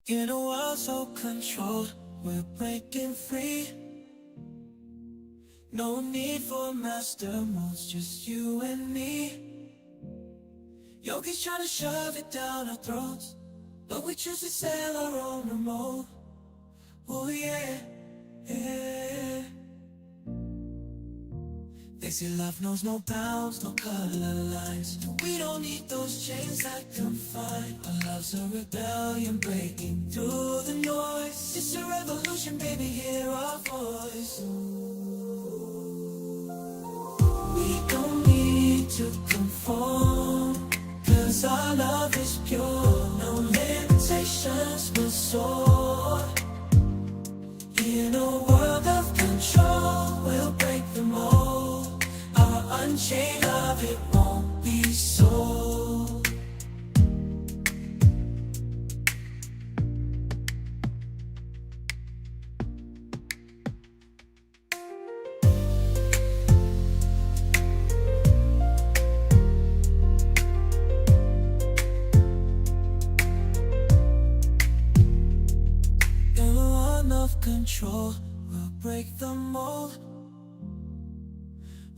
In a world so controlled, we're breaking free. No need for master modes, just you and me. Yogis trying to shove it down our throats, but we choose to sail our own remote. Oh yeah, yeah. They say love knows no bounds, no color lines. We don't need those chains that confine. Our love's a rebellion breaking through the noise. It's a revolution, baby, hear our voice. We don't need to conform, cause our love is pure. No limitations will soar. In a world of control, we'll break the mold. Our unchained love, it won't be sold. In a world of control, we'll break the mold.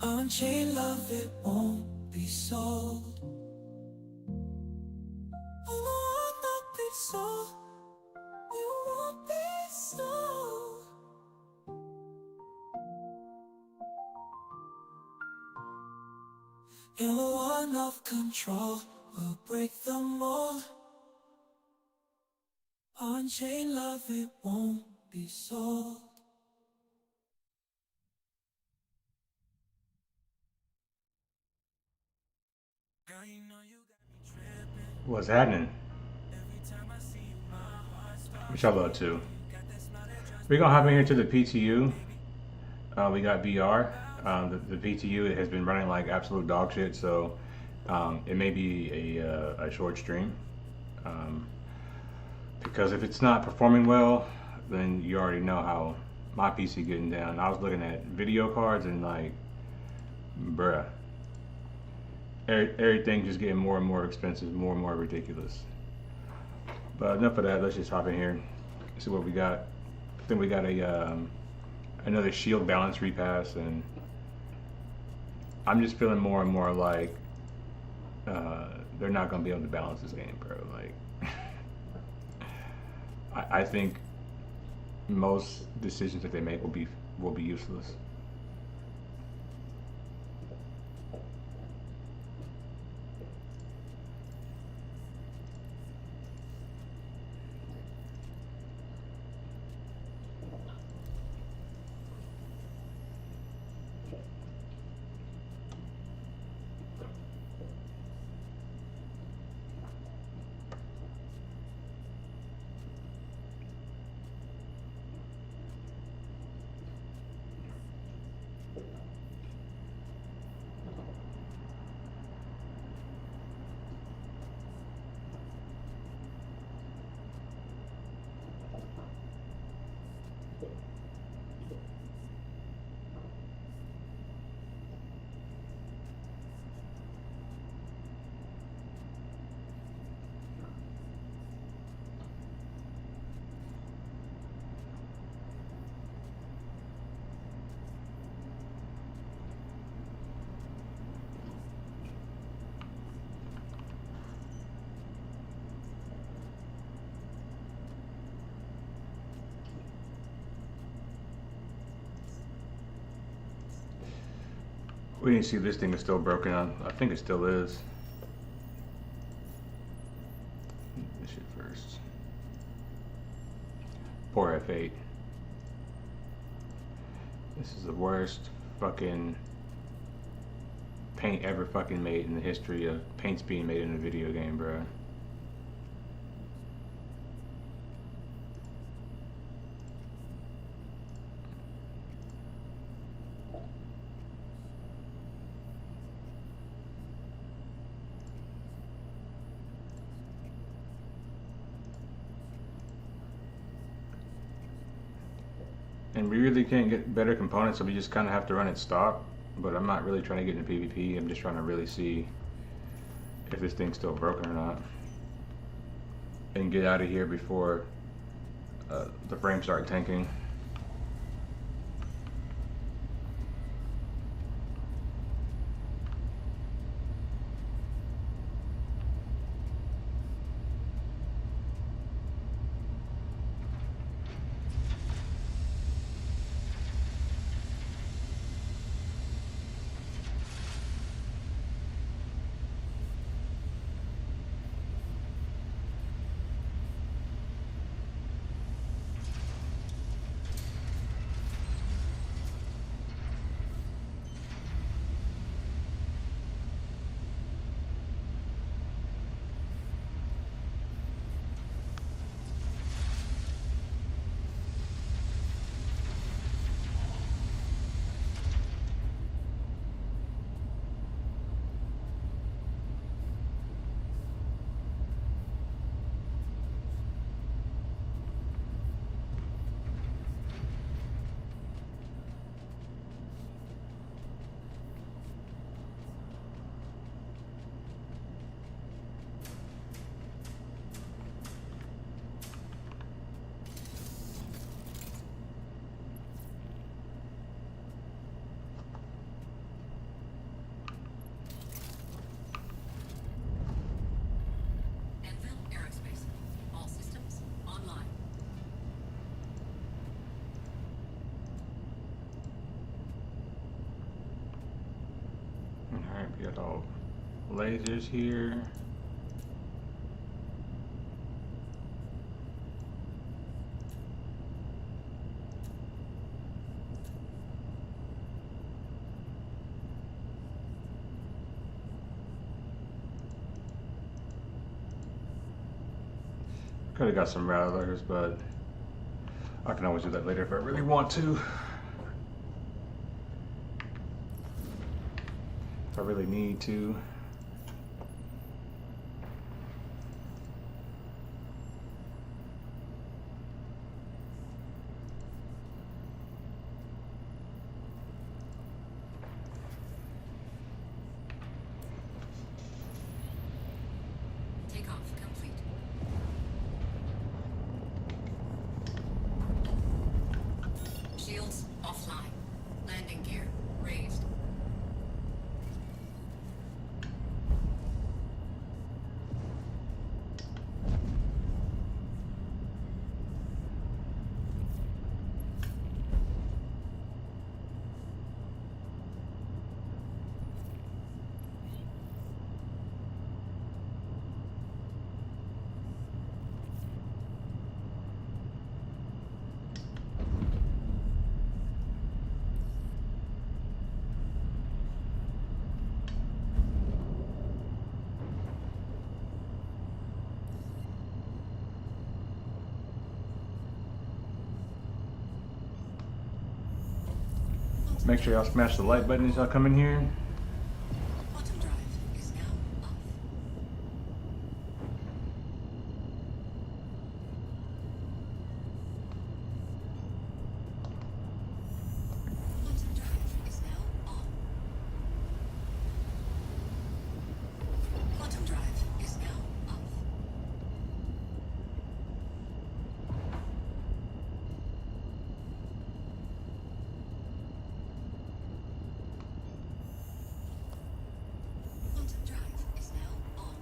Unchained love, it won't be sold. It won't not be sold. It won't be sold. In a world of control, we'll break the mold. Unchained love, it won't be sold. What's happening? What y'all up to? We're gonna hop in here to the PTU. We got VR. The PTU has been running like absolute dog shit, so it may be a short stream. Because if it's not performing well, then you already know how my PC getting down. I was looking at video cards and like, bruh. Everything just getting more and more expensive, more and more ridiculous. But enough of that. Let's just hop in here, see what we got. I think we got another shield balance repass, and I'm just feeling more and more like they're not gonna be able to balance this game, bro. Like, I think most decisions that they make will be useless. We didn't see if this thing is still broken. I think it still is. This shit first. Poor F8. This is the worst fucking paint ever fucking made in the history of paints being made in a video game, bro. And we really can't get better components, so we just kind of have to run it stock. But I'm not really trying to get into PvP. I'm just trying to really see if this thing's still broken or not, and get out of here before the frame start tanking. Alright, we got all lasers here. Could have got some rattlers, but I can always do that later if I really want to. If I really need to. Takeoff complete. Shields offline. Landing gear raised. Make sure y'all smash the like button as y'all come in here. Quantum drive is now off. Quantum drive is now on. Quantum drive is now off. Quantum drive is now on.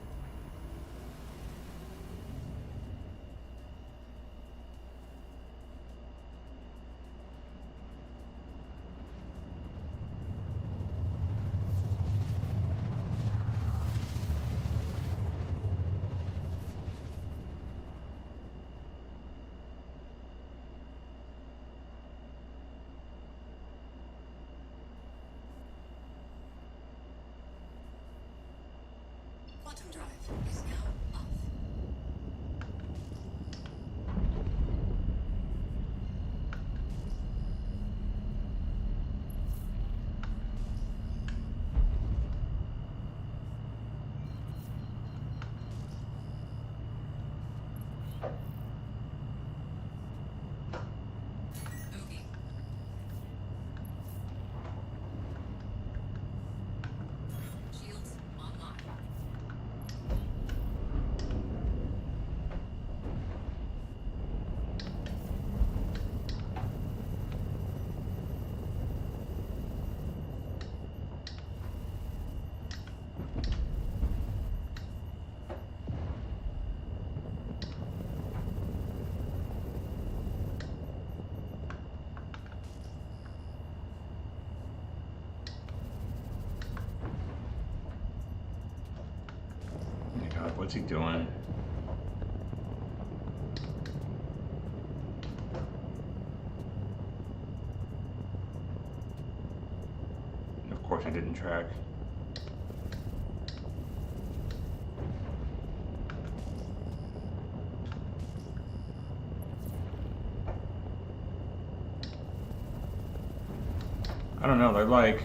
Quantum drive is now off. Okay. Shields online. What's he doing? Of course I didn't track. I don't know, they're like,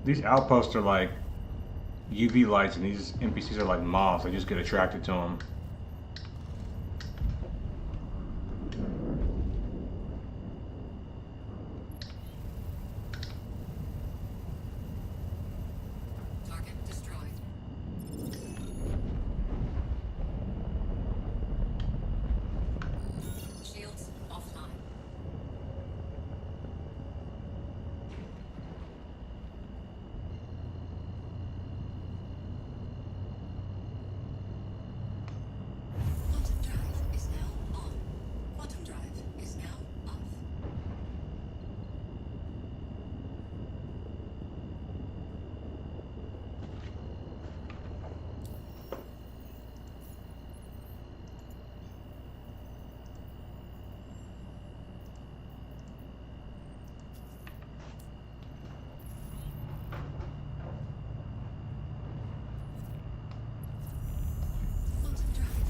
these outposts are like UV lights and these NPCs are like moths. I just get attracted to them. Target destroyed. Shields offline. Quantum drive is now on. Quantum drive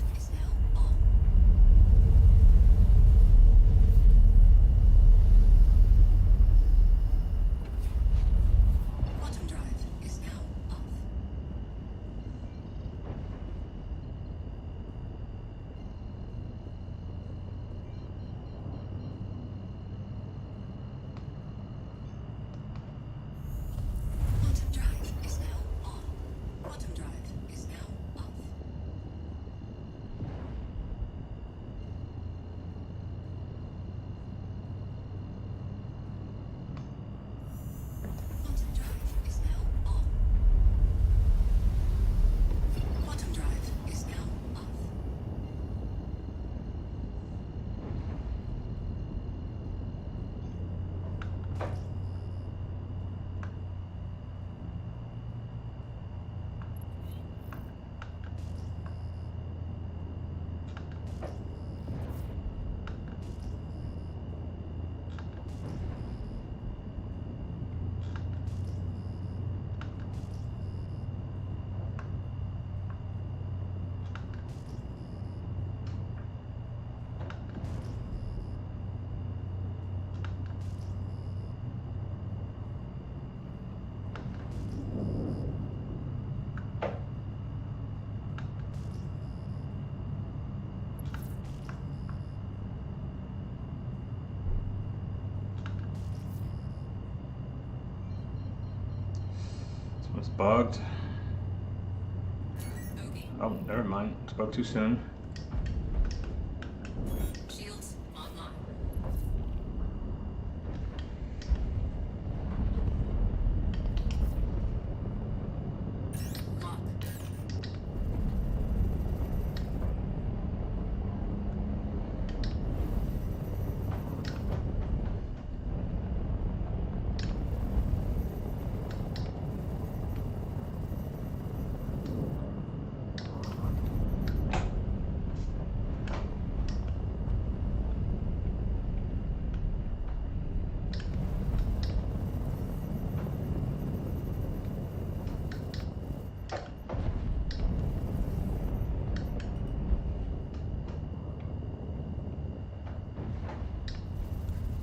is now off. Quantum drive is now on. Quantum drive is now off. Quantum drive is now on. Quantum drive is now off. Quantum drive is now on. Quantum drive is now off. This one's bugged. Bogey. Oh, never mind. Spoke too soon. Shields online. Lock.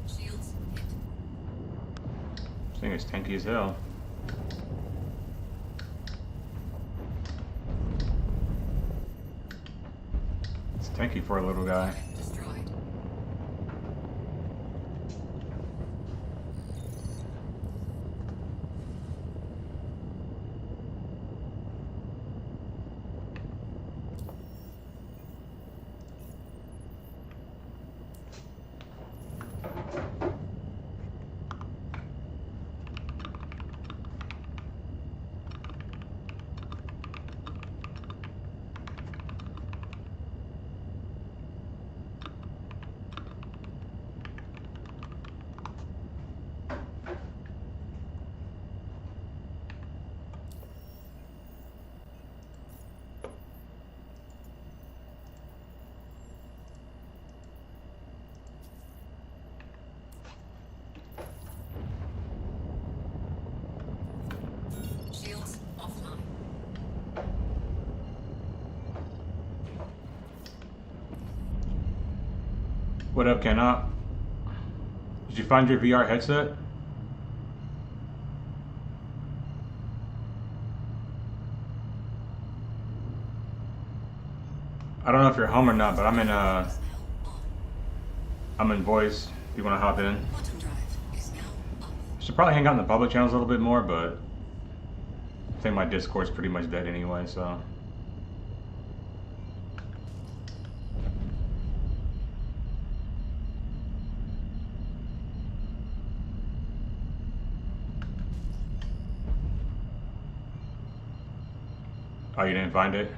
Shields hit. This thing is tanky as hell. It's tanky for a little guy. Destroyed. What up, Cannot? Did you find your VR headset? I don't know if you're home or not, but I'm in voice. If you want to hop in, Bottom drive is now off. should probably hang out in the public channels a little bit more, but I think my Discord's pretty much dead anyway, so. Oh, you didn't find it?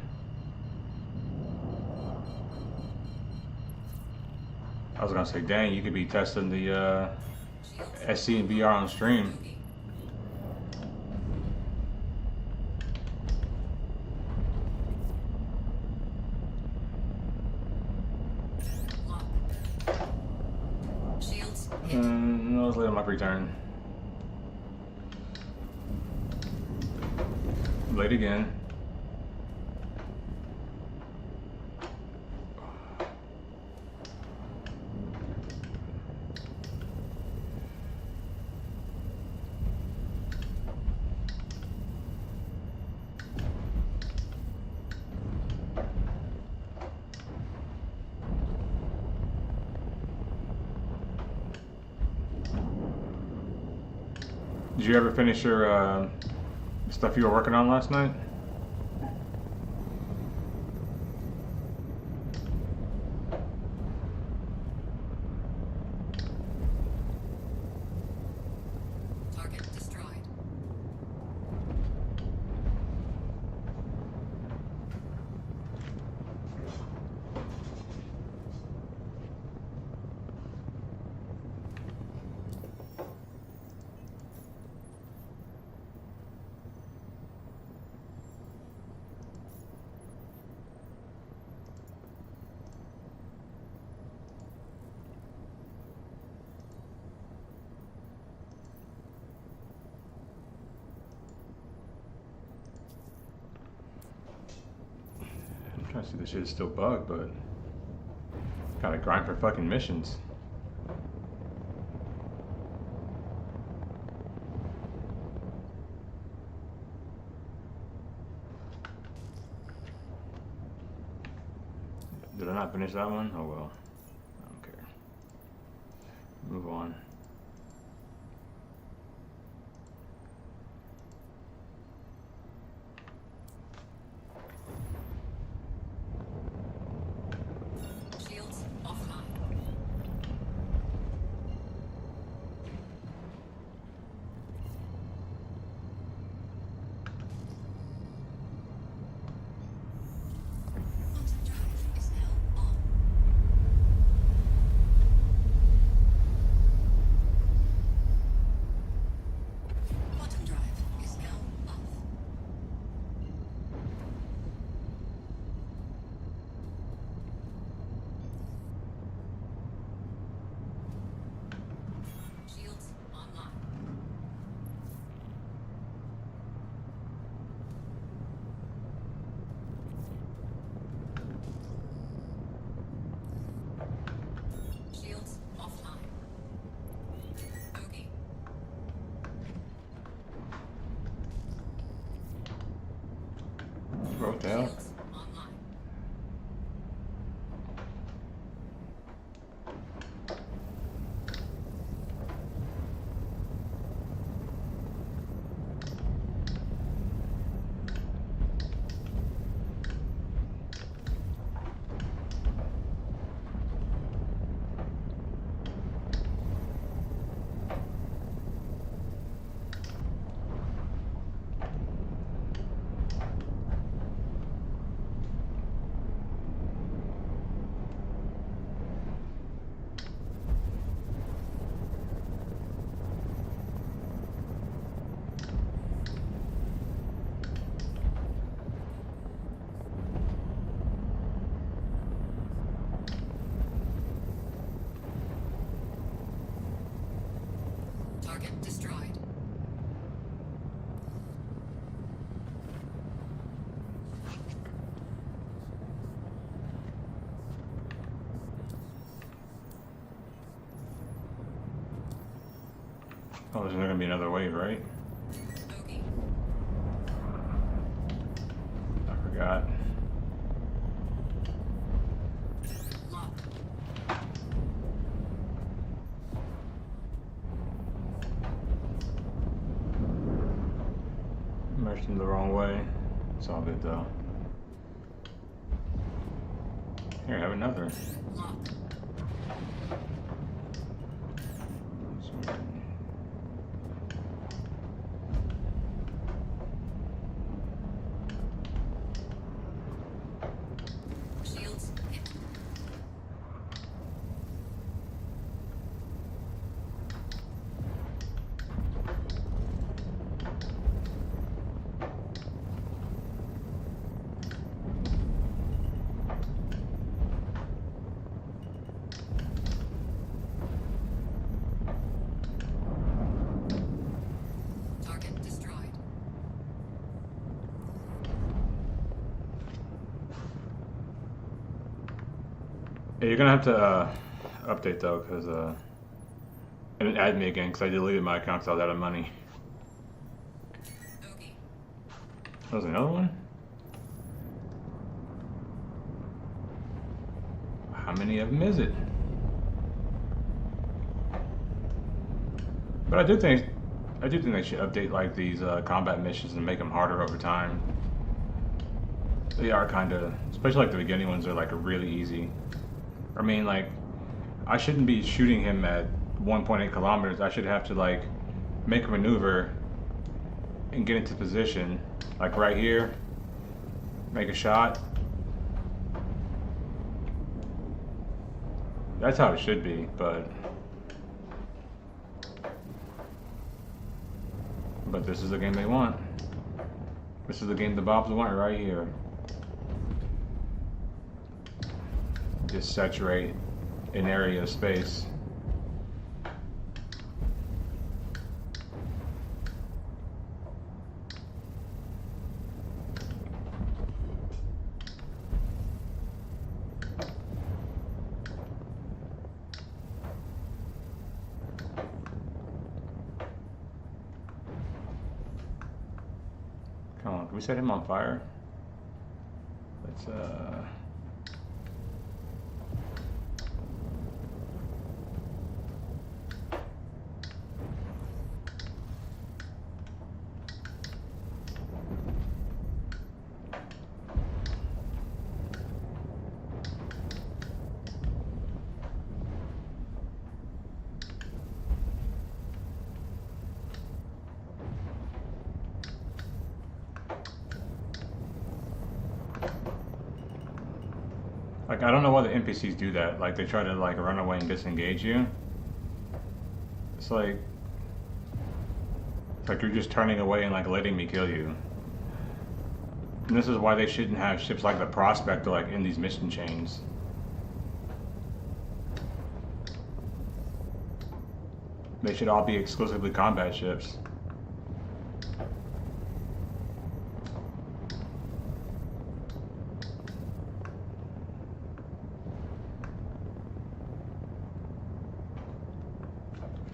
I was gonna say, dang, you could be testing the SC and VR on stream. Lock. Shields hit. No, I was late on my free turn. Late again. Did you ever finish your stuff you were working on last night? Target destroyed. I'm trying to see this shit is still bugged, but gotta grind for fucking missions. Did I not finish that one? Oh well. I don't care. Move on. Shields offline. Bottom drive is now on. Bottom drive is now off. Shields online. Shields offline. Bogey. Wrote that. Shields online. Oh, there's not gonna be another wave, right? Bogey. I forgot. Lock. Merged him the wrong way. It's all good though. Here, have another. Lock. Shields hit. Target destroyed. Yeah, you're gonna have to update though, cause and then add me again, cause I deleted my account 'cause I was out of money. Bogey. That was another one. How many of them is it? But I do think they should update like these combat missions and make them harder over time. They are kind of, especially like the beginning ones are like really easy. I mean, like I shouldn't be shooting him at 1.8 kilometers. I should have to like make a maneuver and get into position, like right here, make a shot. That's how it should be, but this is the game they want. This is the game the Bobs want right here. Just saturate an area of space. Come on, can we set him on fire? Let's like, I don't know why the NPCs do that. Like, they try to like run away and disengage you. It's like you're just turning away and like letting me kill you. And this is why they shouldn't have ships like the Prospector like in these mission chains. They should all be exclusively combat ships.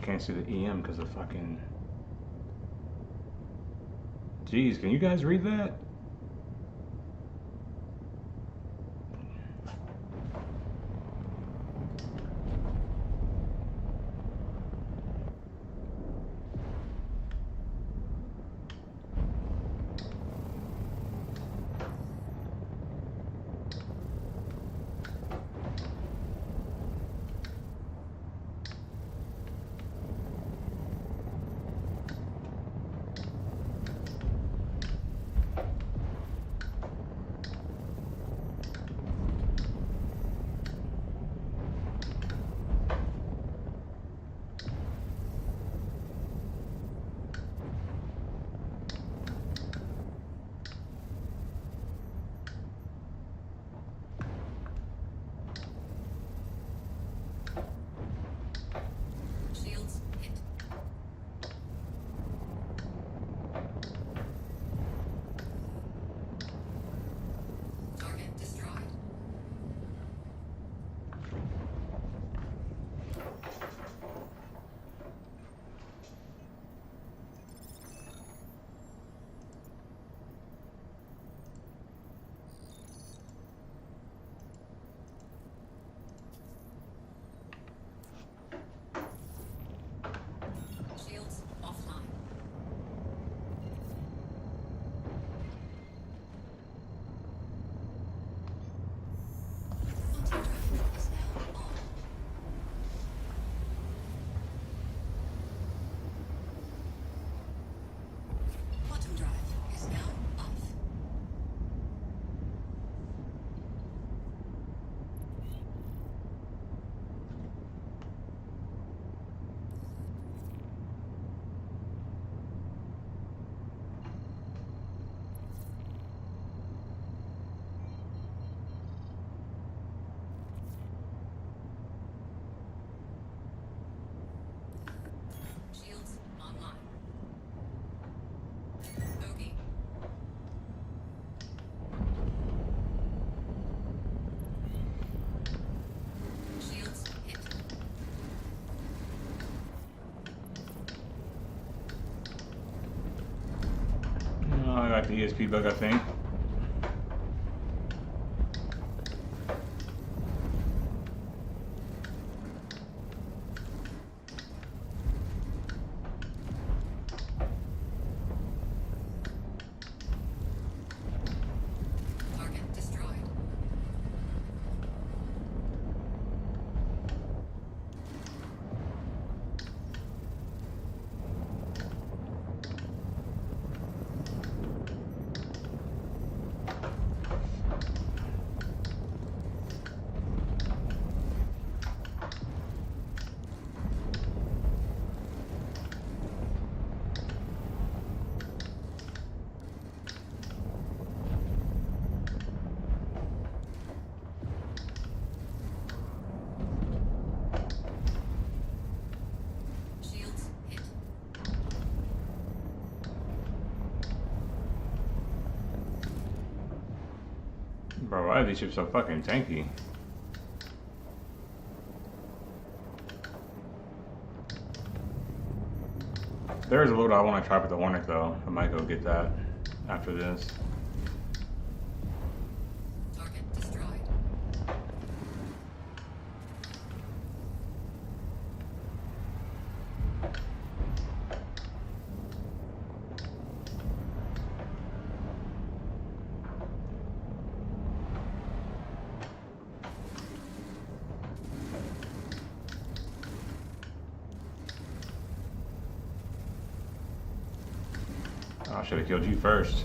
Can't see the EM because of fucking... Jeez, can you guys read that? got the ESP bug, I think. Target destroyed. Shields hit. Bro, why are these ships so fucking tanky? There's a load I want to try with the Hornet though. I might go get that after this. Target destroyed. Oh, I should have killed you first.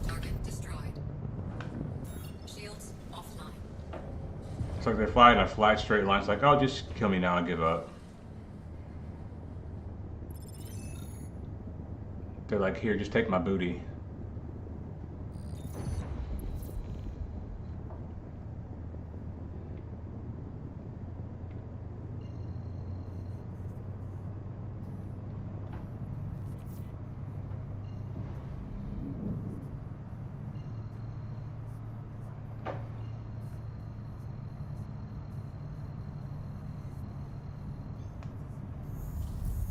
Target destroyed. Shields offline. It's like they fly in a flat straight line. It's like, oh, just kill me now and give up. They're like, here, just take my booty.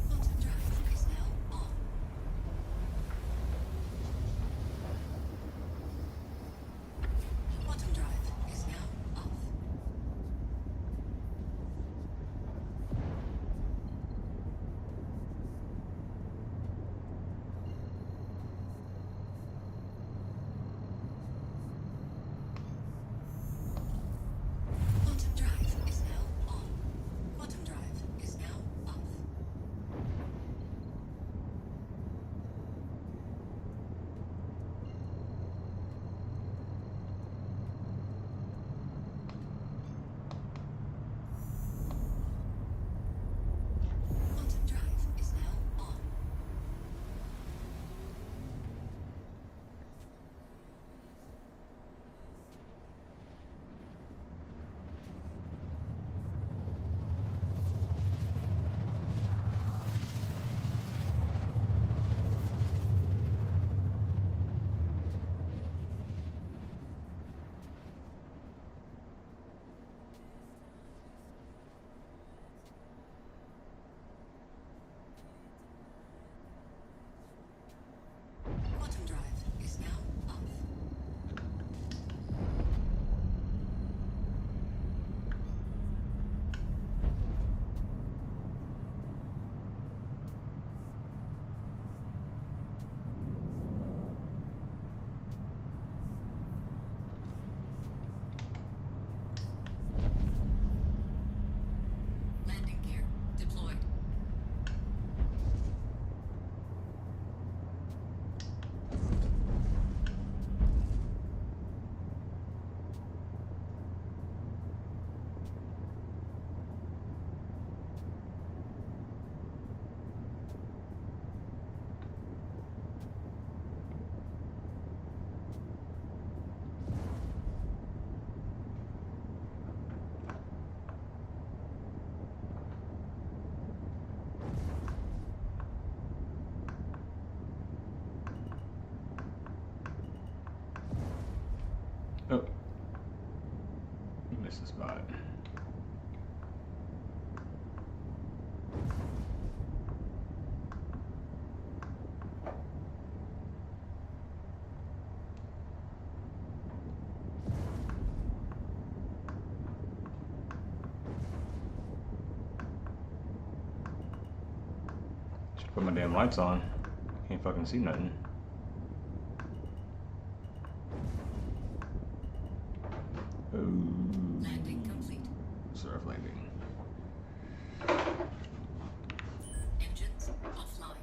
Quantum drive is now on. Put my damn lights on. Can't fucking see nothing. Ooh. Landing complete. Surf landing. Engines offline.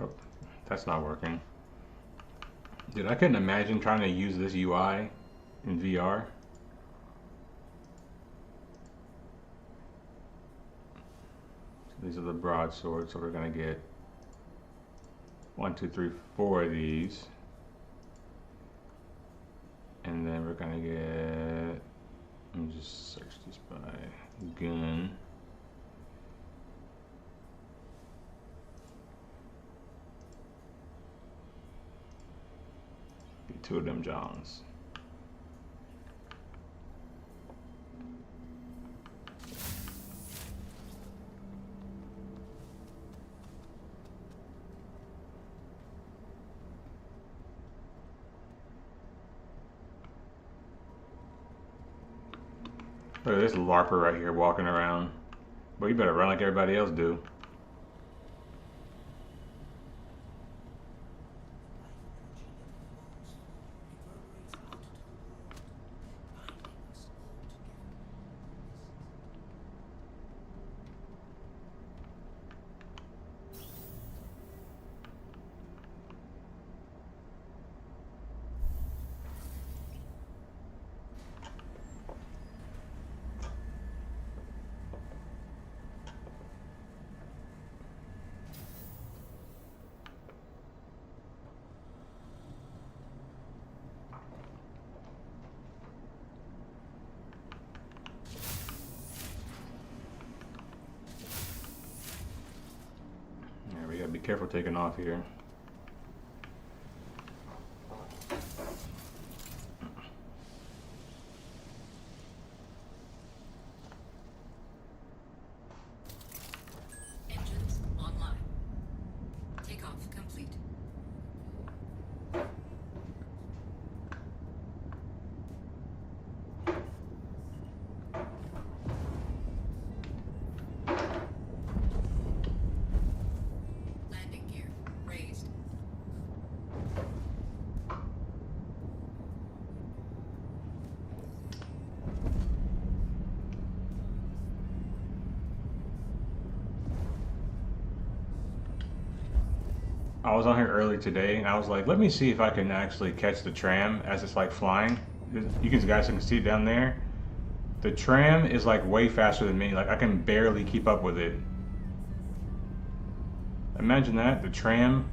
Oh, that's not working. Dude, I couldn't imagine trying to use this UI in VR. So these are the broadswords, so we're gonna get 1, 2, 3, 4 of these. And then we're gonna get, let me just search this by gun. Get 2 of them Johns. Look at this LARPer right here walking around. Well, you better run like everybody else do. We gotta be careful taking off here. Engines online. Takeoff complete. Landing gear raised. I was on here early today and I was like, let me see if I can actually catch the tram as it's like flying. You guys can see it down there. The tram is like way faster than me. Like I can barely keep up with it. Imagine that, the tram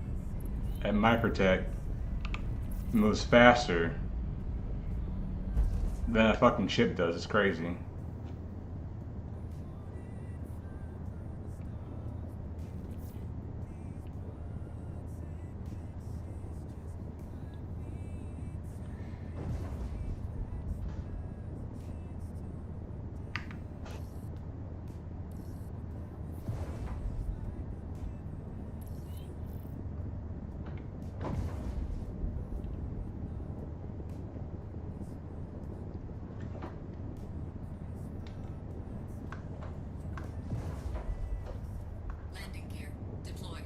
at Microtech moves faster than a fucking ship does. It's crazy. Landing gear deployed.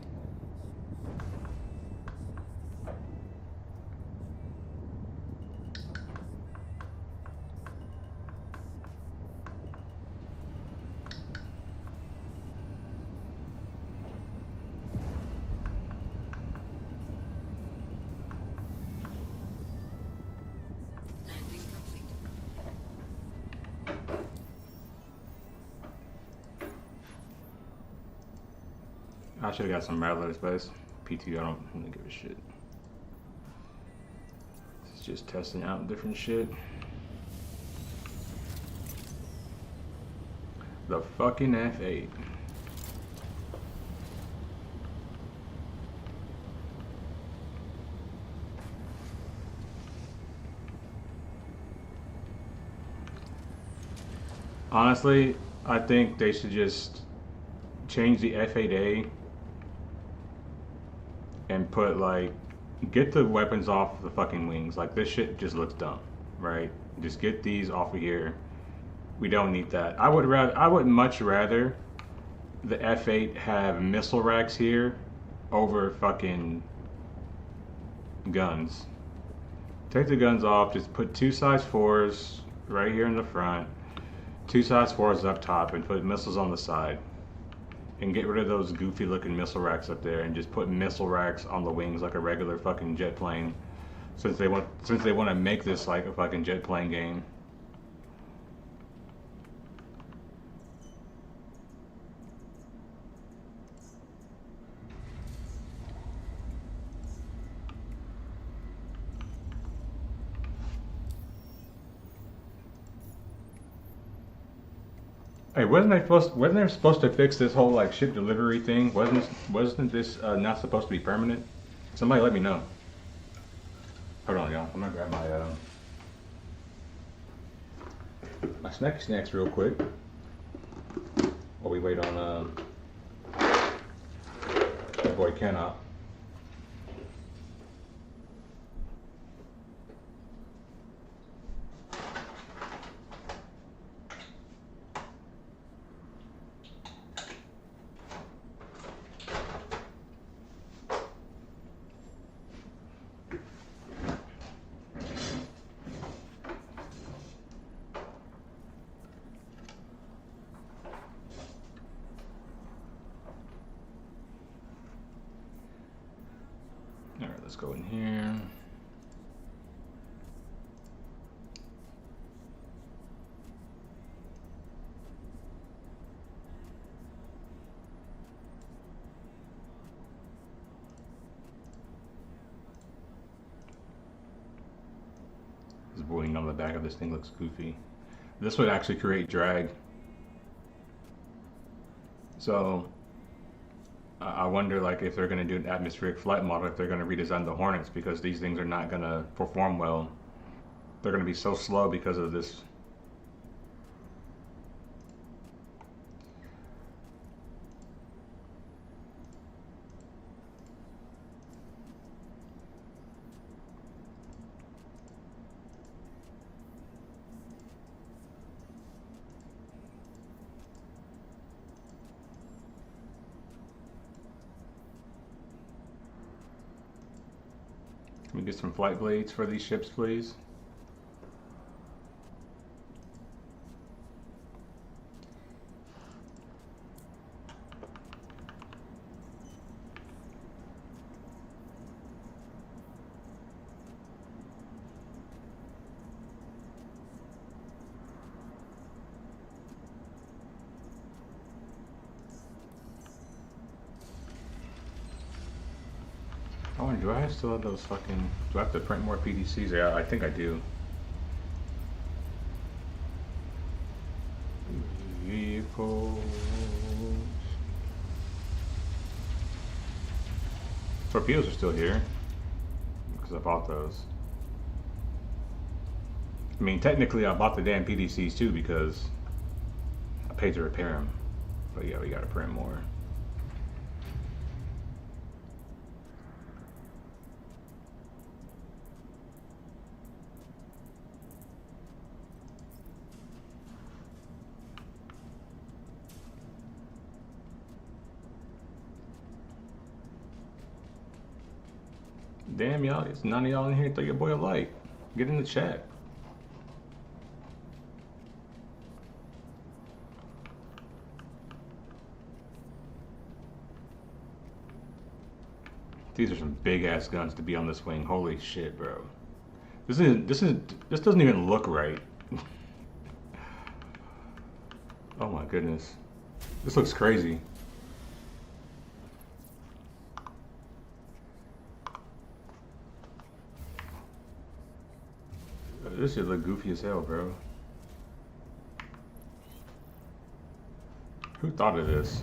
Landing complete. I should have got some rattlers, but it's PTU. I don't really give a shit. It's just testing out different shit. The fucking F8. Honestly, I think they should just change the F8A and put like, get the weapons off the fucking wings. Like, this shit just looks dumb, right? Just get these off of here. We don't need that. I would much rather the F8 have missile racks here over fucking guns. Take the guns off, just put 2 size 4s right here in the front, 2 size 4s up top, and put missiles on the side. And get rid of those goofy looking missile racks up there and just put missile racks on the wings like a regular fucking jet plane. Since they want to make this like a fucking jet plane game. Hey, wasn't they supposed to fix this whole like ship delivery thing? Wasn't this not supposed to be permanent? Somebody let me know. Hold on, y'all. I'm gonna grab my snacky snacks real quick while we wait on my boy Kenop. All right, let's go in here. This buoying on the back of this thing looks goofy. This would actually create drag. So I wonder, like, if they're going to do an atmospheric flight model, if they're going to redesign the Hornets, because these things are not going to perform well. They're going to be so slow because of this. Can we get some flight blades for these ships, please? I wondering, do I still have those fucking... Do I have to print more PDCs? Yeah, I think I do. Vehicles... Torpedoes are still here. Because I bought those. I mean, technically I bought the damn PDCs too because I paid to repair them. But yeah, we gotta print more. Damn y'all, it's none of y'all in here. Throw your boy a like. Get in the chat. These are some big ass guns to be on this wing. Holy shit, bro. This doesn't even look right. Oh my goodness. This looks crazy. This shit look goofy as hell, bro. Who thought of this?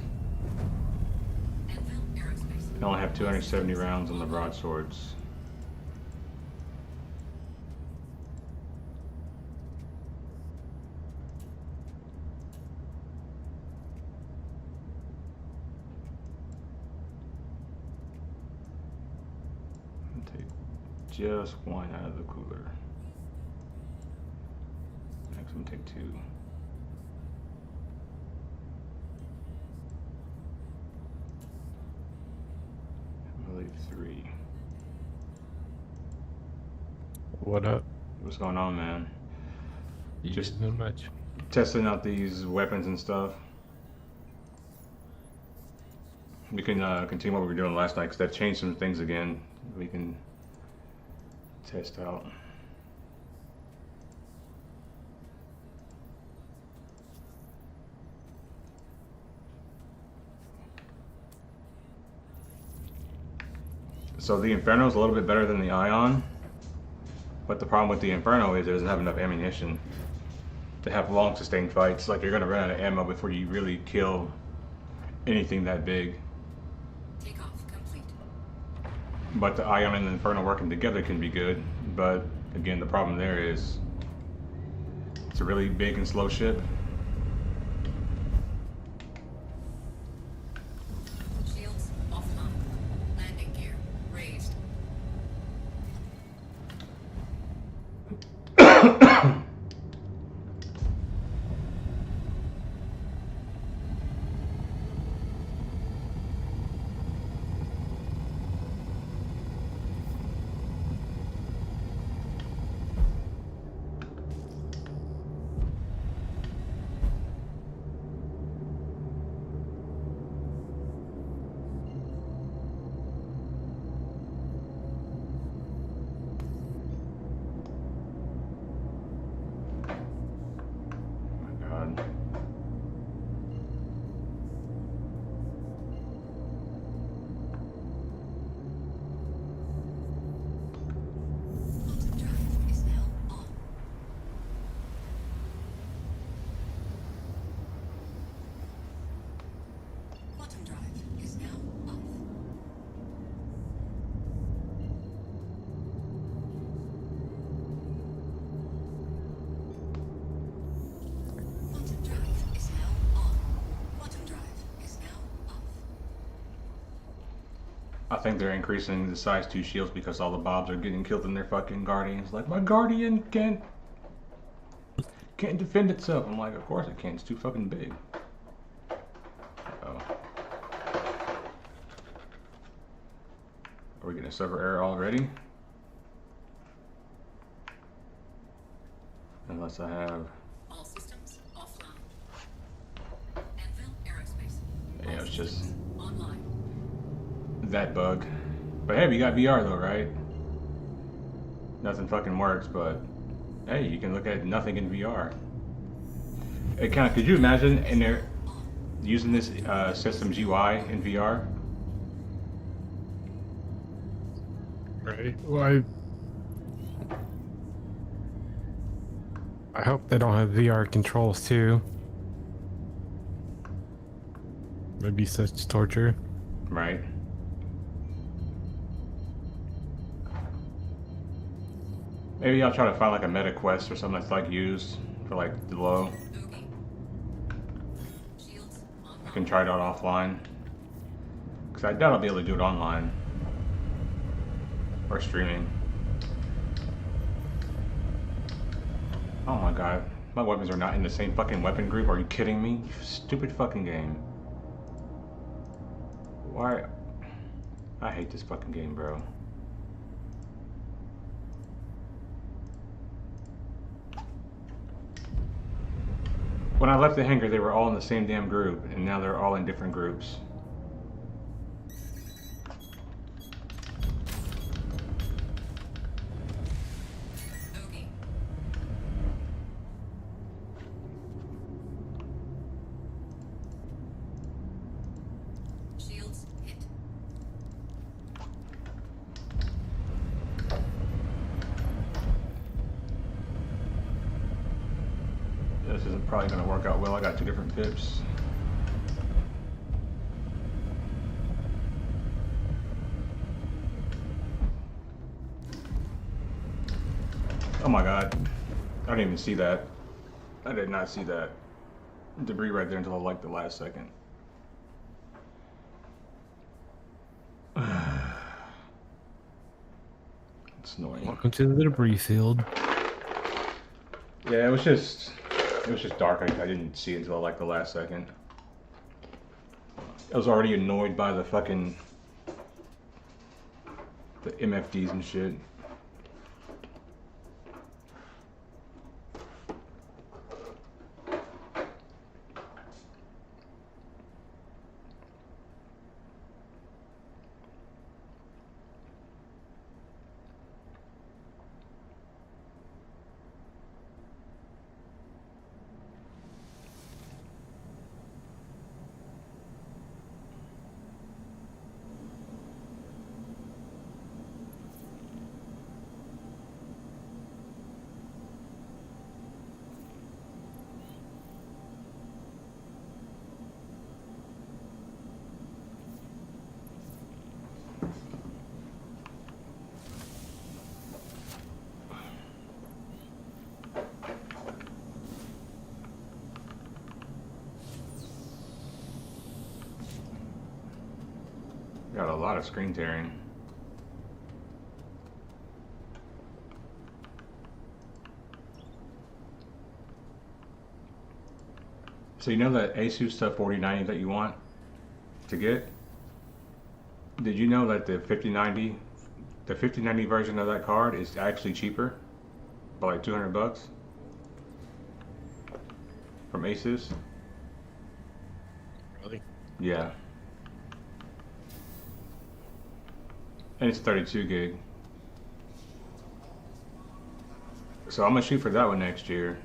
I only have 270 rounds on the broadswords. I'll take just one out of the cooler. Next one, take two. Leave three. What up? What's going on, man? Just not much. Testing out these weapons and stuff. We can continue what we were doing last night because they've changed some things again. We can test out. So the Inferno is a little bit better than the Ion, but the problem with the Inferno is it doesn't have enough ammunition to have long sustained fights. Like, you're gonna run out of ammo before you really kill anything that big. Takeoff complete. But the Ion and the Inferno working together can be good, but again, the problem there is it's a really big and slow ship. Shields offline. Landing gear raised. Quantum drive is now on. Quantum drive is now off. Quantum drive is now on. Quantum drive is now off. I think they're increasing the size 2 shields because all the Bobs are getting killed in their fucking Guardians. Like, my Guardian can't defend itself. I'm like, of course it can't. It's too fucking big. Uh-oh. Are we getting a server error already? Unless I have... All systems offline. Anvil Aerospace. Yeah, it's just Online. that bug. But hey, we got VR though, right? Nothing fucking works, but hey, you can look at nothing in VR. Hey, could you imagine in there using this system's UI in VR? Right. Well, I hope they don't have VR controls too. That'd be such torture. Right. Maybe I'll try to find like a meta quest or something that's like used for like the low. Bogey. Shields I online. can try it out offline. Because I doubt I'll be able to do it online. Or streaming. Oh my god. My weapons are not in the same fucking weapon group. Are you kidding me? You stupid fucking game. Why? I hate this fucking game, bro. When I left the hangar, they were all in the same damn group, and now they're all in different groups. Bogey. Shields hit. This isn't probably going to work out well. I got two different pips. Oh my god. I didn't even see that. I did not see that debris right there until like the last second. It's annoying. Welcome to the debris field. Yeah, it was just dark. I didn't see it until like the last second. I was already annoyed by the fucking MFDs and shit. Got a lot of screen tearing. So you know that Asus Sub 4090 that you want to get? Did you know that the 5090 version of that card is actually cheaper by like 200 bucks from Asus? Really? Yeah. And it's 32 gig. So I'm gonna shoot for that one next year.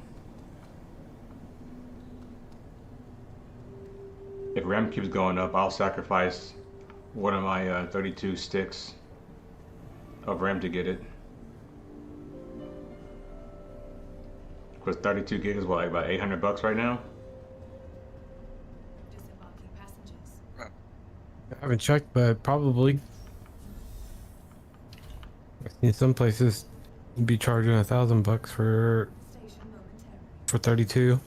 If RAM keeps going up, I'll sacrifice one of my 32 sticks of RAM to get it. Because 32 gig is what, like about 800 bucks right now? Disembarking passengers. I haven't checked, but probably. I've seen some places be charging $1,000 for Station momentarily. 32.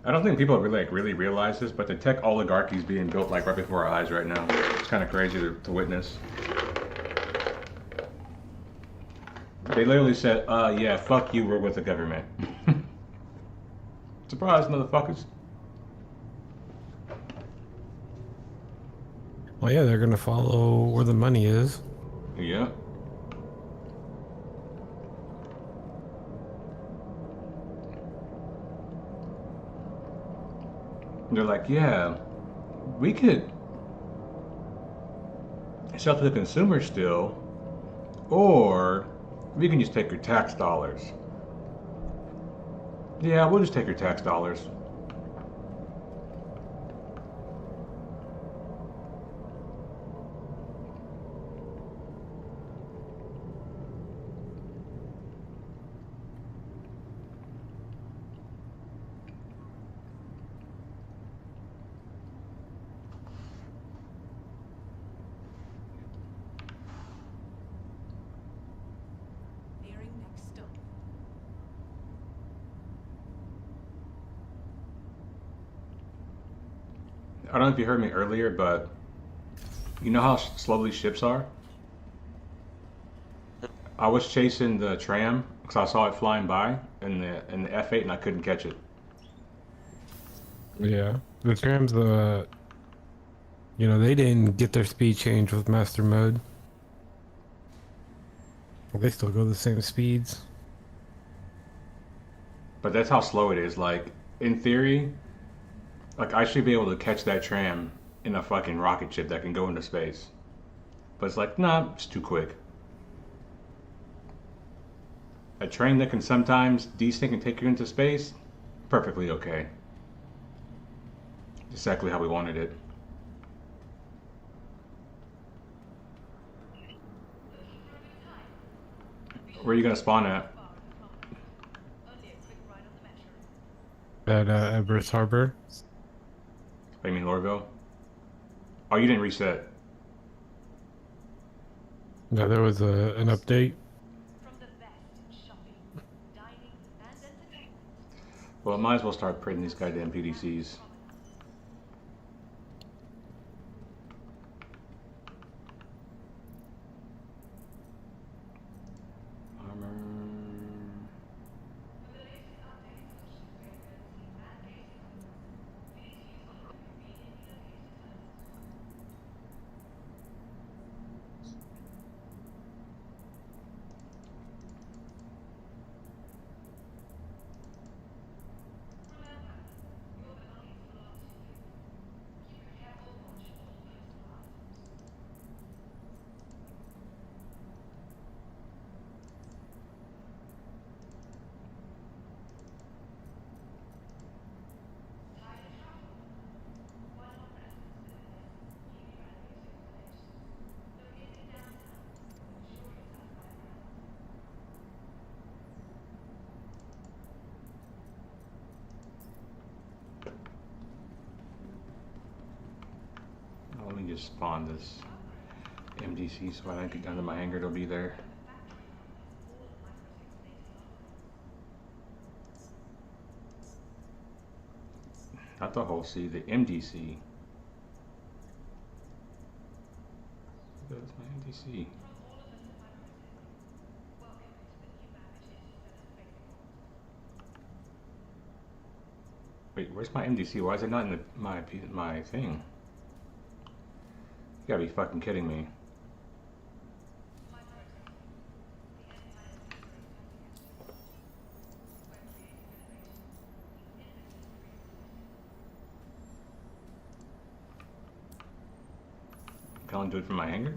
I don't think people really realize this, but the tech oligarchy is being built like right before our eyes right now. It's kind of crazy to witness. They literally said, yeah, fuck you, we're with the government. Surprise, motherfuckers. Well, yeah, they're gonna follow where the money is. Yeah. They're like, yeah, we could sell to the consumer still, or we can just take your tax dollars. Yeah, we'll just take your tax dollars. I don't know if you heard me earlier, but you know how slowly ships are? I was chasing the tram because I saw it flying by in the F8 and I couldn't catch it. Yeah, the trams, you know, they didn't get their speed change with master mode. They still go the same speeds. But that's how slow it is. Like in theory, like I should be able to catch that tram in a fucking rocket ship that can go into space. But it's like, nah, it's too quick. A train that can sometimes desync and take you into space, perfectly okay. Exactly how we wanted it. Where are you gonna spawn at? At Everest Harbor. Oh, you mean Lorville? Oh, you didn't reset. Yeah, there was an update. Well, I might as well start printing these goddamn PDCs. Armor. Let me just spawn this MDC so when I get down to my hangar, it'll be there. Not the whole C, the MDC. That's my MDC. Wait, where's my MDC? Why is it not in my thing? You gotta be fucking kidding me. Can I only do it from my hangar?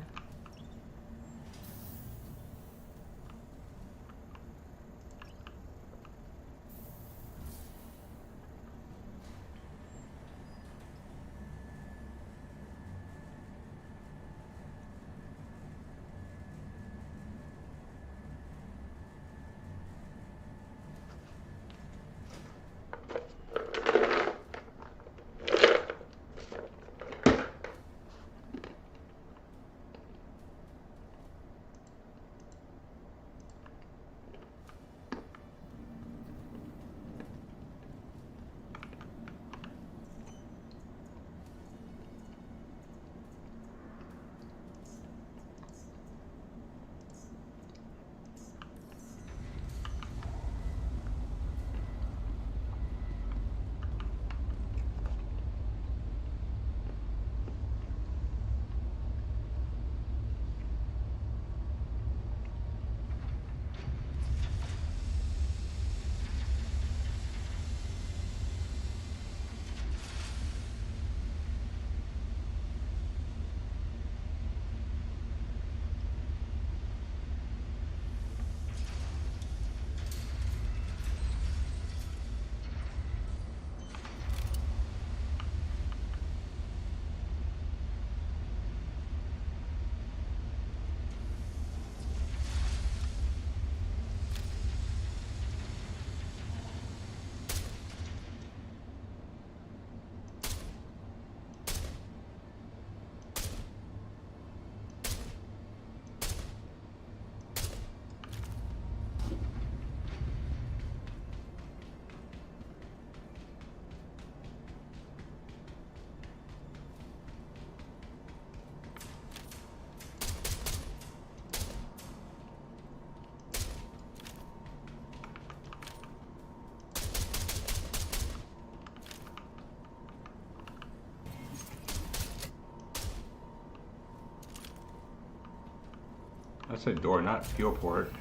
I said door, not fuel port.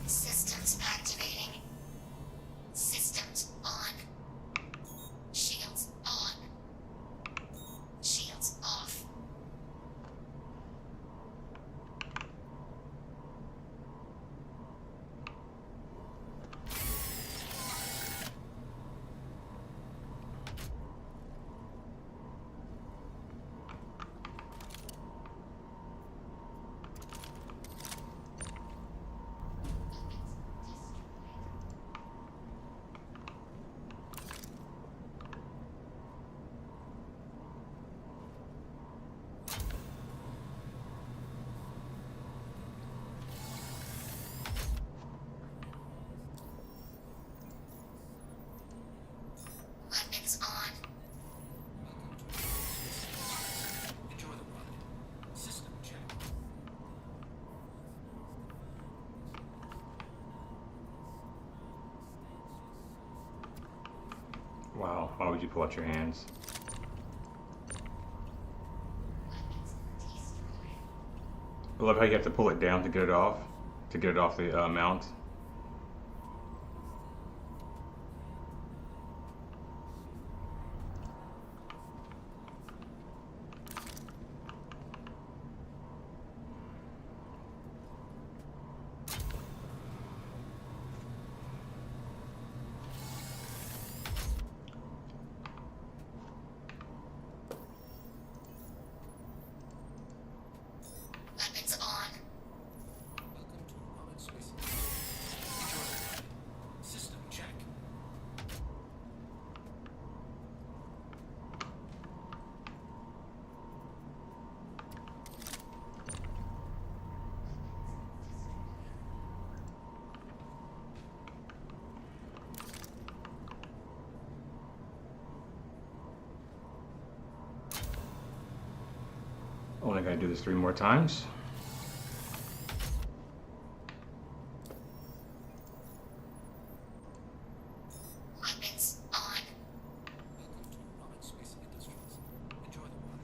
Systems activating. Systems on. Shields on. Shields off. Weapons on. Enjoy the ride. System check. Wow, why would you pull out your hands? I love how you have to pull it down to get it off the mount. Weapons on. Welcome to Roman Space. Enjoy the ride. System check. Only gotta do this 3 more times. Weapons on. Welcome to Roman Space Industries. Enjoy the ride.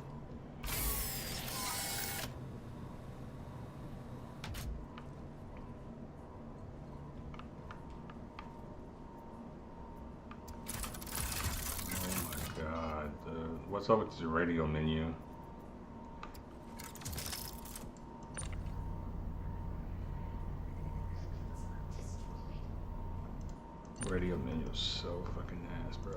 Oh my god, what's up with the radio menu? Radio menu is so fucking ass, bro.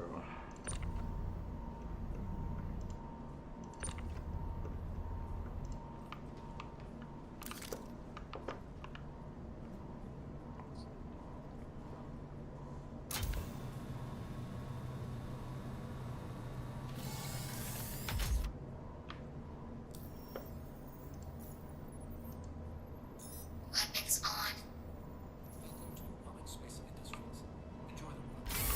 Weapons on. Welcome to Roman Space Industries. Enjoy the ride.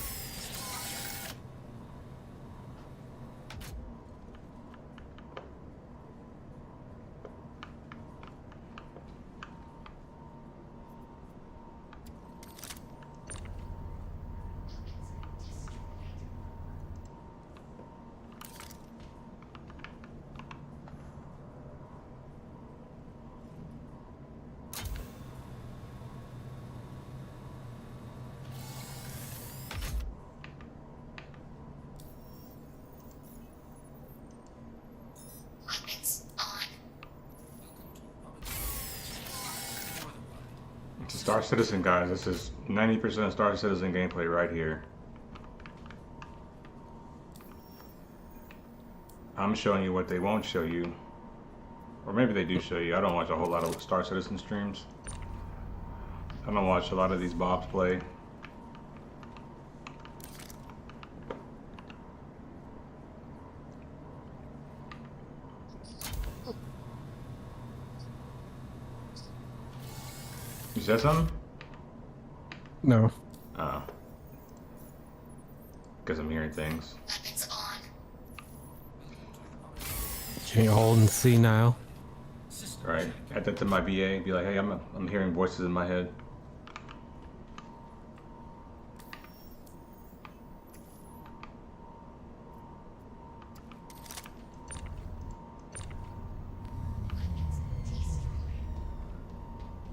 Weapons on. Welcome to Roman Space. Enjoy the ride. It's Star Citizen, guys. This is 90% Star Citizen gameplay right here. I'm showing you what they won't show you. Or maybe they do show you. I don't watch a whole lot of Star Citizen streams. I don't watch a lot of these Bobs play. You said something? No. Oh. Because I'm hearing things. Weapons on. Can't hold and see now. Right? Add that to my VA. Be like, hey, I'm hearing voices in my head.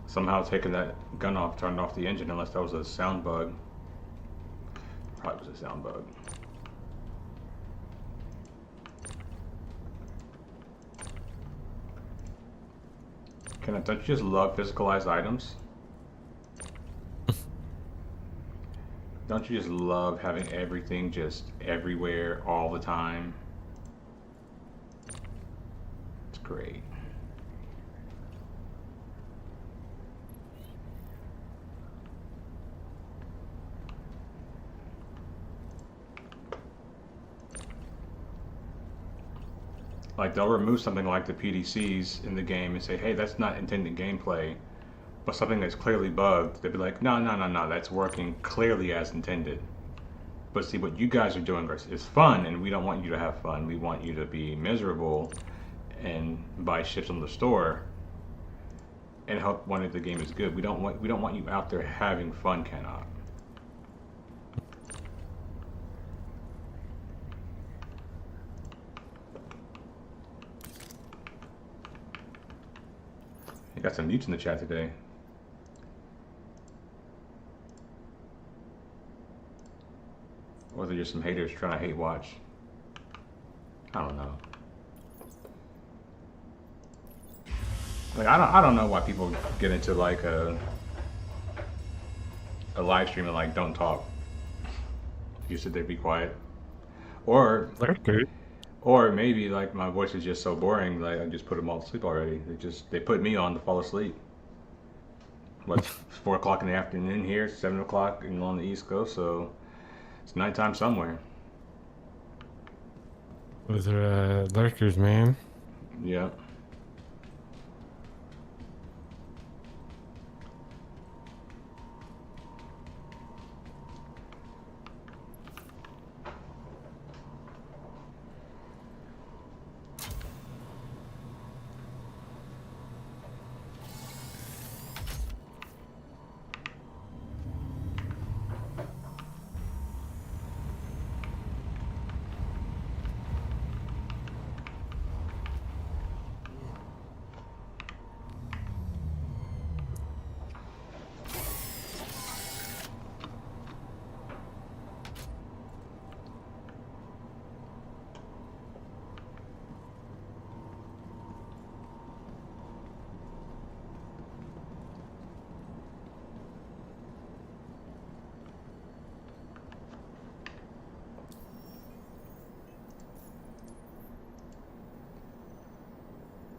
Somehow taking that gun off turned off the engine, unless that was a sound bug. Probably was a sound bug. Don't you just love physicalized items? Don't you just love having everything just everywhere all the time? It's great. Like, they'll remove something like the PDCs in the game and say, hey, that's not intended gameplay. But something that's clearly bugged, they'll be like, no, no, no, no, that's working clearly as intended. But see, what you guys are doing is fun, and we don't want you to have fun. We want you to be miserable and buy ships on the store and help one if the game is good. We don't want you out there having fun, cannot. You got some mutes in the chat today. Or they're just some haters trying to hate watch. I don't know. Like, I don't know why people get into like a live stream and like don't talk. You sit there, be quiet. Or Okay. or maybe like my voice is just so boring, like I just put them all to sleep already. They put me on to fall asleep. What's 4 o'clock in the afternoon here, 7 o'clock on the East Coast, so it's nighttime somewhere. Those are lurkers, man. Yeah.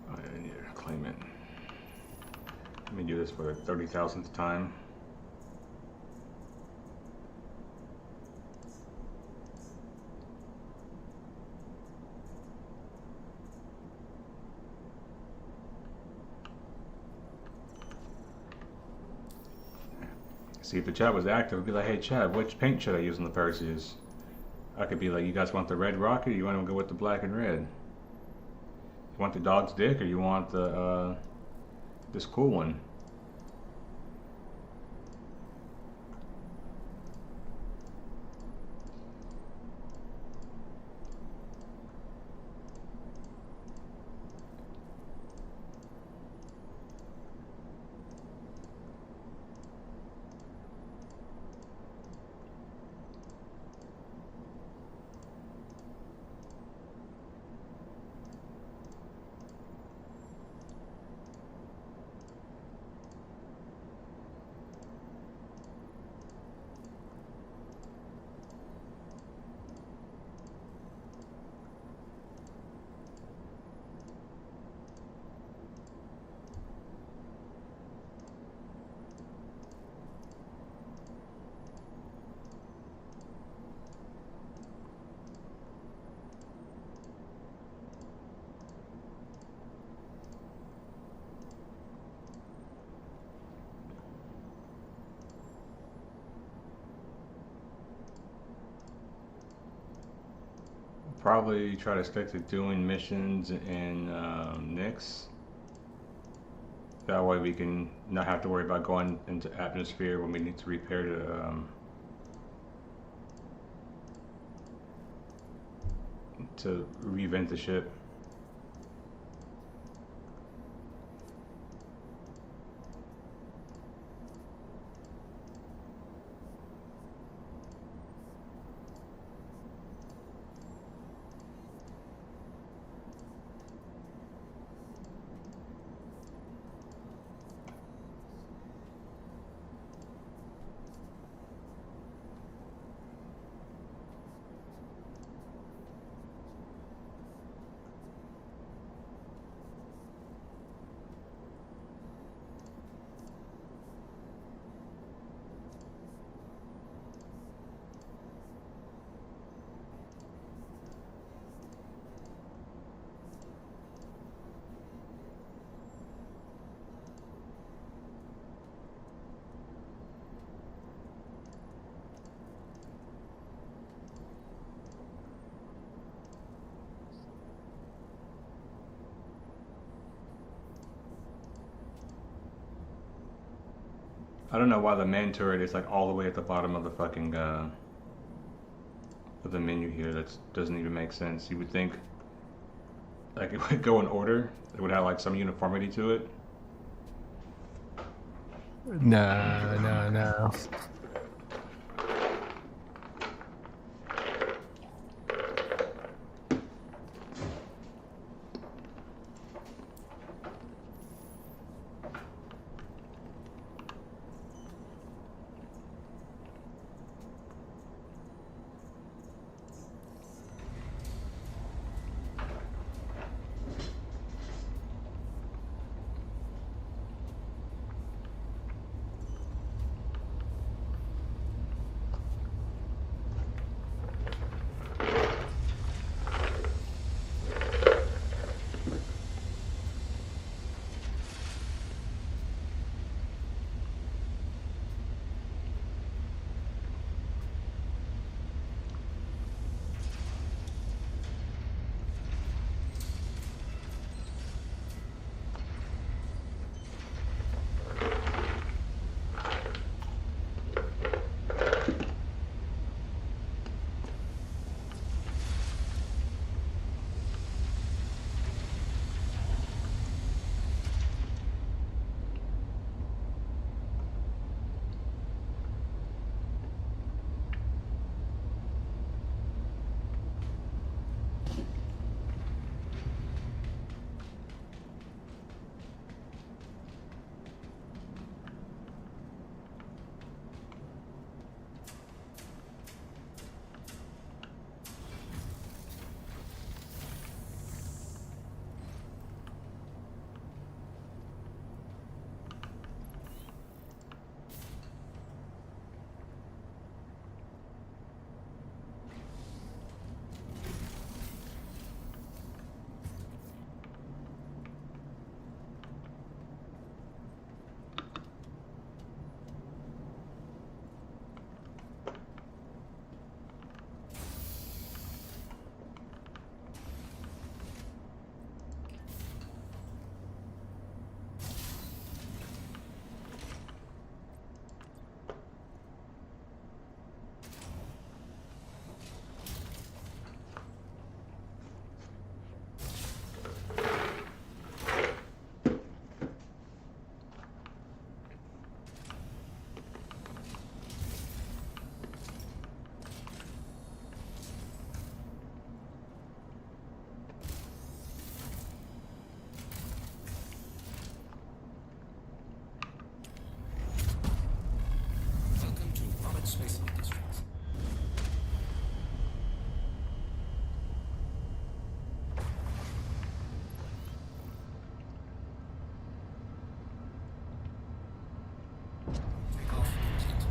I need to claim it. Let me do this for the 30,000th time. See, if the chat was active, it'd be like, hey chat, which paint should I use on the Perseus? I could be like, you guys want the red rocket, or you want to go with the black and red? You want the dog's dick, or you want the this cool one? Probably try to stick to doing missions in Nyx. That way we can not have to worry about going into atmosphere when we need to repair to revent the ship. I don't know why the main turret is like all the way at the bottom of the fucking of the menu here. That doesn't even make sense. You would think like it would go in order. It would have like some uniformity to it. No. Space Industries. Takeoff complete.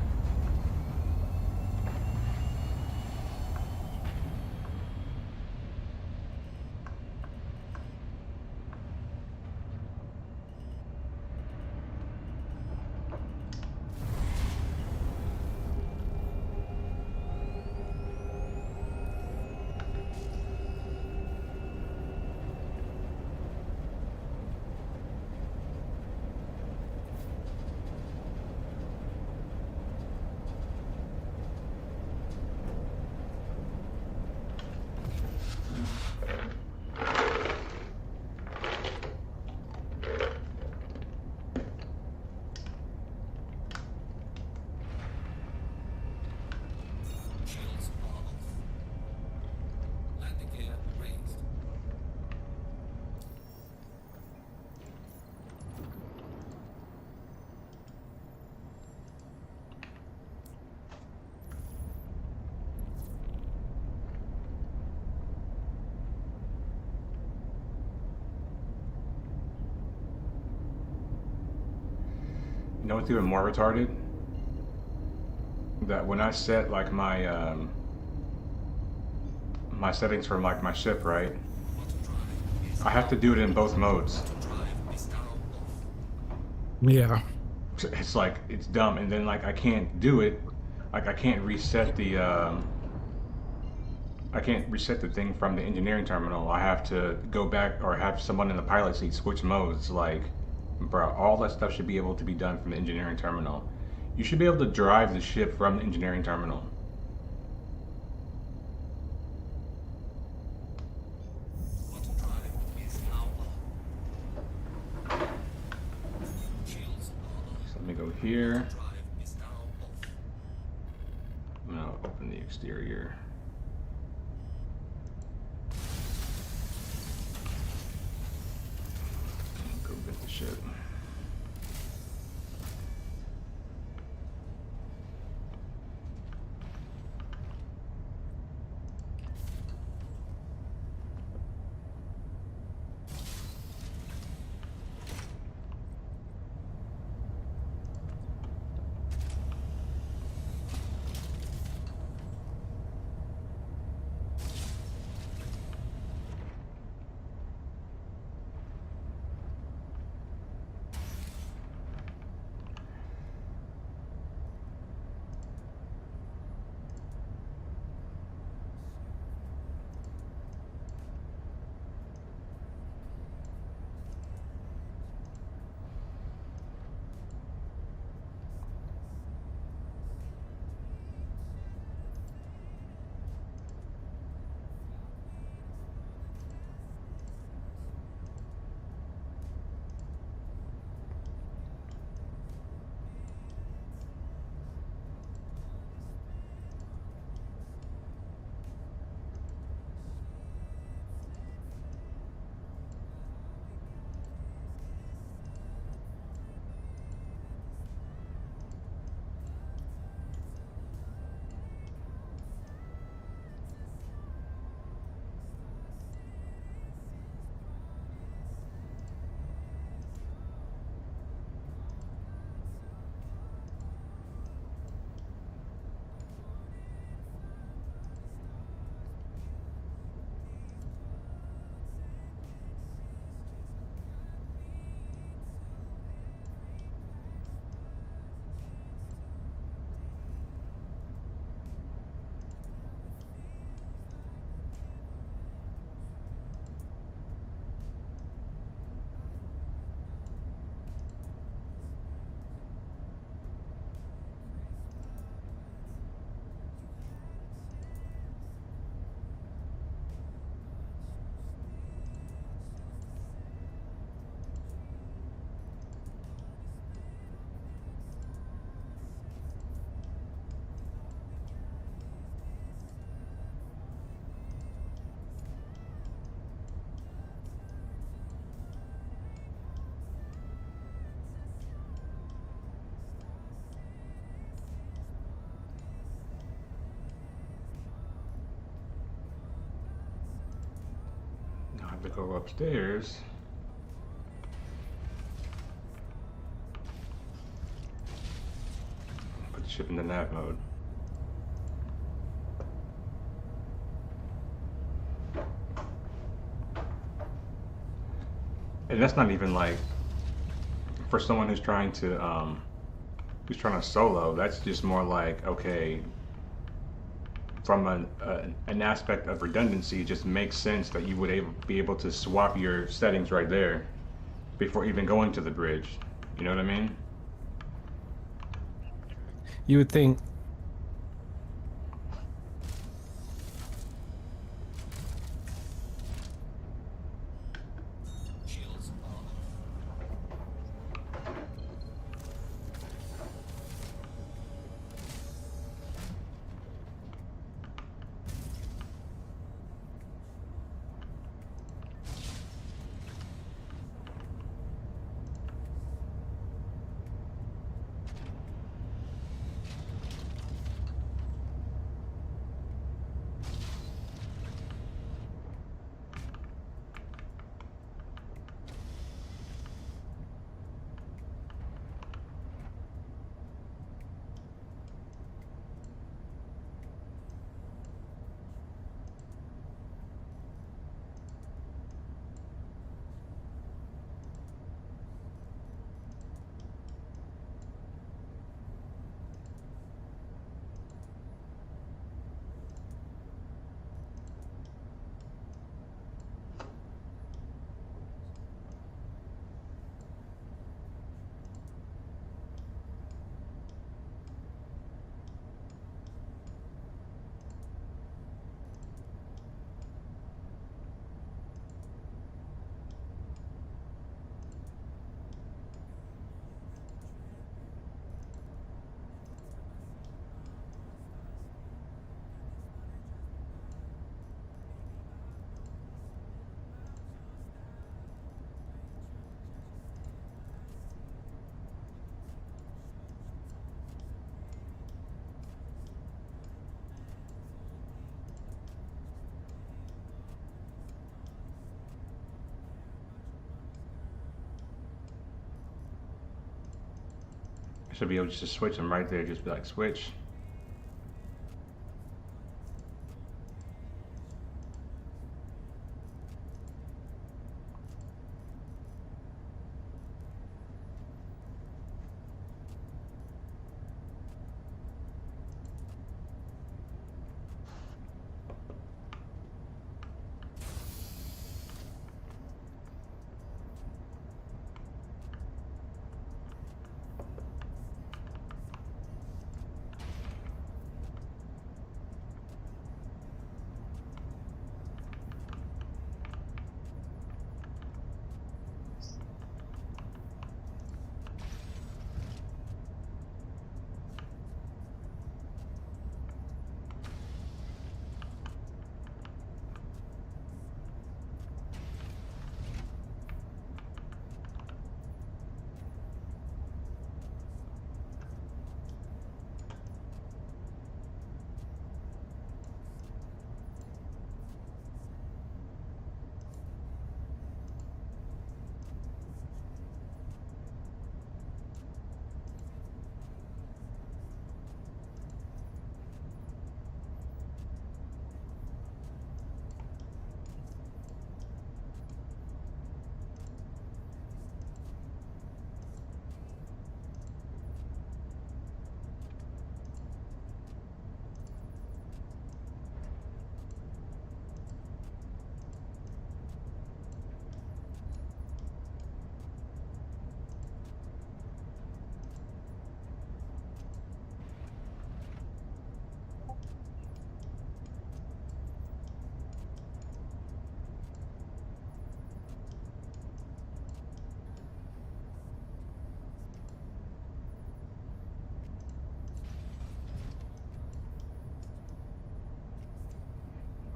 You know what's even more retarded? That when I set like my my settings for like my ship, right? I have to do it in both modes. Yeah. It's like it's dumb, and then like I can't do it. Like I can't reset the thing from the engineering terminal. I have to go back or have someone in the pilot seat switch modes. Like, bro, all that stuff should be able to be done from the engineering terminal. You should be able to drive the ship from the engineering terminal. Quantum drive is now on. Shields are on. So let me go here. Drive is now off. I'm gonna open the exterior. Go get the ship. Now I have to go upstairs. Put the ship in the nav mode. And that's not even like for someone who's trying to solo. That's just more like, okay, from an aspect of redundancy, it just makes sense that you would be able to swap your settings right there before even going to the bridge. You know what I mean? You would think. Shields are on. Should be able to just switch them right there. Just be like switch.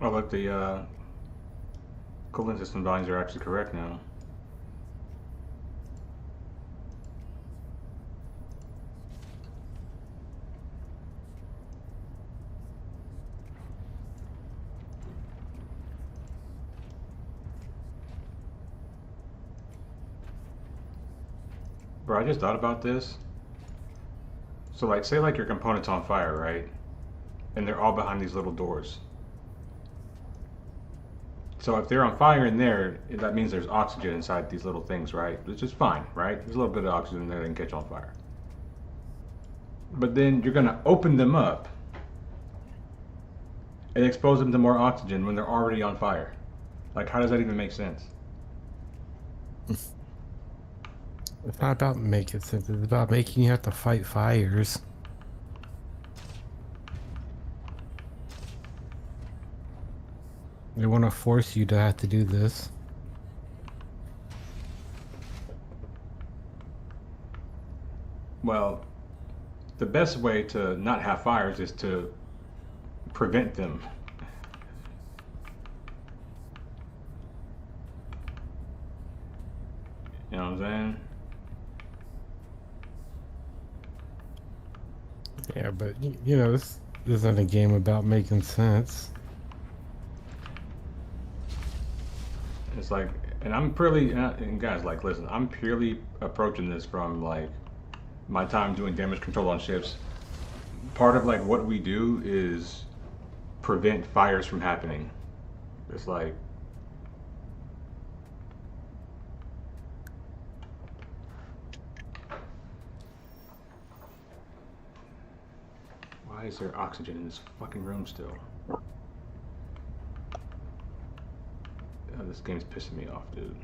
Oh look, the coolant system values are actually correct now. Bro, I just thought about this. So like, say like your component's on fire, right? And they're all behind these little doors. So if they're on fire in there, that means there's oxygen inside these little things, right? Which is fine, right? There's a little bit of oxygen in there that can catch on fire. But then you're gonna open them up and expose them to more oxygen when they're already on fire. Like, how does that even make sense? It's not about making sense. It's about making you have to fight fires. They want to force you to have to do this. Well, the best way to not have fires is to prevent them. You know what I'm saying? Yeah, but you know, this isn't a game about making sense. It's like, and I'm purely, and guys, like, listen, I'm purely approaching this from like my time doing damage control on ships. Part of like what we do is prevent fires from happening. It's like, why is there oxygen in this fucking room still? Oh, this game's pissing me off, dude.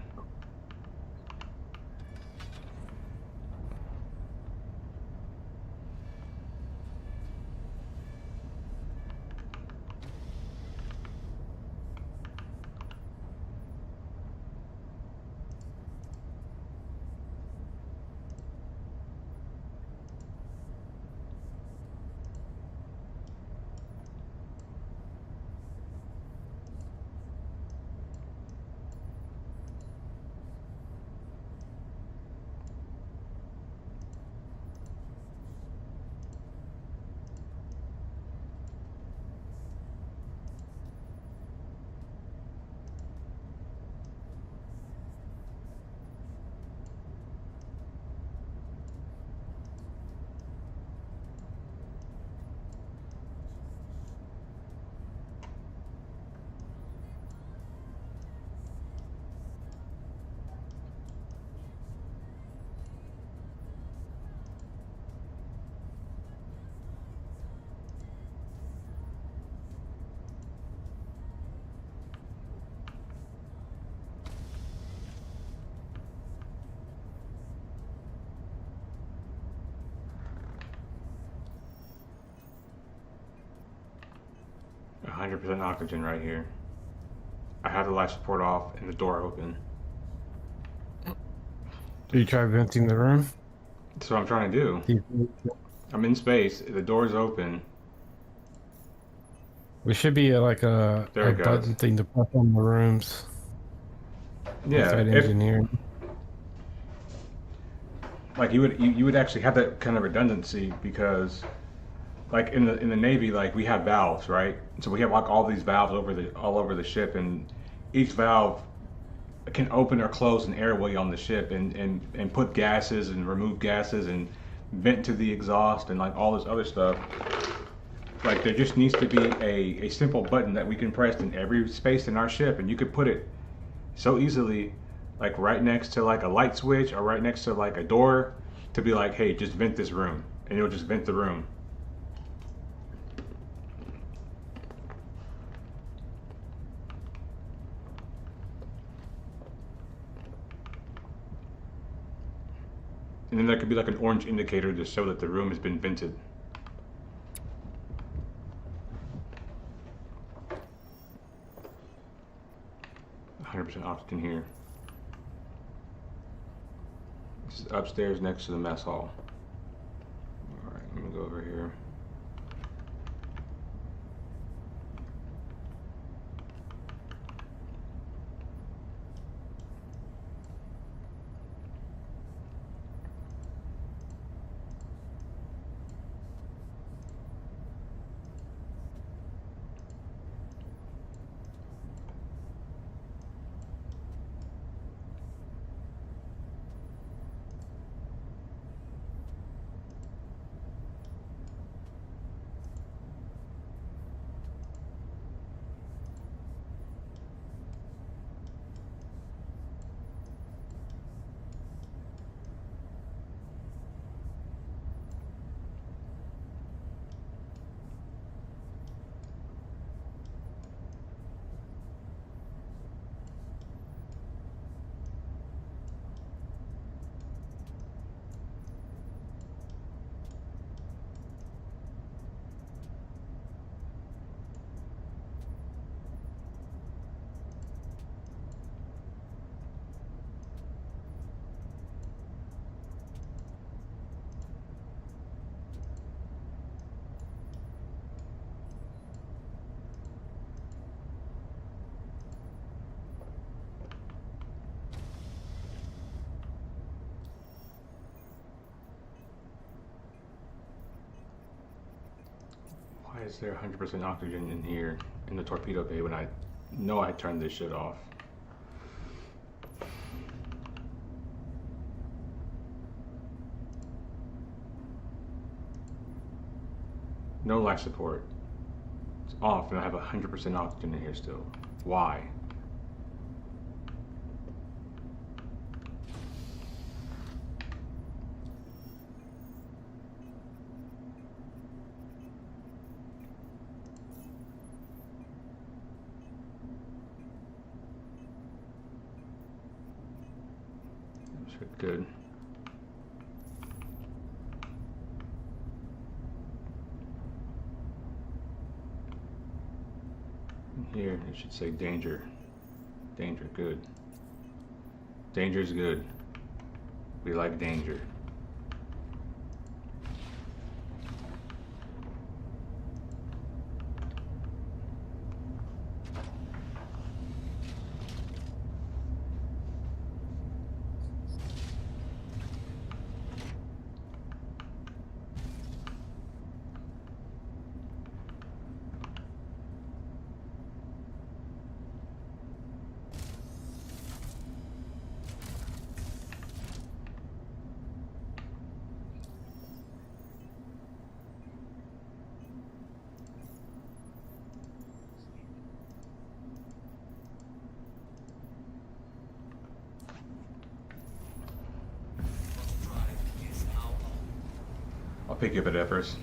100% oxygen right here. I have the life support off and the door open. Do you try venting the room? That's what I'm trying to do. I'm in space. The door's open. We should be like There a it goes. button thing to press on the rooms. Yeah, Inside if engineering. like you would actually have that kind of redundancy because like in the Navy, like we have valves, right? So we have like all these valves all over the ship, and each valve can open or close an airway on the ship and put gases and remove gases and vent to the exhaust and like all this other stuff. Like there just needs to be a simple button that we can press in every space in our ship, and you could put it so easily like right next to like a light switch or right next to like a door to be like, hey, just vent this room, and it'll just vent the room. And then there could be like an orange indicator to show that the room has been vented. %, oxygen here. This is upstairs next to the mess hall. Alright, let me go over here. Why is there 100% oxygen in here in the torpedo bay when I know I turned this shit off? No life support. It's off and I have 100% oxygen in here still. Why? Good. Here it should say danger. Danger, good. Danger is good. We like danger. I'll pick you up at Everest.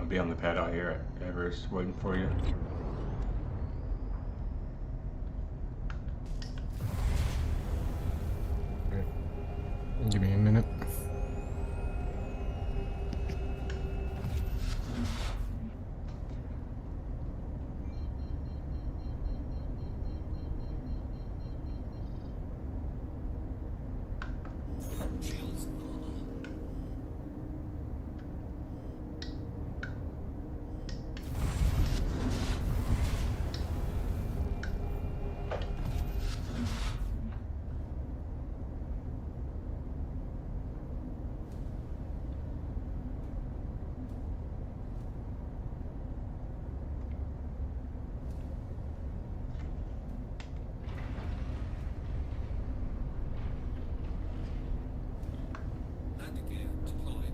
be on the pad out here. Everest waiting for you. Give me a minute. Shields normal. Landing gear deployed.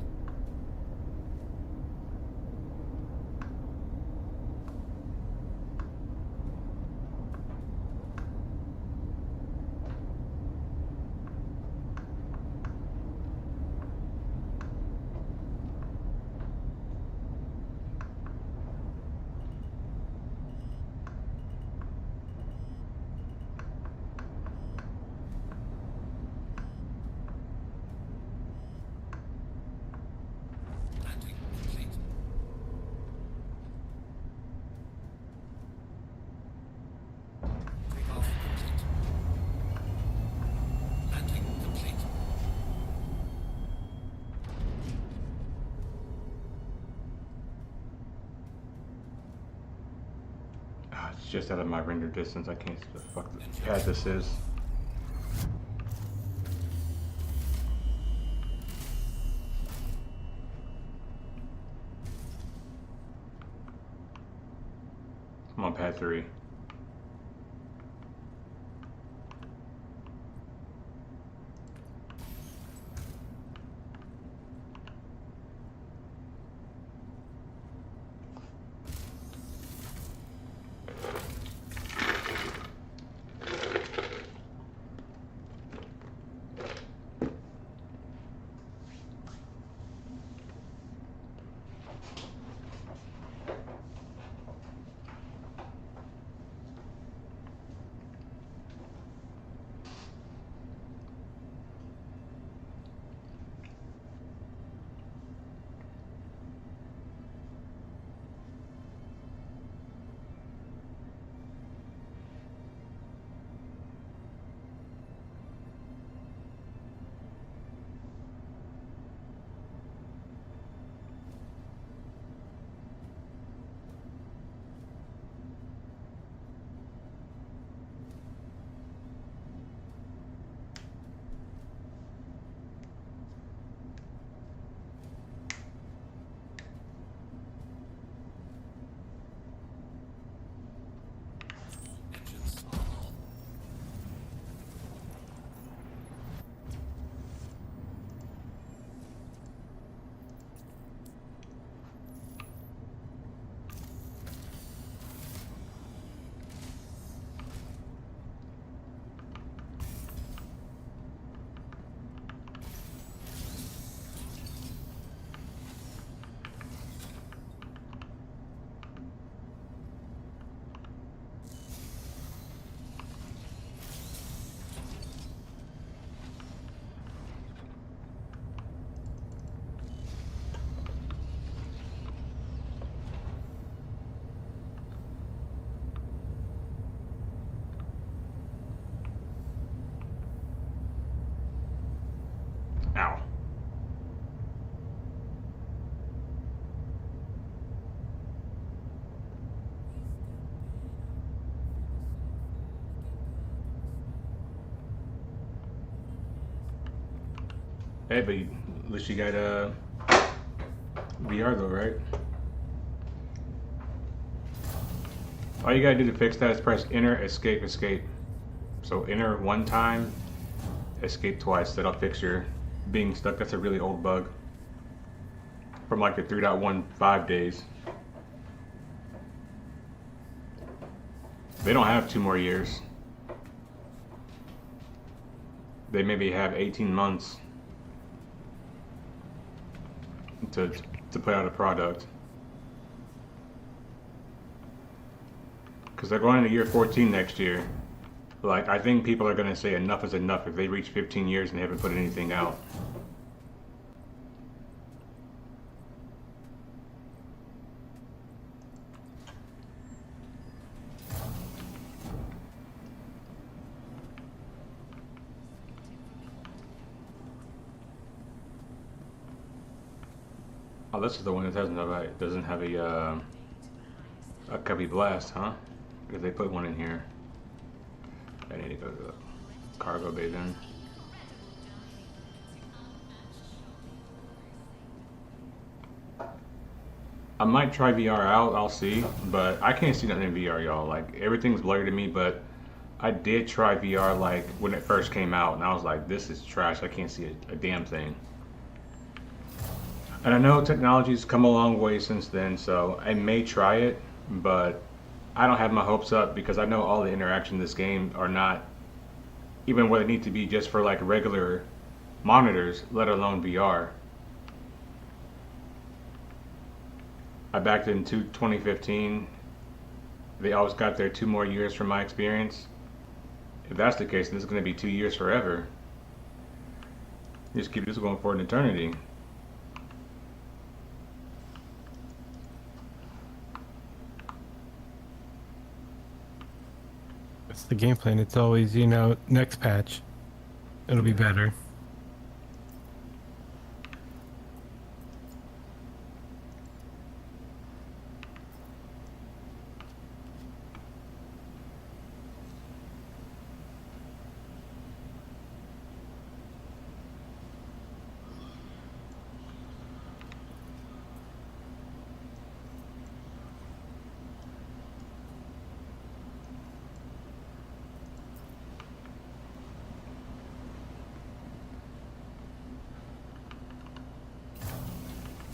Landing complete. Takeoff complete. Landing complete. Ah, it's just out of my render distance. I can't see what the fuck the pad this is. I'm on pad 3. Engines on. Ow. Hey, but at least you got VR though, right? All you gotta do to fix that is press enter, escape, escape. So enter one time, escape twice. That'll fix your being stuck. That's a really old bug from like the 3.15 days. They don't have 2 more years. They maybe have 18 months to put out a product. Because they're going into year 14 next year. Like, I think people are going to say enough is enough if they reach 15 years and they haven't put anything out. Oh, this is the one that doesn't have a cubby blast, huh? Because they put one in here. I need to go to the cargo bay then. I might try VR out, I'll see, but I can't see nothing in VR, y'all. Like, everything's blurry to me, but I did try VR, like, when it first came out, and I was like, this is trash, I can't see a damn thing. And I know technology's come a long way since then, so I may try it, but I don't have my hopes up because I know all the interaction in this game are not even what they need to be just for like regular monitors, let alone VR. I backed it in 2015. They always got there 2 more years from my experience. If that's the case, then this is going to be 2 years forever. Just keep this going for an eternity. That's the game plan. It's always, you know, next patch, it'll be better.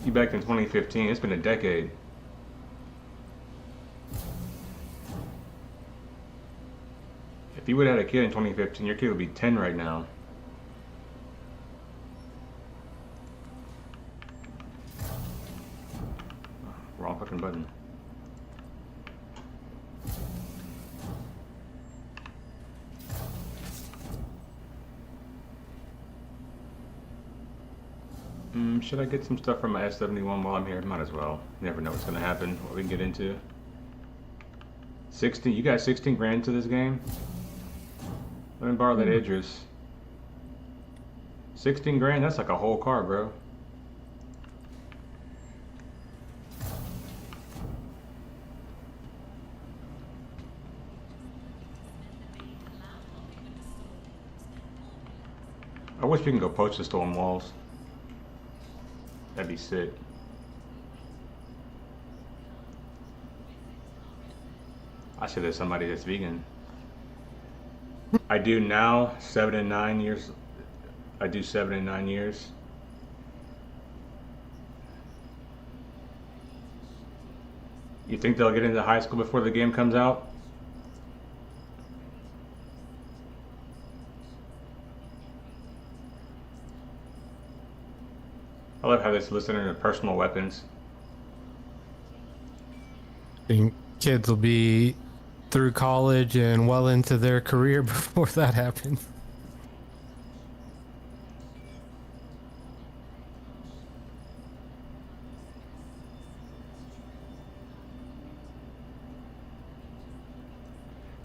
You backed in 2015. It's been a decade. If you would have had a kid in 2015, your kid would be 10 right now. Wrong fucking button. Should I get some stuff from my S71 while I'm here? Might as well. You never know what's gonna happen, what we can get into. 16, you got 16 grand to this game? Let me borrow that Idris. 16 grand, that's like a whole car, bro. I wish we can go poach the stolen walls. That'd be sick. I should have somebody that's vegan. I do now, 7 and 9 years. I do 7 and 9 years. You think they'll get into high school before the game comes out? I love how this listed under personal weapons. I think kids will be through college and well into their career before that happens.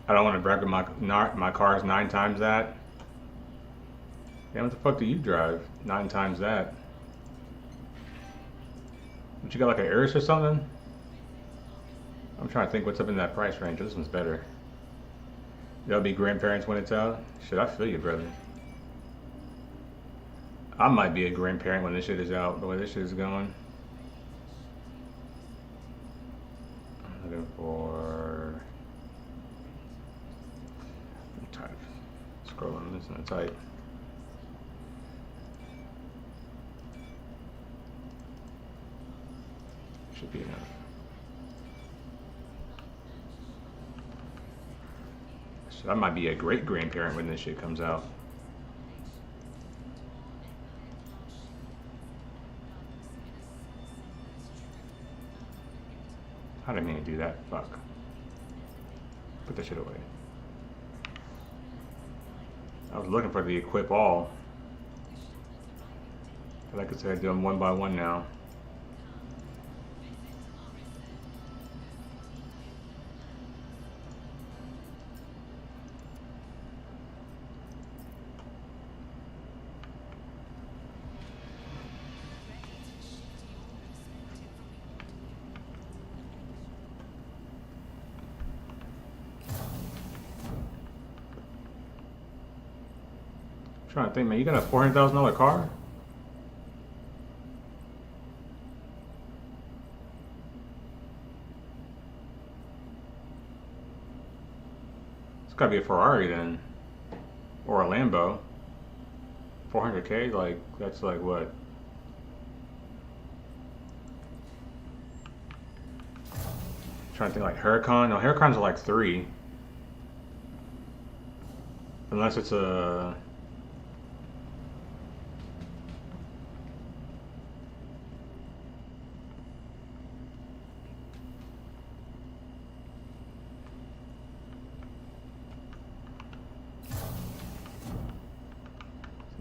I don't want to brag, but my car is 9 times that. Yeah, what the fuck do you drive? 9 times that. But you got like an Urus or something? I'm trying to think what's up in that price range. This one's better. That'll be grandparents when it's out. Shit, I feel you, brother. I might be a grandparent when this shit is out, the way this shit is going. I'm looking for... I'm tired of scrolling this in a type. Should be enough. So I might be a great grandparent when this shit comes out. I didn't mean to do that. Fuck. Put that shit away. I was looking for the equip all. But like I said, I do them one by one now. Trying to think, man, you got a $400,000 car? It's gotta be a Ferrari then, or a Lambo. 400K, like that's like what? Trying to think, like Huracan. No, Huracans are like 3, unless it's a.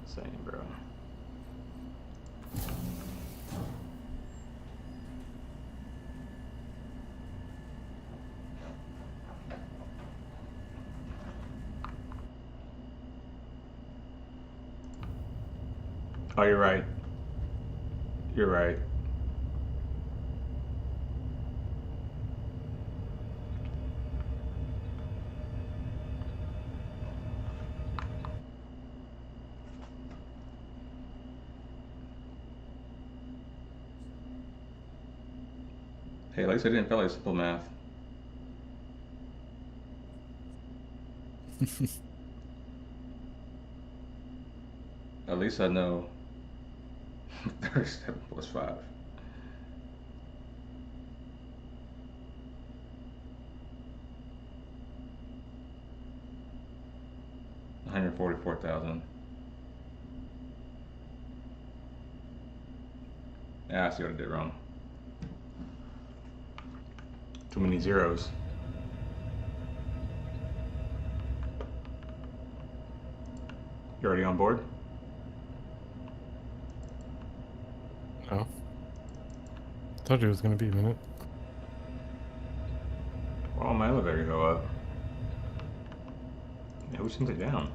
Insane, bro. Oh, you're right. You're right. Hey, at least I didn't fail like simple math. At least I know 37 plus 5. $144,000. Yeah, I see what I did wrong. Too many zeros. You already on board? No. Told you it was gonna be a minute. Why will my elevator go up? Yeah, who sent it down?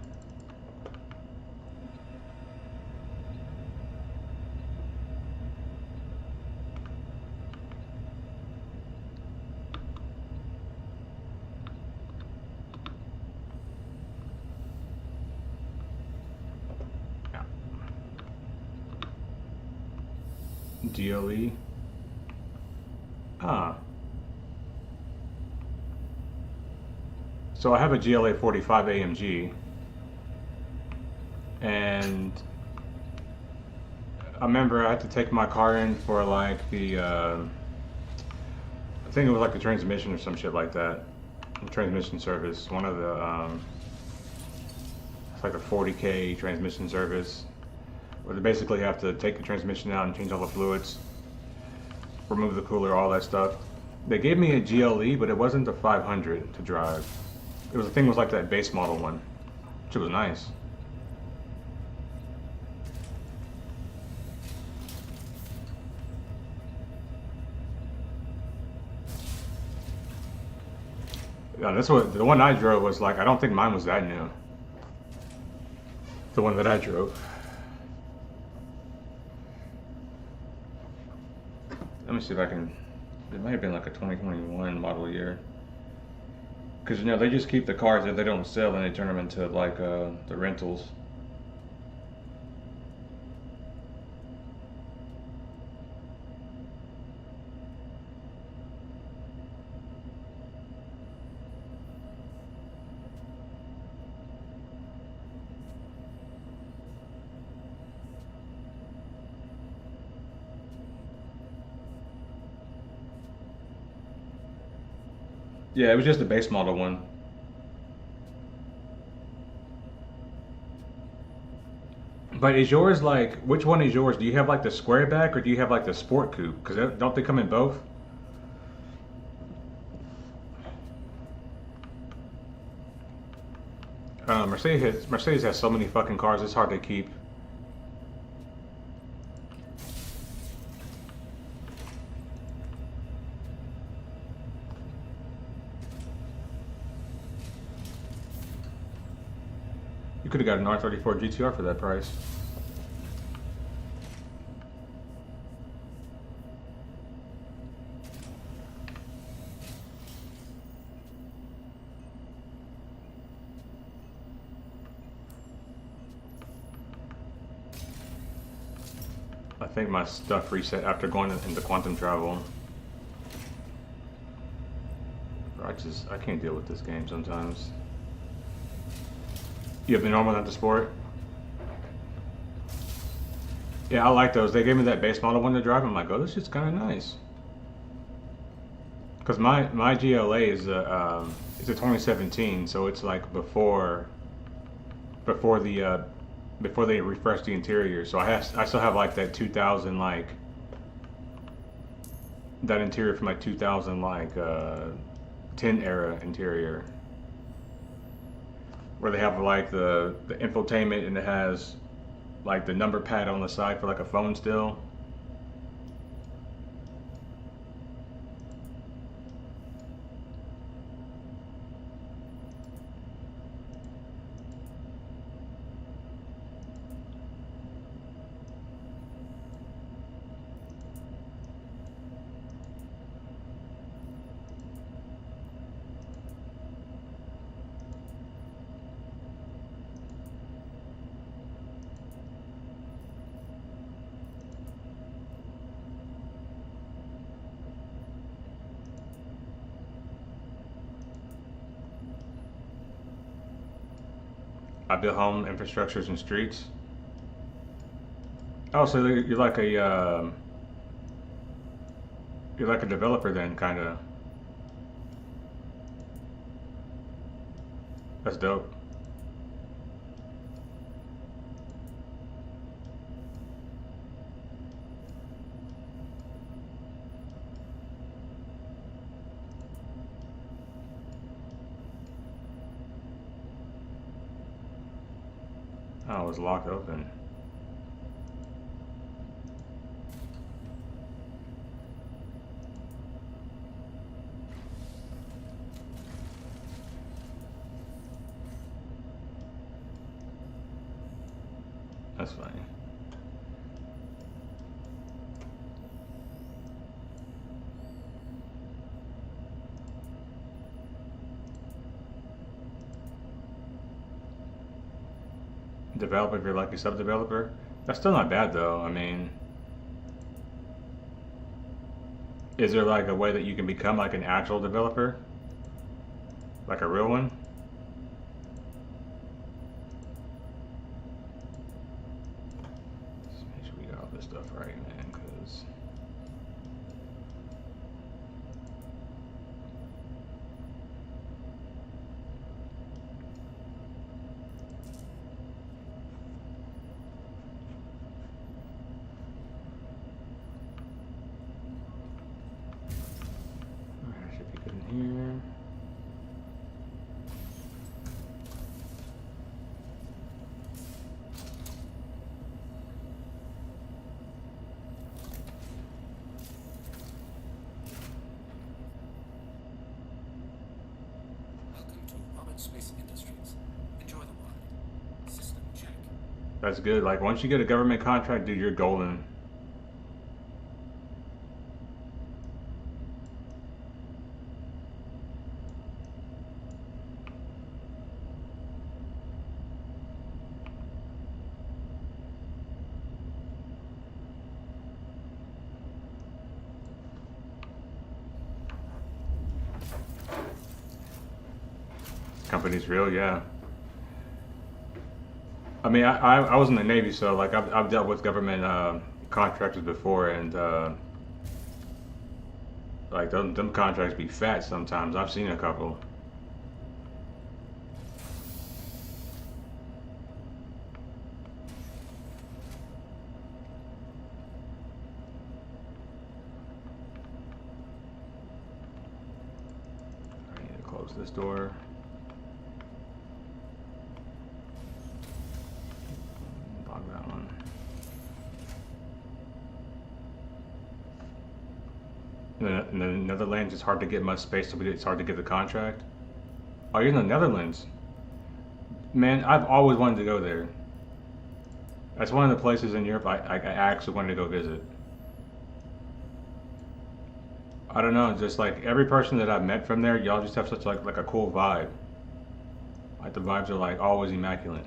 GLE. Ah. So I have a GLA 45 AMG, and I remember I had to take my car in for like the, I think it was like the transmission or some shit like that. The transmission service. One of the, it's like a 40K transmission service. Where they basically have to take the transmission out and change all the fluids, remove the cooler, all that stuff. They gave me a GLE, but it wasn't the 500 to drive. It was, the thing was like that base model one, which was nice. Yeah, that's what the one I drove was like. I don't think mine was that new. The one that I drove. Let me see if I can. It might have been like a 2021 model year. Because you know they just keep the cars that they don't sell and they turn them into like the rentals. Yeah, it was just the base model one. But is yours like, which one is yours? Do you have like the square back or do you have like the sport coupe? Because don't they come in both? Mercedes has so many fucking cars. It's hard to keep. You could have got an R34 GTR for that price. I think my stuff reset after going into quantum travel. I can't deal with this game sometimes. You have the normal, not the sport? Yeah, I like those. They gave me that base model one to drive. I'm like, oh, this is kind of nice. Because my GLA is a 2017, so it's like before they refreshed the interior. So I still have like that 2000 like that interior from like 2000 like 10 era interior, where they have like the infotainment and it has like the number pad on the side for like a phone still. I build home infrastructures and streets. Oh, so you're like a developer then, kind of. That's dope. Oh, it was locked open. That's funny. Develop if you're like a sub-developer. That's still not bad though. I mean, is there like a way that you can become like an actual developer? Like a real one? Let's make sure we got all this stuff right, man, because I should be good in here. Welcome to Roberts Space Industries. Enjoy the ride. System check. That's good. Like once you get a government contract, dude, you're golden. Company's real, yeah. I mean, I was in the Navy, so like I've dealt with government contractors before, and like them contracts be fat sometimes. I've seen a couple. I need to close this door. In the Netherlands, it's hard to get much space, so it's hard to get the contract. Oh, you're in the Netherlands. Man, I've always wanted to go there. That's one of the places in Europe I actually wanted to go visit. I don't know, just like every person that I've met from there, y'all just have such like a cool vibe. Like the vibes are like always immaculate.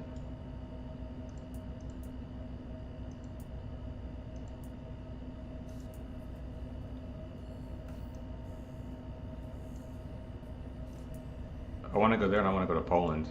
I want to go there and I want to go to Poland.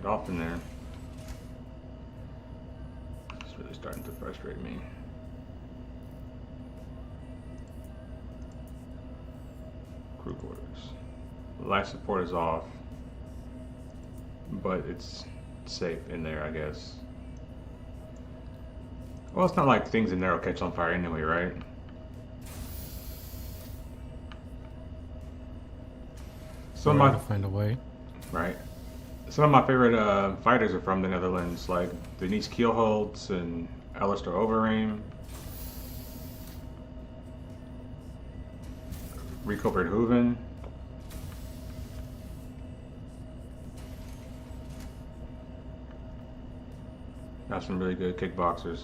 Off in there. It's really starting to frustrate me. Crew quarters. Life support is off, but it's safe in there, I guess. Well, it's not like things in there will catch on fire anyway, right? So We're gonna find a way. Right. Some of my favorite fighters are from the Netherlands, like Denise Kielholtz and Alistair Overeem, Rico Verhoeven. Got some really good kickboxers.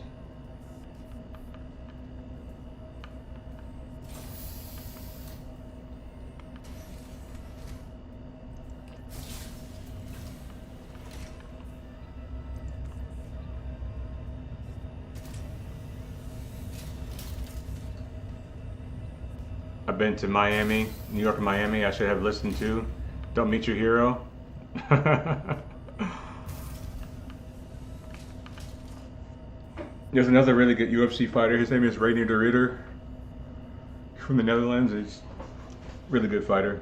I've been to Miami, New York and Miami. I should have listened to Don't Meet Your Hero. There's another really good UFC fighter. His name is Reinier de Ridder from the Netherlands. He's a really good fighter.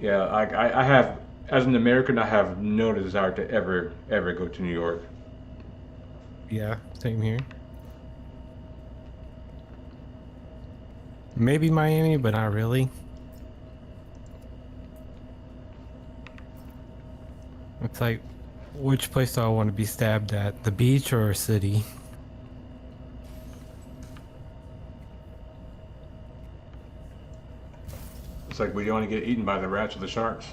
Yeah, I have, as an American, I have no desire to ever go to New York. Yeah, same here. Maybe Miami, but not really. It's like, which place do I want to be stabbed at? The beach or a city? It's like we don't want to get eaten by the rats or the sharks.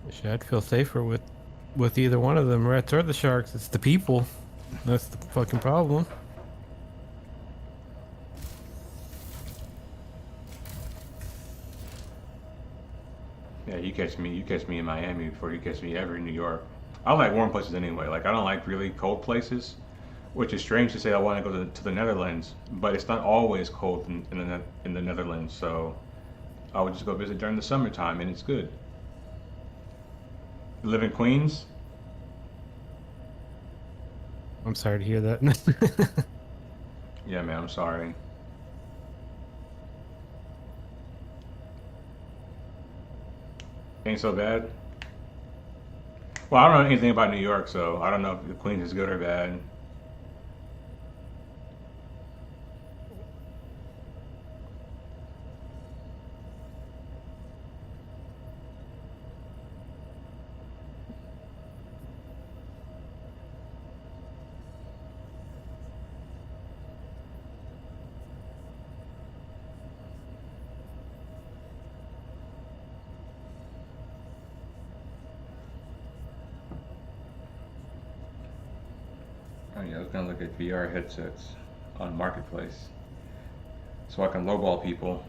Shit, I'd feel safer with either one of them, rats or the sharks. It's the people. That's the fucking problem. Yeah, you catch me in Miami before you catch me ever in New York. I like warm places anyway. Like I don't like really cold places, which is strange to say. I want to go to the Netherlands, but it's not always cold in the Netherlands. So I would just go visit during the summertime, and it's good. You live in Queens? I'm sorry to hear that. Yeah, man, I'm sorry. Ain't so bad. Well, I don't know anything about New York, so I don't know if the Queens is good or bad. Oh yeah, I was gonna look at VR headsets on Marketplace so I can lowball people.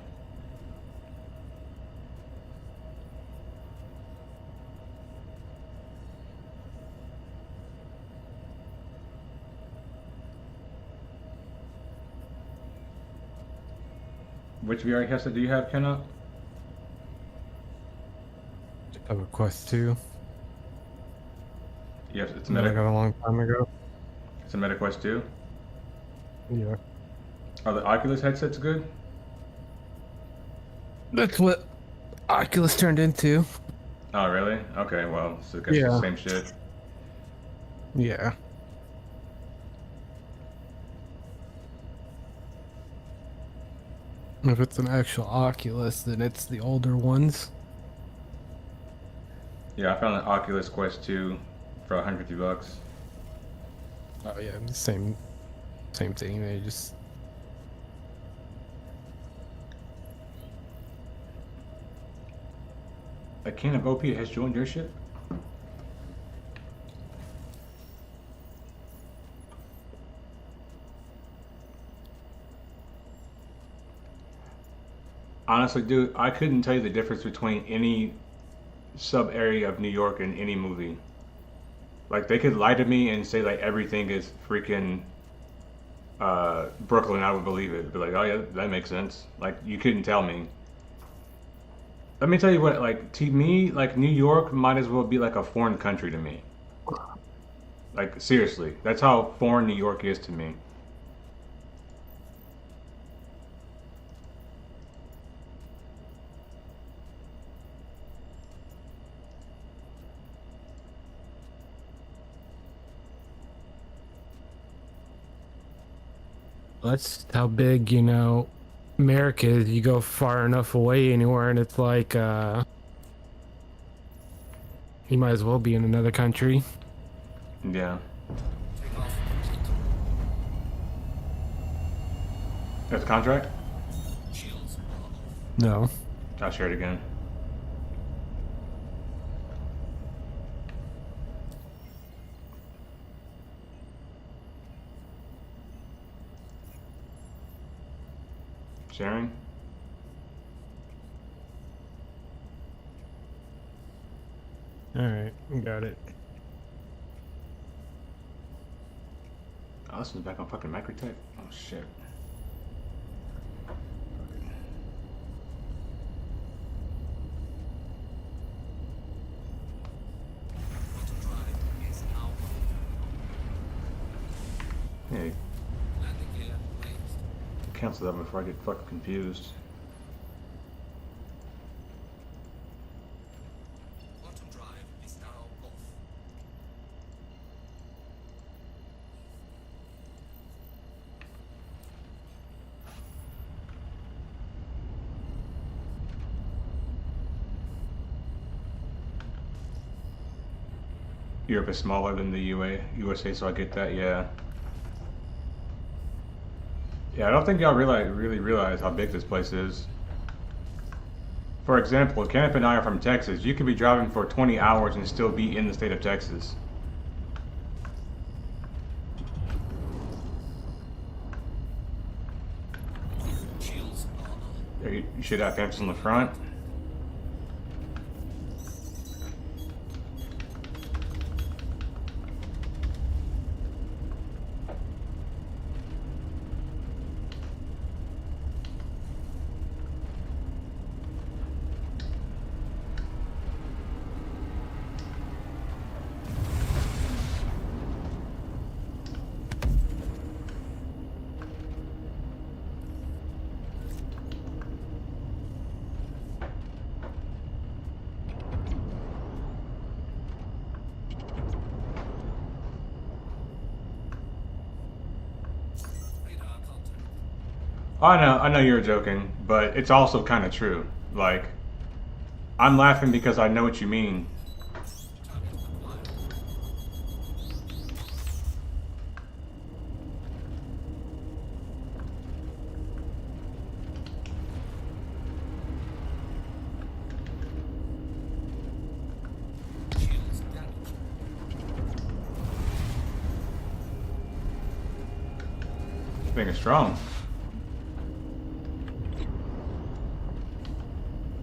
Which VR headset do you have, Kenna? I have a Quest 2. Yes, it's That I Meta. got a long time ago. It's a Meta Quest 2. Yeah. Are the Oculus headsets good? That's what Oculus turned into. Oh, really? Okay, well, so I guess it's the Yeah. same shit. Yeah. If it's an actual Oculus, then it's the older ones. Yeah, I found an Oculus Quest 2 for $150. Oh yeah, the same thing. They just A can of OP has joined your shit? Honestly, dude, I couldn't tell you the difference between any sub area of New York in any movie. Like, they could lie to me and say, like, everything is freaking Brooklyn, I would believe it. Be like, oh yeah, that makes sense. Like, you couldn't tell me. Let me tell you what, like, to me, like, New York might as well be like a foreign country to me. Like, seriously, that's how foreign New York is to me. that's how big, America is. You go far enough away anywhere and it's like you might as well be in another country. Yeah. Takeoff. That's the contract? Shields are off. No. I'll share it again. Sharing? Alright, got it. Oh, this is back on fucking Microtech? Oh shit. Quantum drive is now on. Hey, Landing gear raised. cancel that before I get fucking confused. Quantum drive is now off. Europe is smaller than the USA, so I get that, yeah. Yeah, I don't think y'all really realize how big this place is. For example, Kenneth and I are from Texas. You could be driving for 20 hours and still be in the state of Texas. Shields are on. There, you should have fence on the front. Radar contact. I know you're joking, but it's also kind of true. Like, I'm laughing because I know what you mean. Target acquired. Shields damaged. This thing is strong.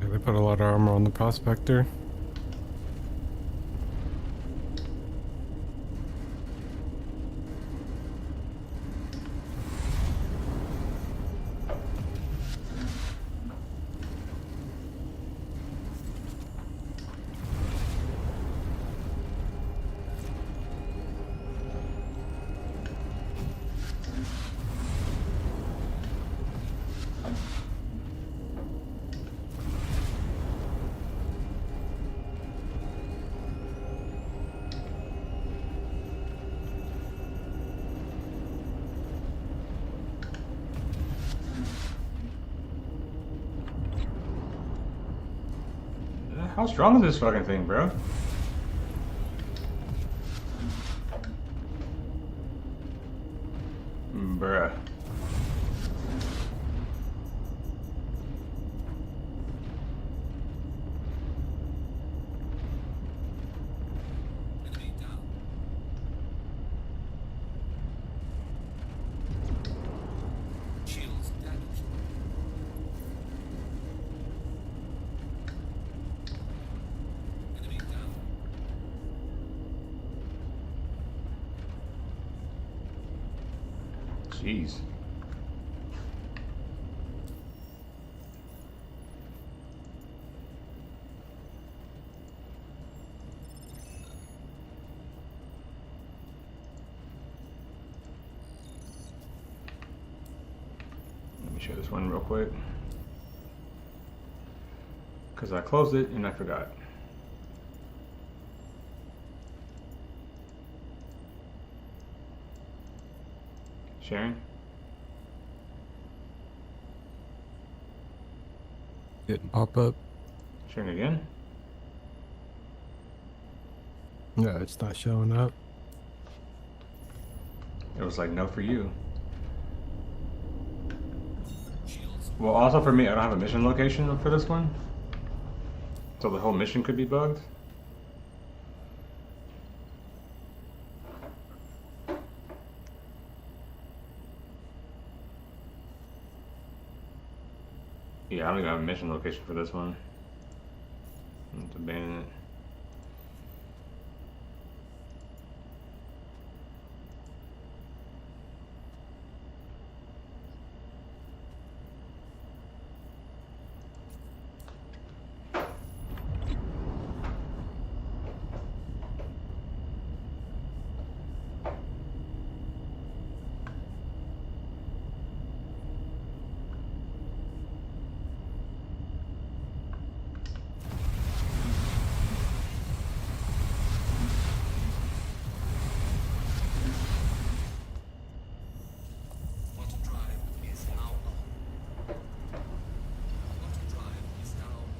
Yeah, they put a lot of armor on the Prospector. How strong is this fucking thing, bro? Bruh. Enemy down. Shields damaged. Enemy down. Jeez. Let me share this one real quick. Because I closed it and I forgot. Sharing? Didn't pop up. Sharing again? Yeah, it's not showing up. It was like, no for you. Shields. Well, also for me, I don't have a mission location for this one. So the whole mission could be bugged. Yeah, I don't even have a mission location for this one. Let's abandon it. Quantum drive is now on. Quantum drive is now off.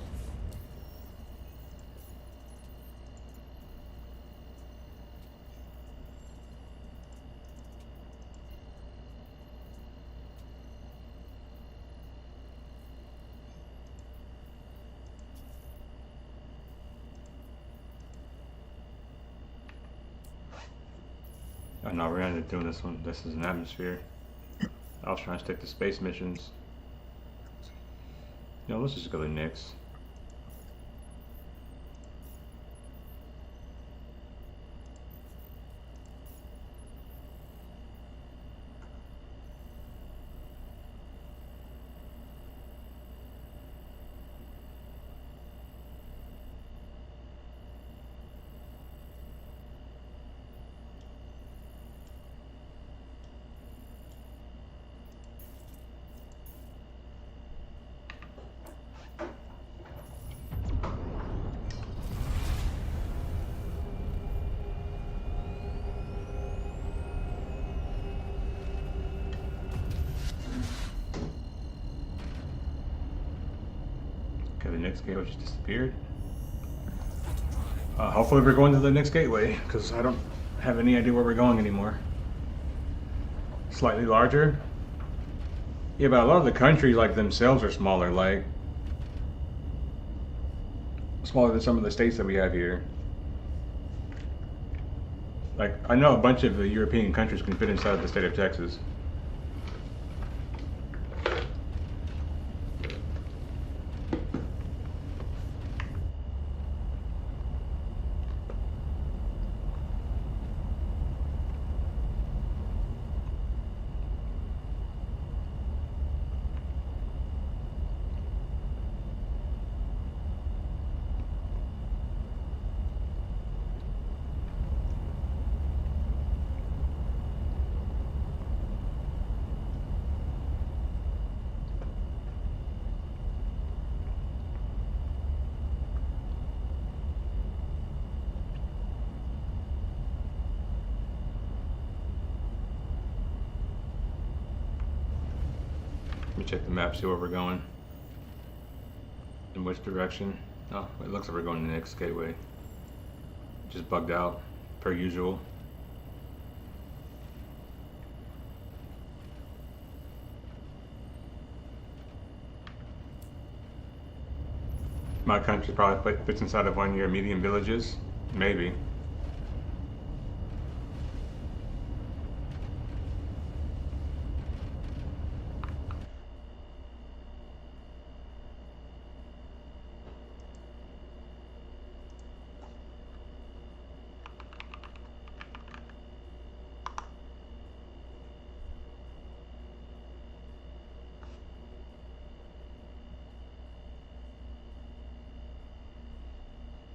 Oh no, we're not doing this one. This is an atmosphere. I was trying to stick to space missions. No, let's just go to Nyx. Okay, the next gateway just disappeared. Hopefully we're going to the next gateway, because I don't have any idea where we're going anymore. Slightly larger. Yeah, but a lot of the countries like themselves are smaller, like smaller than some of the states that we have here. Like, I know a bunch of the European countries can fit inside the state of Texas. Let me check the map, see where we're going. In which direction. Oh, it looks like we're going to the next gateway. Just bugged out, per usual. My country probably fits inside of one of your medium villages. Maybe.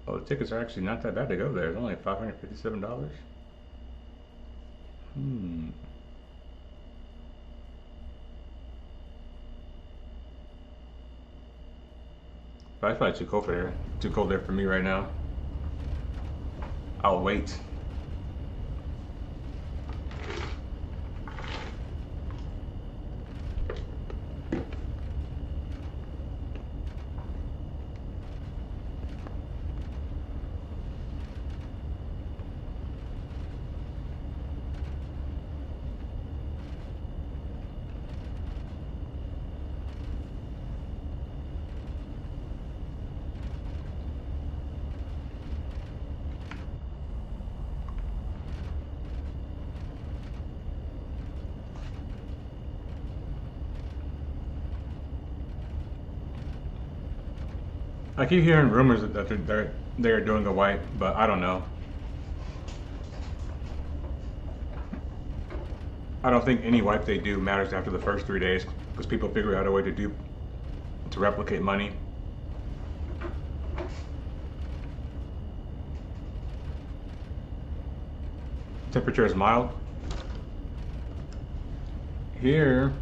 Oh, the tickets are actually not that bad to go there. It's only $557. Hmm. But it's probably too cold for there. Too cold there for me right now. I'll wait. I keep hearing rumors that they're doing a wipe, but I don't know. I don't think any wipe they do matters after the first 3 days because people figure out a way to replicate money. Temperature is mild. Here,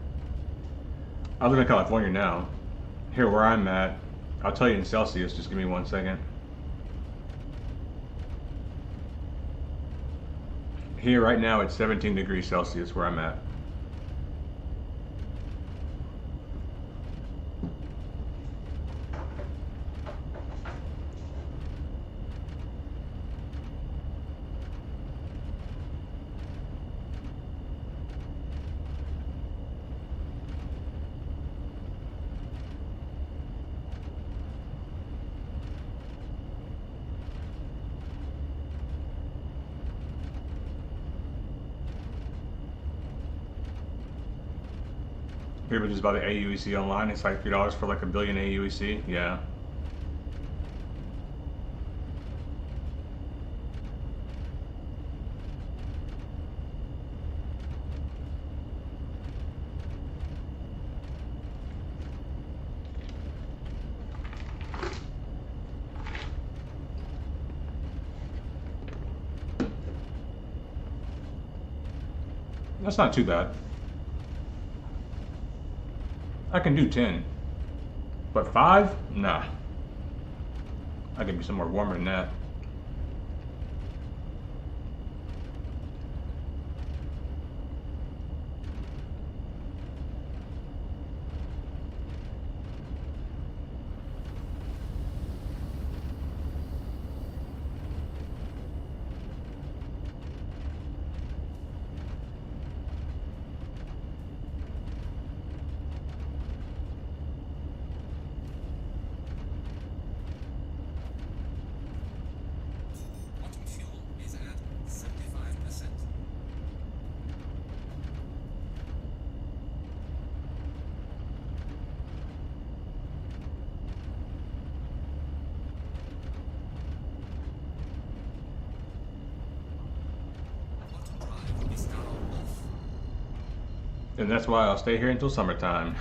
I live in California now. Here where I'm at, I'll tell you in Celsius, just give me 1 second. Here right now it's 17 degrees Celsius where I'm at. People just buy the AUEC online. It's like $3 for like a billion AUEC. Yeah. That's not too bad. I can do 10, but 5? Nah. I can be somewhere warmer than that. Quantum fuel is at 75%. Quantum drive is now off. And that's why I'll stay here until summertime.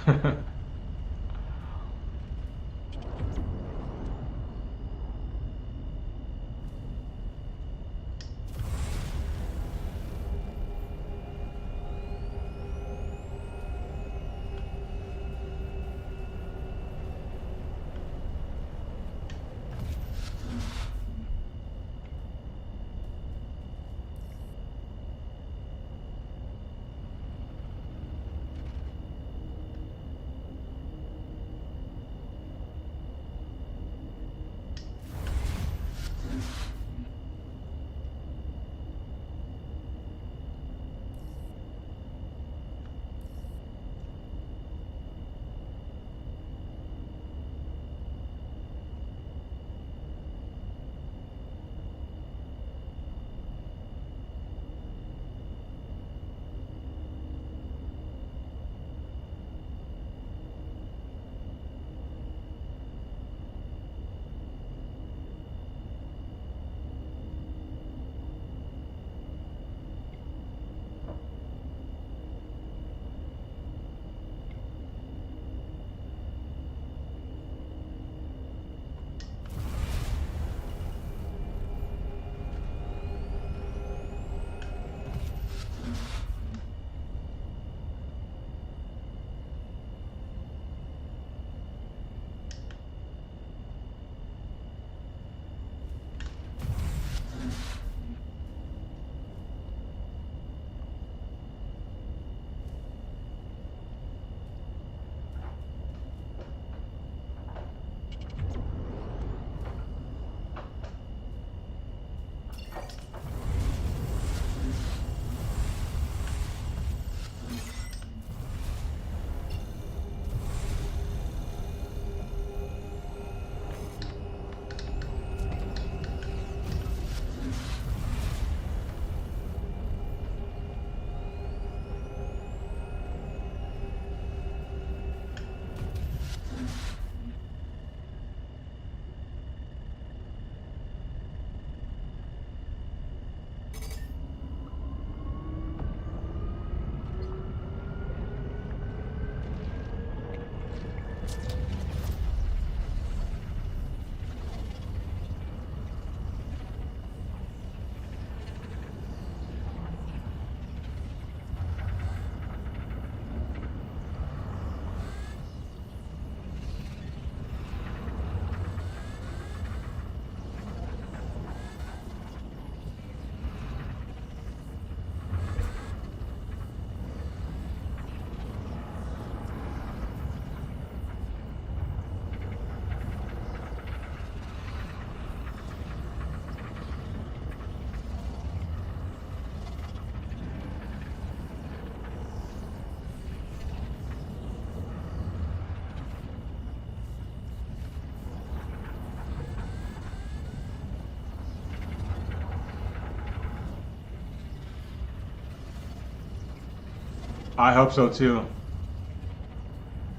I hope so too.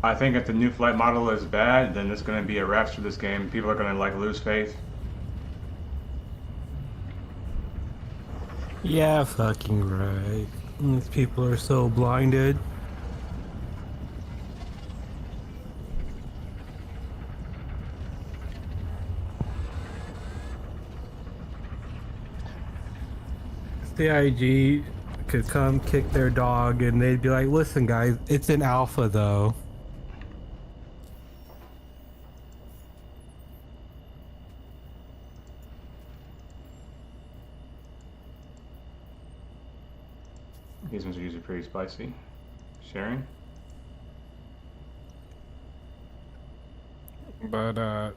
I think if the new flight model is bad, then it's going to be a wrap for this game. People are going to like lose faith. Yeah, fucking right. These people are so blinded. CIG could come kick their dog and they'd be like, listen guys, it's an alpha though. These ones are usually pretty spicy. Sharing? But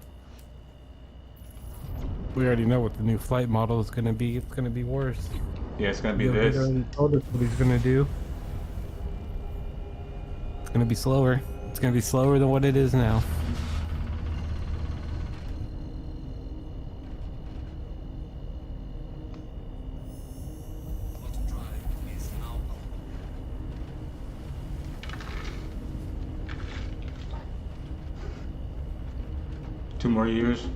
we already know what the new flight model is gonna be. It's gonna be worse. Yeah, it's going to be Bill Gates this. already told us what he's gonna do. It's gonna be slower. It's gonna be slower than what it is now. Quantum drive is now on. 2 more years.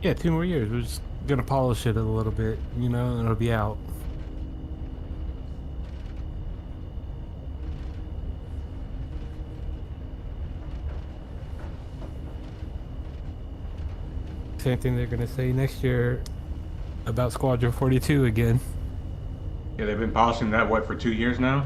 Yeah, 2 more years. We're just gonna polish it a little bit, you know, and it'll be out. Same thing they're gonna say next year about Squadron 42 again. Yeah, they've been polishing that, what, for 2 years now?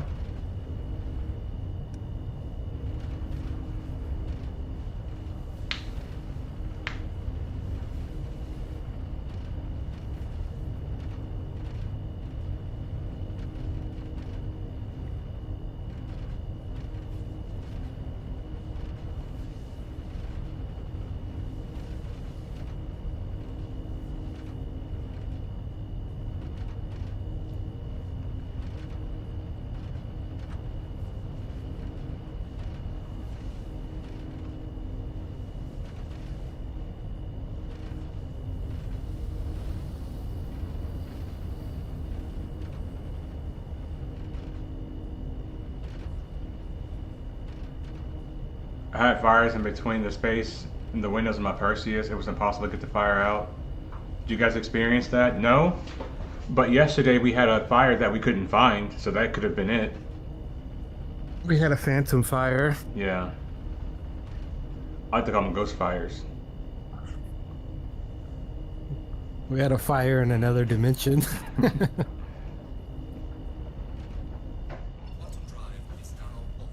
I had fires in between the space and the windows of my Perseus. It was impossible to get the fire out. Did you guys experience that? No? But yesterday we had a fire that we couldn't find, so that could have been it. We had a phantom fire. Yeah. I like to call them ghost fires. We had a fire in another dimension. Quantum drive is now off.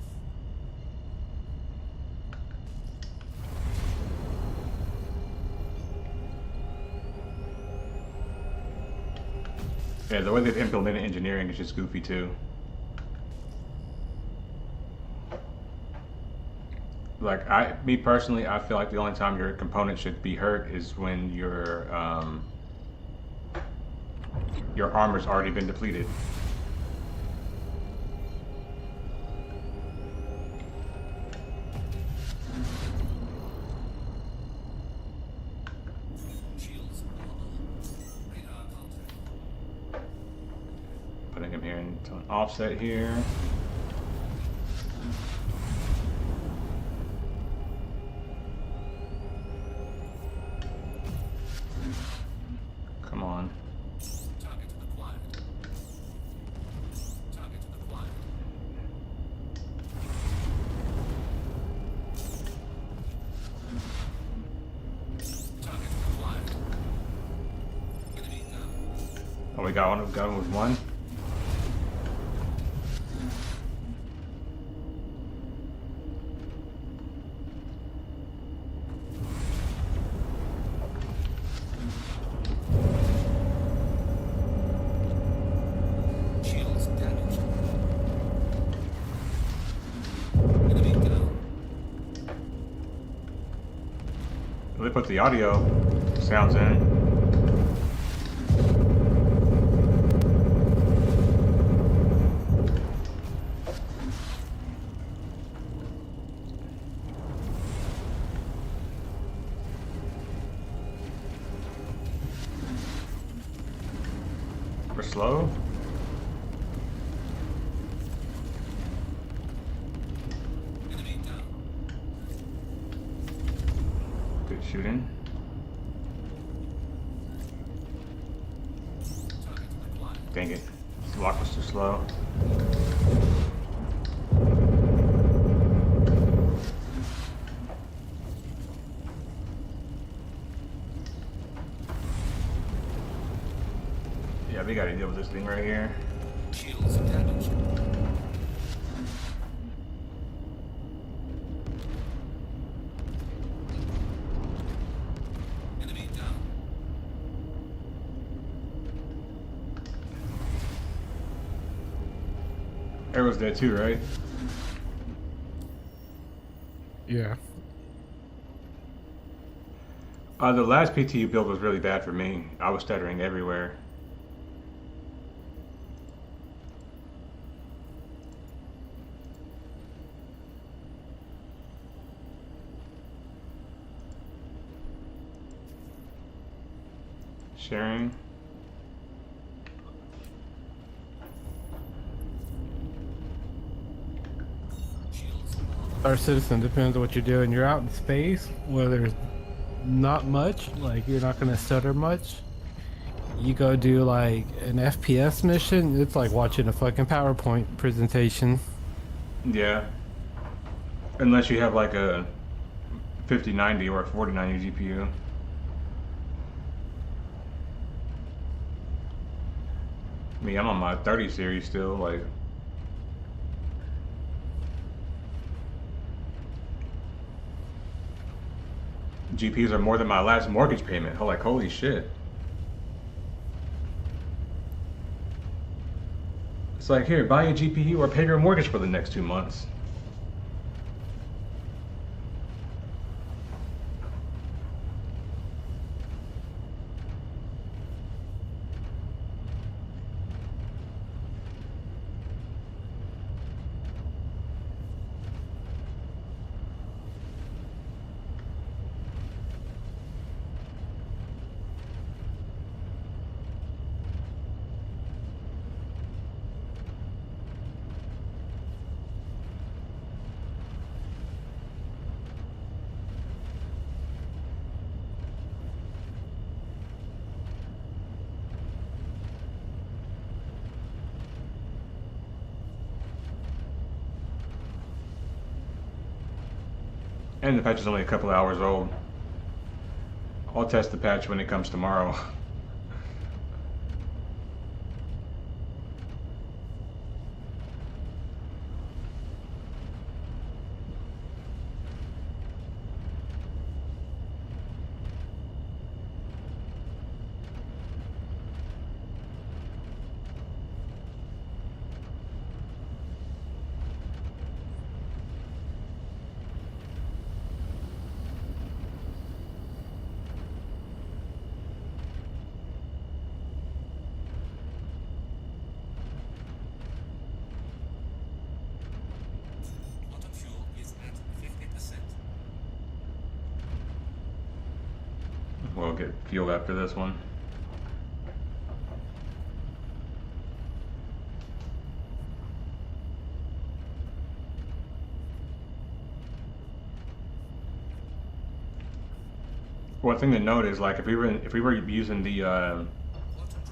Yeah, the way they've implemented engineering is just goofy too. Like, me personally, I feel like the only time your component should be hurt is when your armor's already been depleted. Shields are on. Radar counter. Putting him here into an offset here. Come on. Target acquired. Target acquired. Target acquired. Enemy down. Oh, we got one. We got one with one. Shields damaged. Enemy down. They put the audio sounds in. We're slow. shooting. Target acquired. Dang it. This lock was too slow. Yeah, we gotta deal with this thing right here. Shields damaged. Enemy down. Arrow's dead too, right? Yeah. The last PTU build was really bad for me. I was stuttering everywhere. Sharing. Shields. Our citizen depends on what you're doing. You're out in space where there's not much, like you're not gonna stutter much. You go do like an FPS mission, it's like watching a fucking PowerPoint presentation. Yeah. Unless you have like a 5090 or a 4090 GPU. Me, I'm on my 30 series still, like. GPUs are more than my last mortgage payment. Oh, like, holy shit. It's like, here, buy a GPU or pay your mortgage for the next 2 months. And the patch is only a couple hours old. I'll test the patch when it comes tomorrow. Bottom fuel is at 50%. We'll get fuel after this one. One thing to note is, like, if we were using the Bottom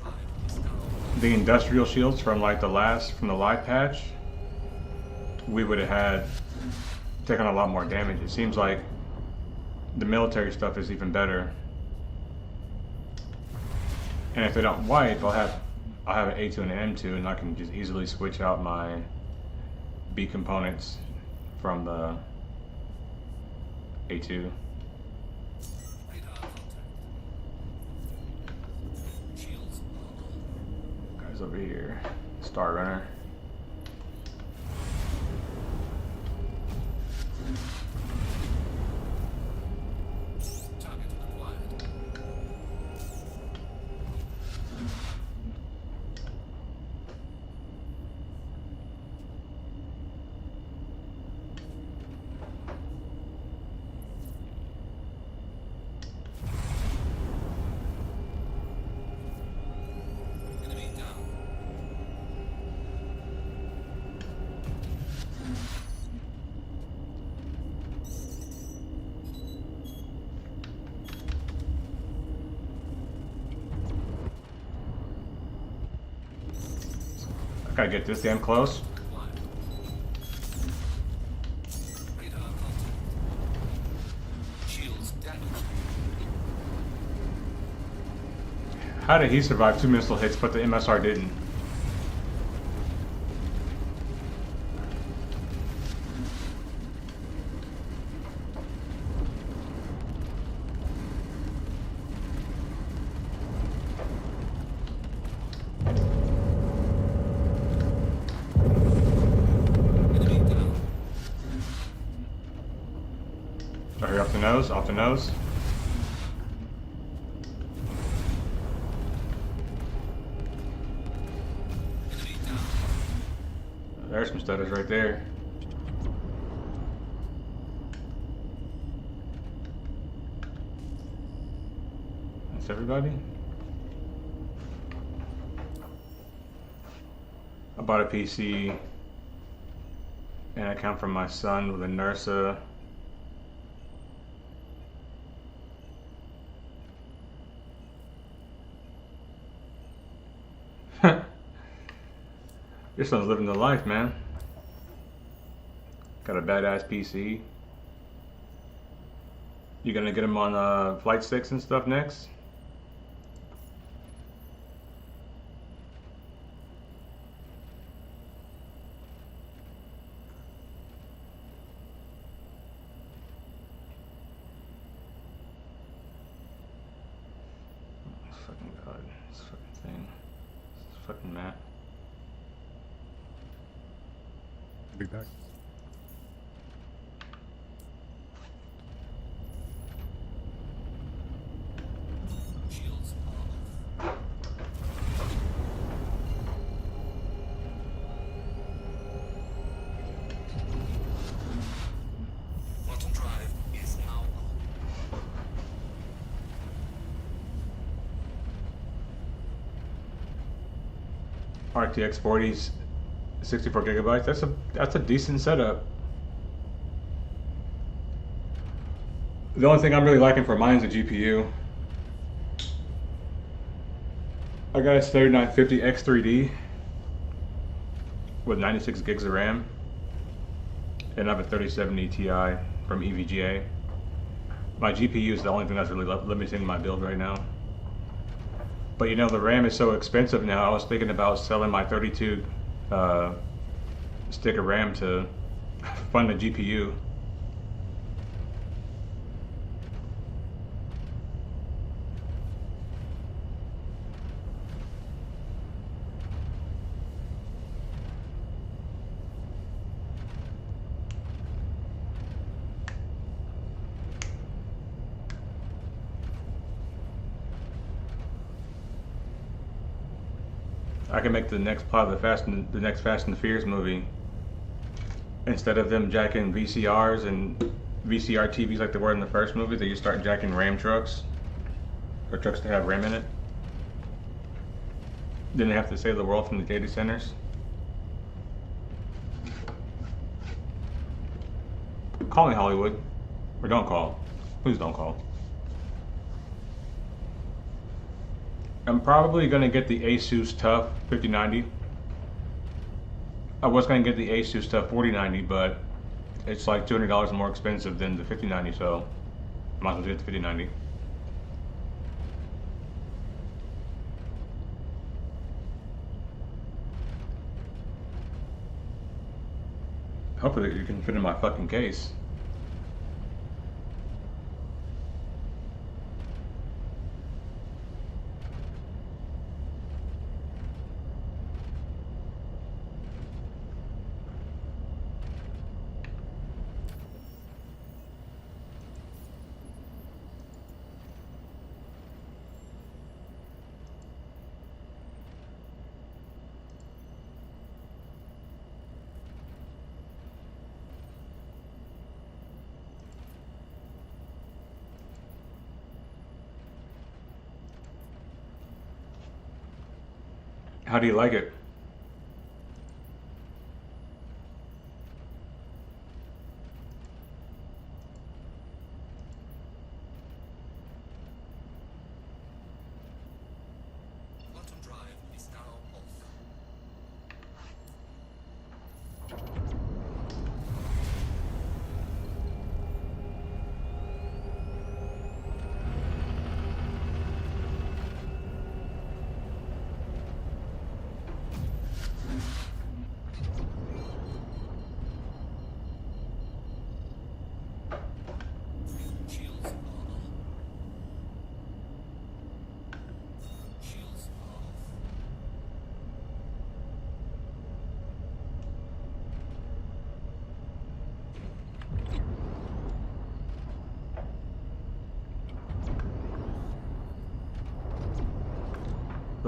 drive is down. the industrial shields from like the live patch, we would have had taken a lot more damage. It seems like the military stuff is even better. And if they don't wipe, I'll have an A2 and an M2, and I can just easily switch out my B components from the A2. Radar contact. Shields normal. Guys over here, Star Runner. Target acquired. Enemy down. Gotta get this damn close. Required. Radar altered. Shields damaged. How did he survive 2 missile hits, but the MSR didn't? Enemy down. Hurry off the nose, off the nose. Enemy down. There's some stutters right there. That's everybody. I bought a PC and an account from my son with a NERSA. Your son's living the life, man. Got a badass PC. You gonna get him on flight sticks and stuff next? Oh, fucking god, this fucking thing. This fucking map. Be back. Shields are off. Quantum drive is now on. RTX 40s, 64 gigabytes. That's a decent setup. The only thing I'm really liking for mine is the GPU. I got a 3950 X3D with 96 gigs of RAM, and I have a 3070 Ti from EVGA. My GPU is the only thing that's really limiting my build right now. But you know, the RAM is so expensive now. I was thinking about selling my 32 stick of RAM to fund the GPU. I can make the next plot of the next Fast and the Furious movie. Instead of them jacking VCRs and VCR TVs like they were in the first movie, they just start jacking RAM trucks, or trucks that have RAM in it. Then they have to save the world from the data centers. Call me Hollywood, or don't call. Please don't call. I'm probably gonna get the Asus TUF 5090. I was gonna get the Asus TUF 4090, but it's like $200 more expensive than the 5090, so might as well get the 5090. Hopefully you can fit in my fucking case. How do you like it? Quantum drive is now off.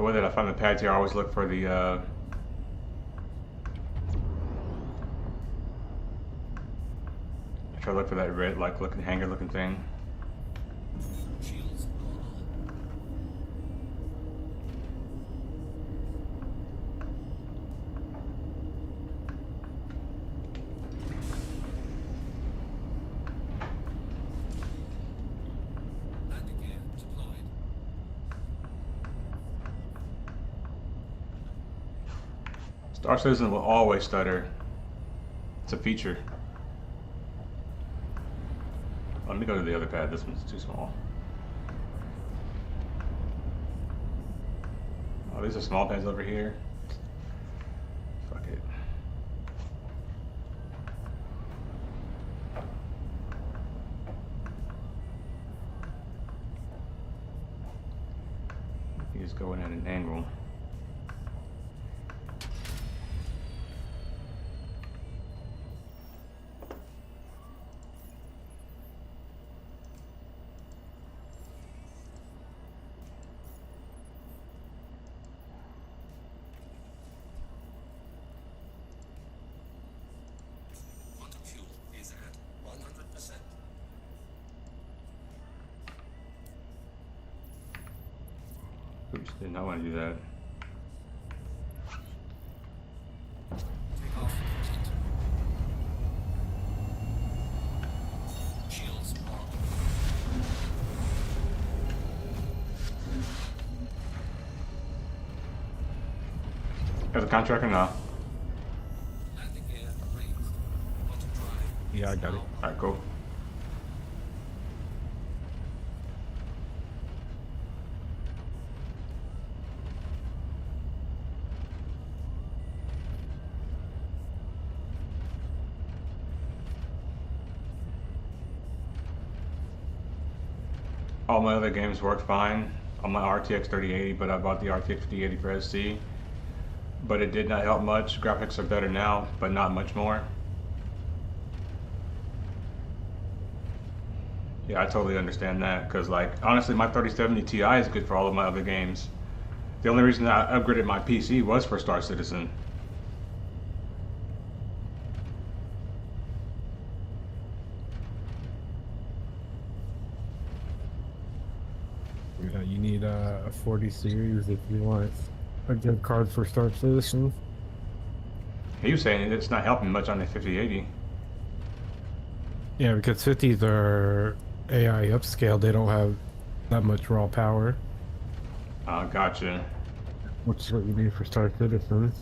the way that I find the pads here, I always look for the I try to look for that red, like looking hanger looking thing. Shields normal. Landing gear deployed. Star Citizen will always stutter. It's a feature. Let me go to the other pad. This one's too small. Oh, these are small pads over here. Fuck it. You just go in at an angle. Quantum fuel is at 100%. Oops, did not want to do that. Takeoff complete. Shields are off. Got the contract or not? Landing gear raised. Quantum drive. Yeah, I is got it. now Alright, cool. All my other games worked fine on my RTX 3080, but I bought the RTX 5080 for SC. But it did not help much. Graphics are better now, but not much more. Yeah, I totally understand that, because like, honestly, my 3070 Ti is good for all of my other games. The only reason that I upgraded my PC was for Star Citizen. Yeah, you need a 40 series if you want a good card for Star Citizen. He was saying it's not helping much on the 5080. Yeah, because 50s are AI upscale. They don't have that much raw power, Gotcha. which is what you need for Star Citizen.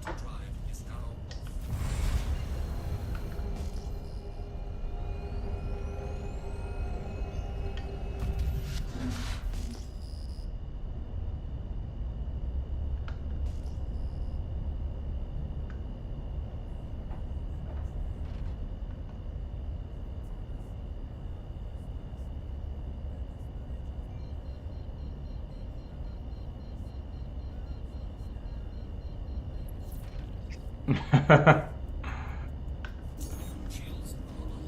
Quantum drive is now off. Shields normal.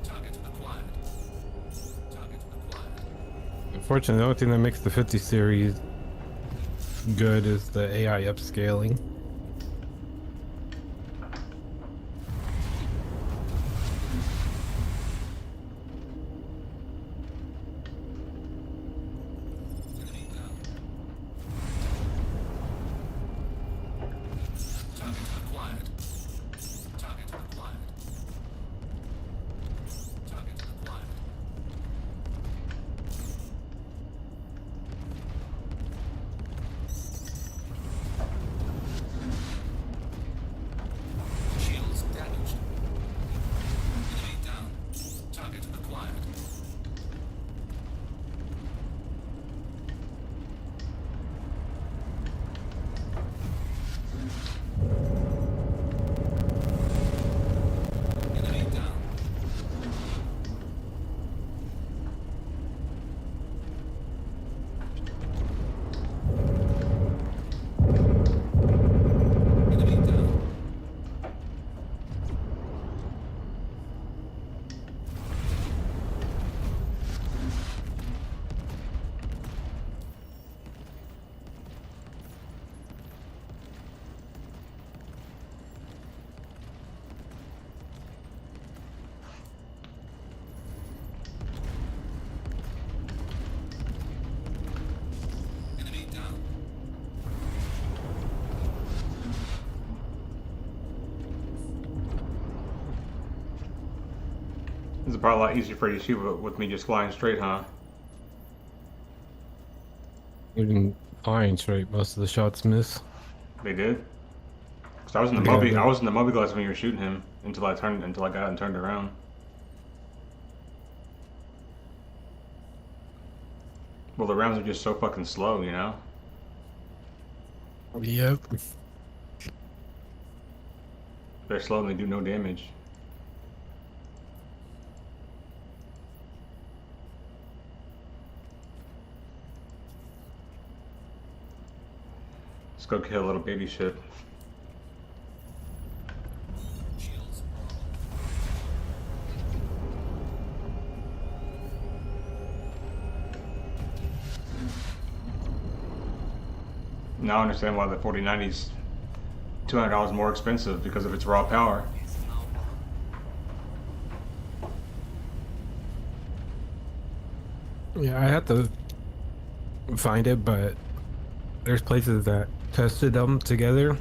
Target acquired. Target acquired. Unfortunately, the only thing that makes the 50 series good is the AI upscaling. Enemy down. Target acquired. Target acquired. probably a lot easier for you to shoot with me just flying straight, huh? Even flying straight, most of the shots miss. They did. Cause I was in the Yeah, Moby. they- I was in the Moby glass when you were shooting him until I got out and turned around. Well, the rounds are just so fucking slow, you know. Yep. They're slow and they do no damage. Let's go kill a little baby ship. Shields on. Now I understand why the 4090's $200 more expensive because of its raw power. Is now on. Yeah, I had to find it, but there's places that tested them together,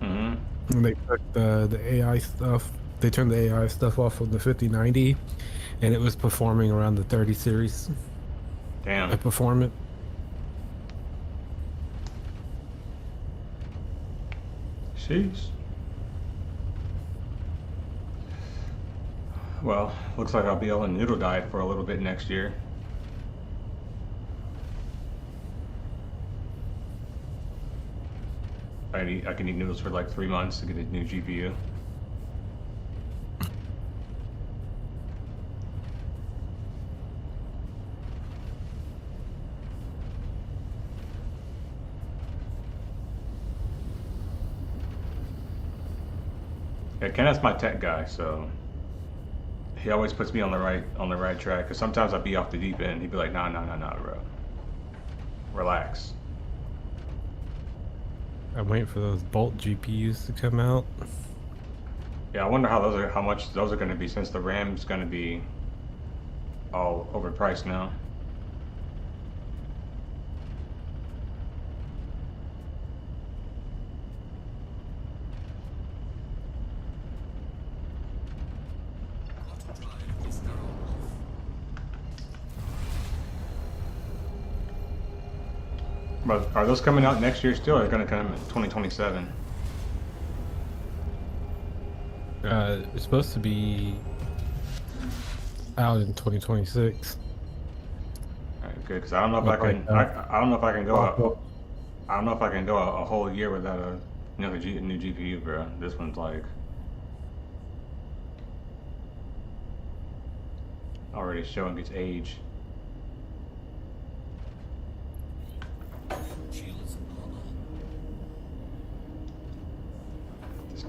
Mm-hmm. and they took the AI stuff. They turned the AI stuff off of the 5090, and it was performing around the 30 series. Damn. I perform it. Sheesh. Well, looks like I'll be on a noodle diet for a little bit next year. I can eat noodles for like 3 months to get a new GPU. Yeah, Kenneth's my tech guy, so he always puts me on the right track. Cause sometimes I'd be off the deep end. He'd be like, nah, bro, relax. I'm waiting for those Bolt GPUs to come out. Yeah, I wonder how much those are going to be since the RAM's going to be all overpriced now. Auto drive is now off. But are those coming out next year still, or are they going to come in 2027? It's supposed to be out in 2026. All right, good. Because I don't know if I Okay, can. I don't know if I can go. well- I don't know if I can go a whole year without a new GPU, bro. This one's like already showing its age. Shields on. This,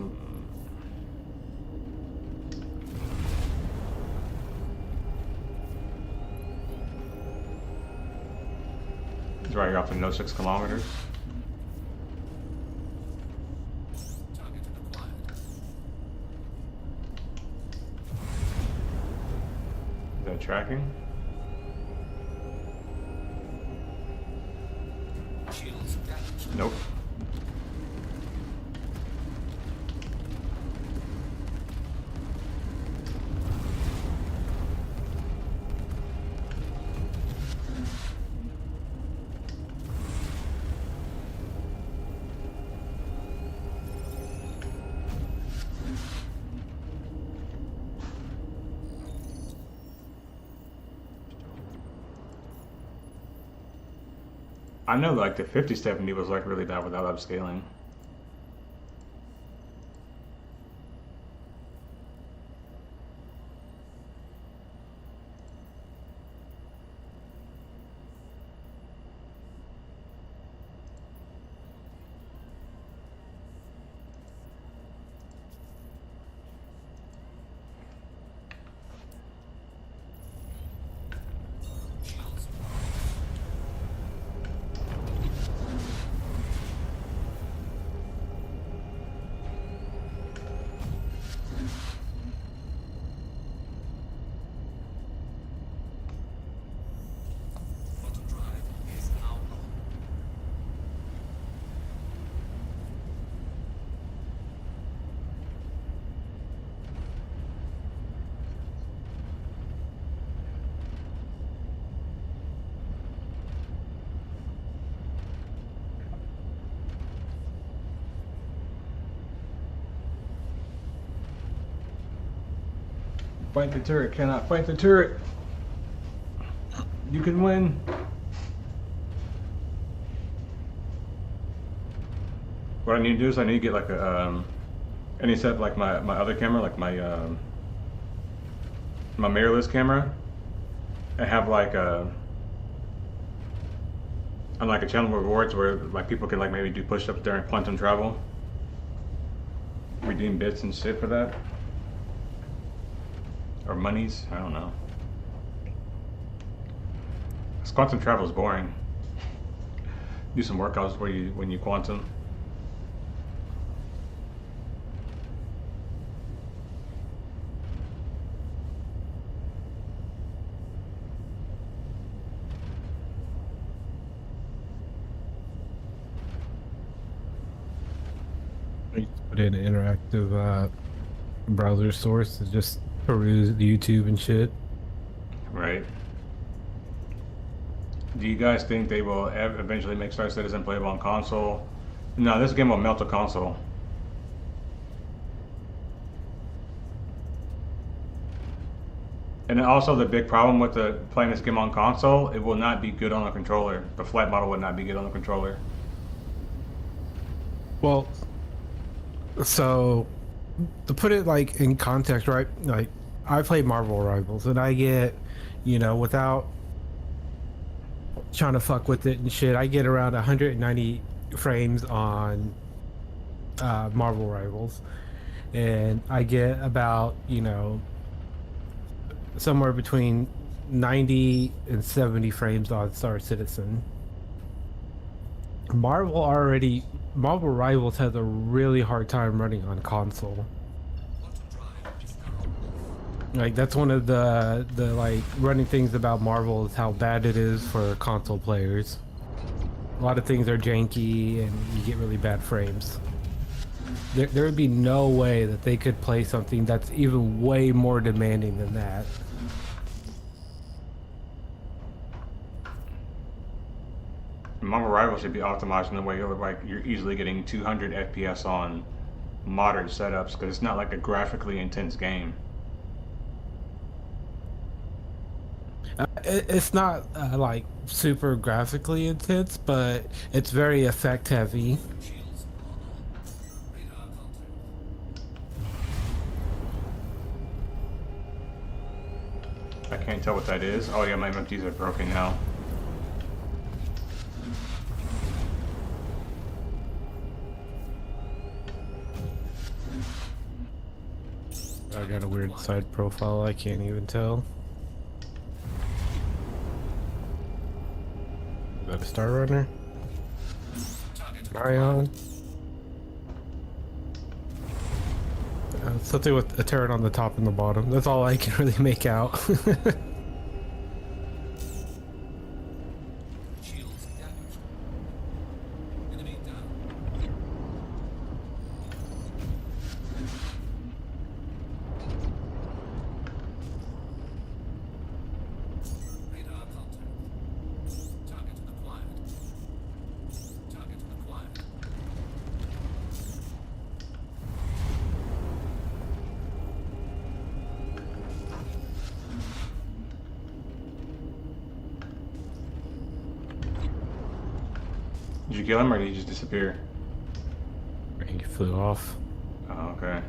it's right here off in 06 kilometers. Target acquired. Is that tracking? Shields damaged. Nope. I know like the 5070 was like really bad without upscaling. Shields on. Fight the turret, cannot fight the turret. You can win. What I need to do is I need to get like a, I need to set up like my other camera, like my mirrorless camera, and have like a, on like a channel rewards where like people can like maybe do push-ups during quantum travel. Redeem bits and shit for that. Or monies, I don't know. This quantum travel is boring. Do some workouts where when you quantum. Put in an interactive browser source to just peruse YouTube and shit. Right. Do you guys think they will eventually make Star Citizen playable on console? No, this game will melt a console. And also the big problem with playing this game on console, it will not be good on the controller. The flight model would not be good on the controller. Well, so to put it like in context, right? Like I play Marvel Rivals and I get, you know, without trying to fuck with it and shit, I get around 190 frames on Marvel Rivals, and I get about, you know, somewhere between 90 and 70 frames on Star Citizen. Marvel Rivals has a really hard time running on console. Like that's one of the like running things about Marvel is how bad it is for console players. A lot of things are janky and you get really bad frames. There would be no way that they could play something that's even way more demanding than that. Marvel Rivals should be optimized in the way you're easily getting 200 FPS on modern setups, because it's not like a graphically intense game. It's not like super graphically intense, but it's very effect heavy. I can't tell what that is. Oh yeah, my MFTs are broken now. I got a weird side profile, I can't even tell. Is that a Star Runner? Marion? Something with a turret on the top and the bottom. That's all I can really make out. Shields damaged. Enemy down. Radar contact. Target acquired. Target acquired. Did you kill him or did he just disappear? He flew off. Oh, okay.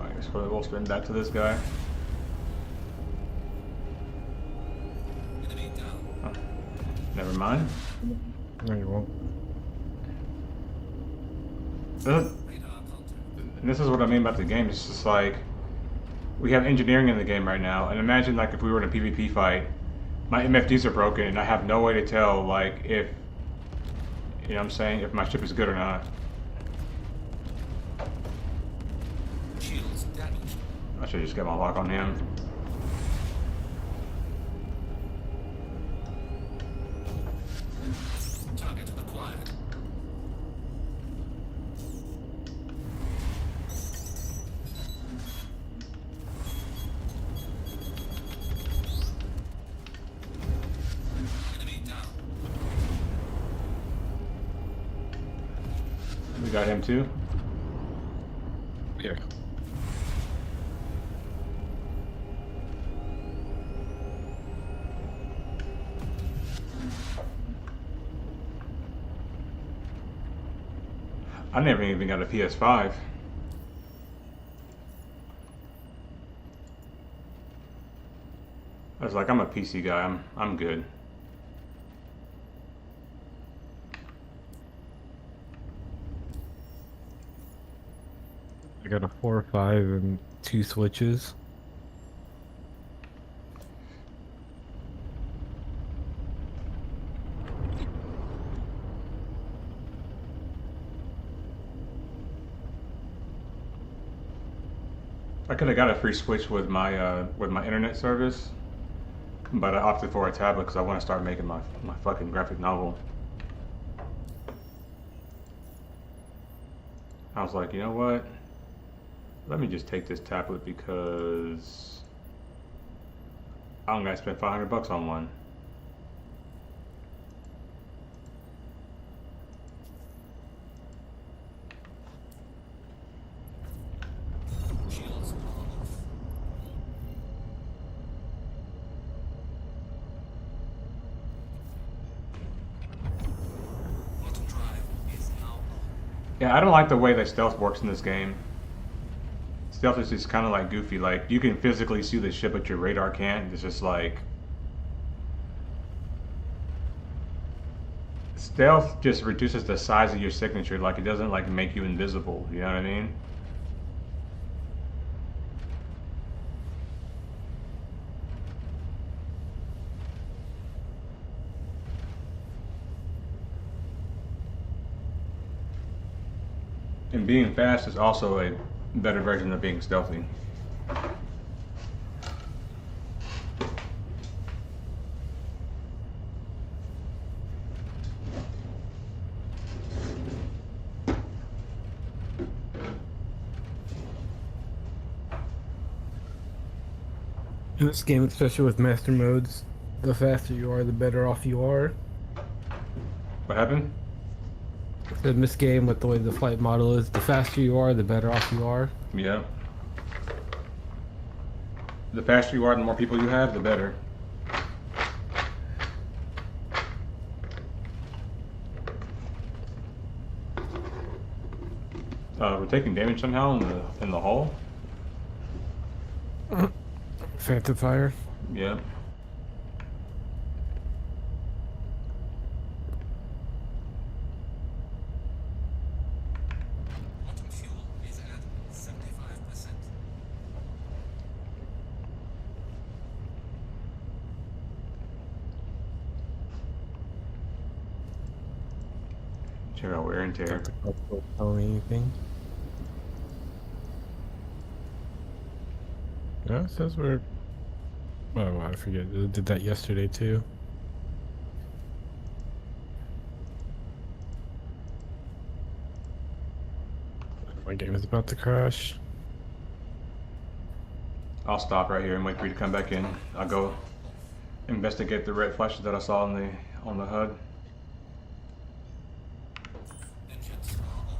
I guess we'll spin back to this guy. Enemy down. Oh, never mind. No, you won't. Radar contact. And this is what I mean about the game. It's just like we have engineering in the game right now, and imagine like if we were in a PvP fight, my MFDs are broken, and I have no way to tell like if, you know what I'm saying, if my ship is good or not. Shields damaged. I should just get my lock on him. Target acquired. Enemy down. We got him too. Yeah. I never even got a PS5. I was like, I'm a PC guy. I'm good. I got a 4 or 5 and 2 switches. I could have got a free Switch with my internet service, but I opted for a tablet because I want to start making my fucking graphic novel. I was like, you know what? Let me just take this tablet because I'm gonna spend $500 on one. Shields are off. Quantum drive is now on. Yeah, I don't like the way that stealth works in this game. Stealth is just kind of like goofy. Like you can physically see the ship, but your radar can't. It's just like stealth just reduces the size of your signature. Like it doesn't like make you invisible. You know what I mean? And being fast is also a better version of being stealthy. In this game, especially with master modes, the faster you are, the better off you are. What happened? In this game, with the way the flight model is, the faster you are, the better off you are. Yeah. The faster you are, the more people you have, the better. We're taking damage somehow in the hull. Phantom fire. Yeah. Quantum fuel is at 75%. Check out wear and tear. Tell me anything. No, it says we're. Oh, I forget. I did that yesterday too. My game is about to crash. I'll stop right here and wait for you to come back in. I'll go investigate the red flashes that I saw on the HUD. Engines are off.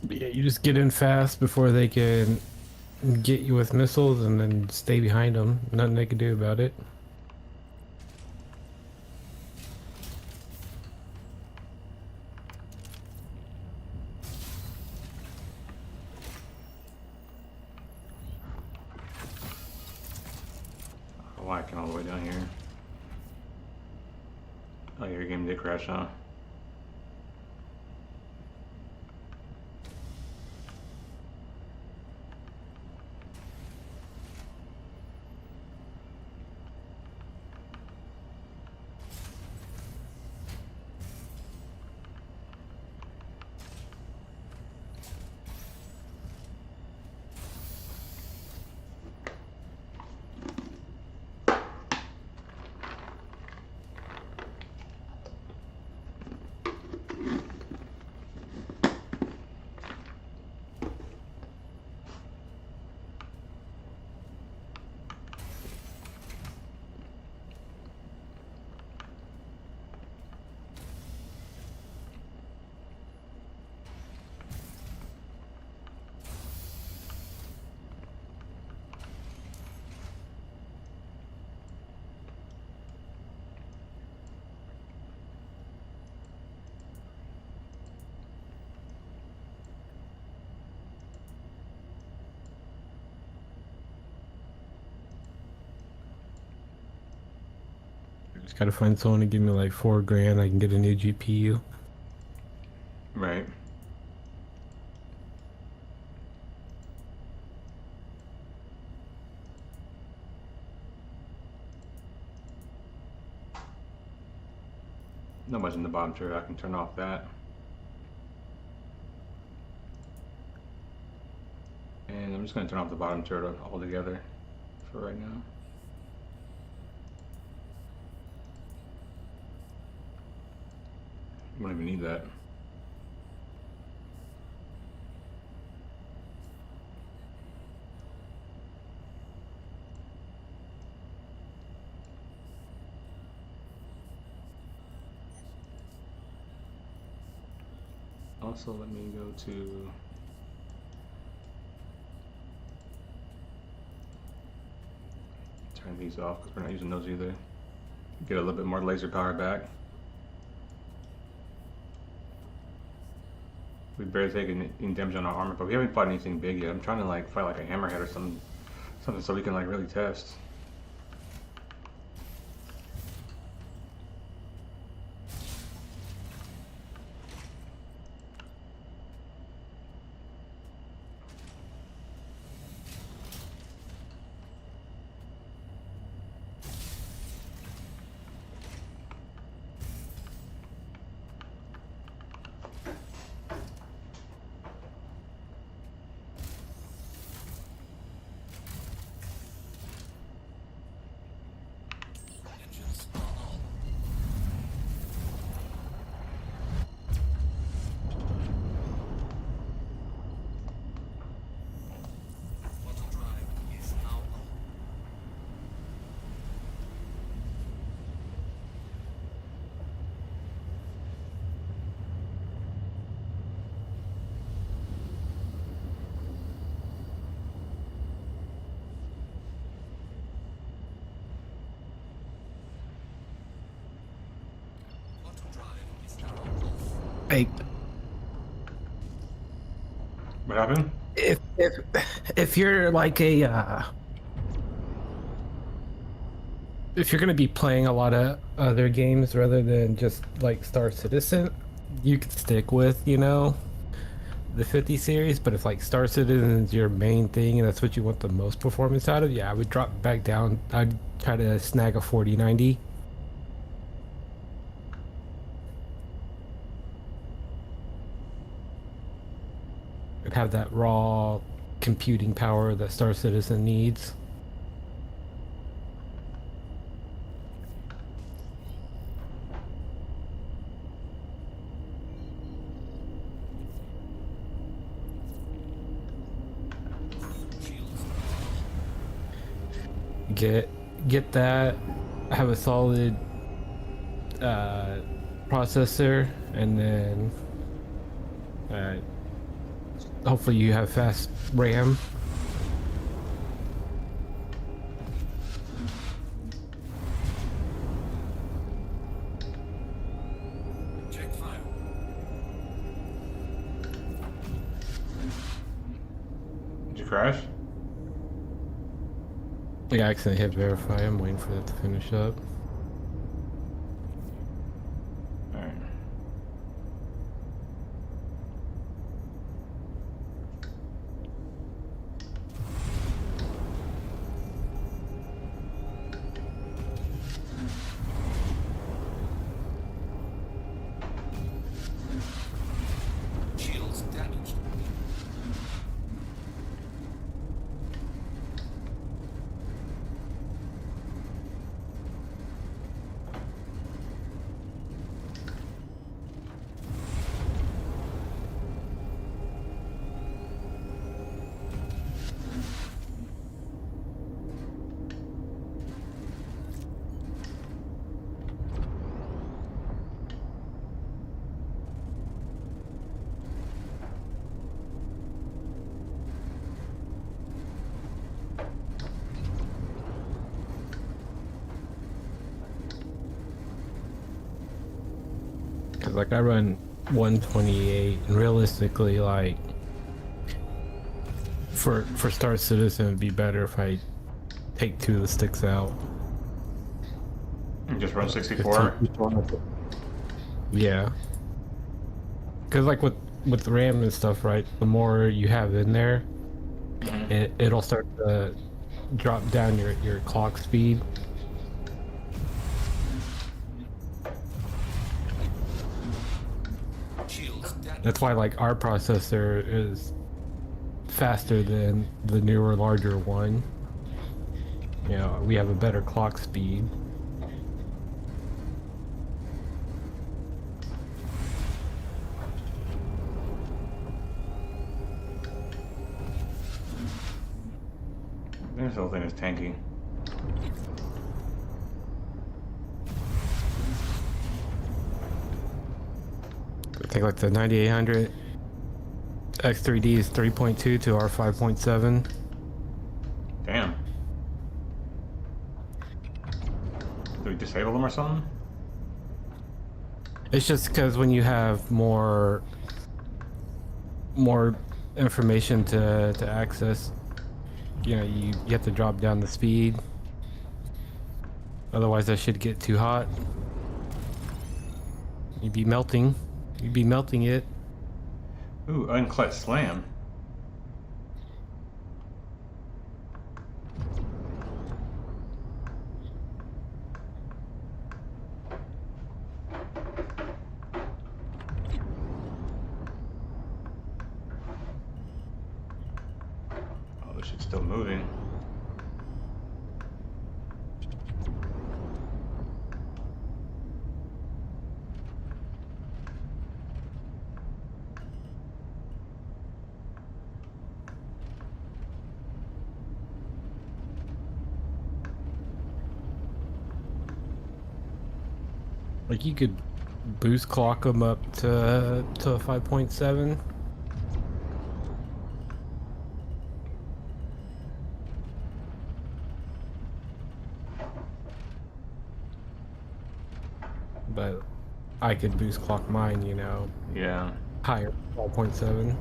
Yeah, you just get in fast before they can get you with missiles, and then stay behind them. Nothing they can do about it. Why I came all the way down here? Oh, your game did crash, huh? Just gotta find someone to give me like $4 grand. I can get a new GPU. Right. Not much in the bottom turret. I can turn off that. And I'm just going to turn off the bottom turret altogether for right now. I don't even need that. Also, let me go to turn these off because we're not using those either. Get a little bit more laser power back. We barely taken any damage on our armor, but we haven't fought anything big yet. I'm trying to like fight like a hammerhead or something so we can like really test. Engines are on. Quantum drive is now on. Quantum drive is now off. Hey, What happened? if you're like a if you're gonna be playing a lot of other games rather than just like Star Citizen, you could stick with, you know, the 50 series. But if like Star Citizen is your main thing and that's what you want the most performance out of, yeah, I would drop back down. I'd try to snag a 4090. And have that raw computing power that Star Citizen needs. Shields Get that, have a solid processor, and then hopefully you have fast RAM. check fire. Did you crash? Yeah, I accidentally hit verify. I'm waiting for that to finish up. Alright. Shields damaged. Cause like I run 128, and realistically, like for Star Citizen, it'd be better if I take two of the sticks out. Just run 64. Yeah. Because like with RAM and stuff, right? The more you have in there, it'll start to drop down your clock speed. Shields down. That's why like our processor is faster than the newer, larger one. You know, we have a better clock speed. This whole thing is tanky. I think like the 9800 X3D is 3.2 to our 5.7. Damn. Do we disable them or something? It's just because when you have more information to access, you know, you have to drop down the speed. Otherwise, that should get too hot. You'd be melting. You'd be melting it. Ooh, unclet slam. Oh, this shit's still moving. Like you could boost clock them up to 5.7. But I could boost clock mine, you know, Yeah. higher, 5.7.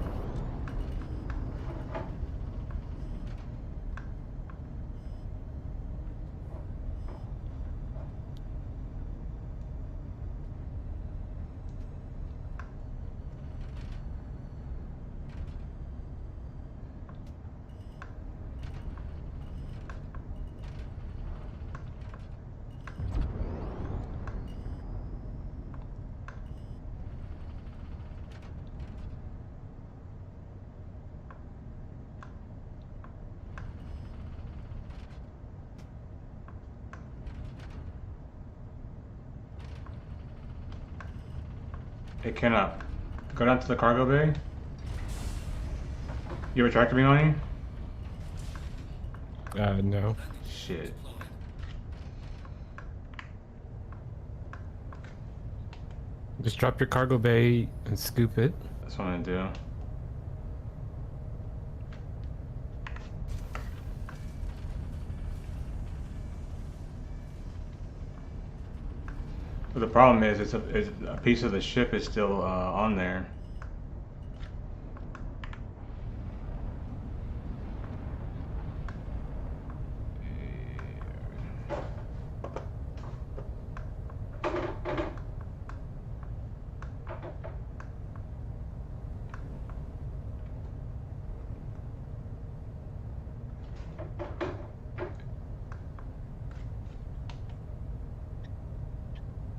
It cannot go down to the cargo bay. You have a tractor beam on you? No. Shit. Just drop your cargo bay and scoop it. That's what I'm gonna do. But the problem is, it's a piece of the ship is still on there.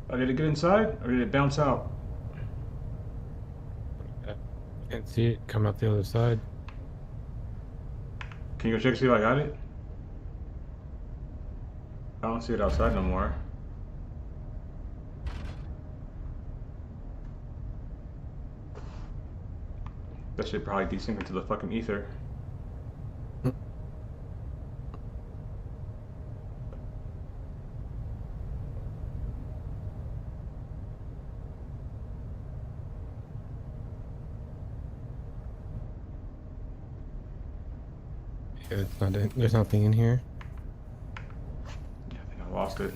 Oh, did it get inside, or did it bounce out? Can't see it come out the other side. Can you go check to see if I got it? I don't see it outside no more. That should probably desync into the fucking ether. Yeah, it's not in, there's nothing in here. Yeah, I think I lost it.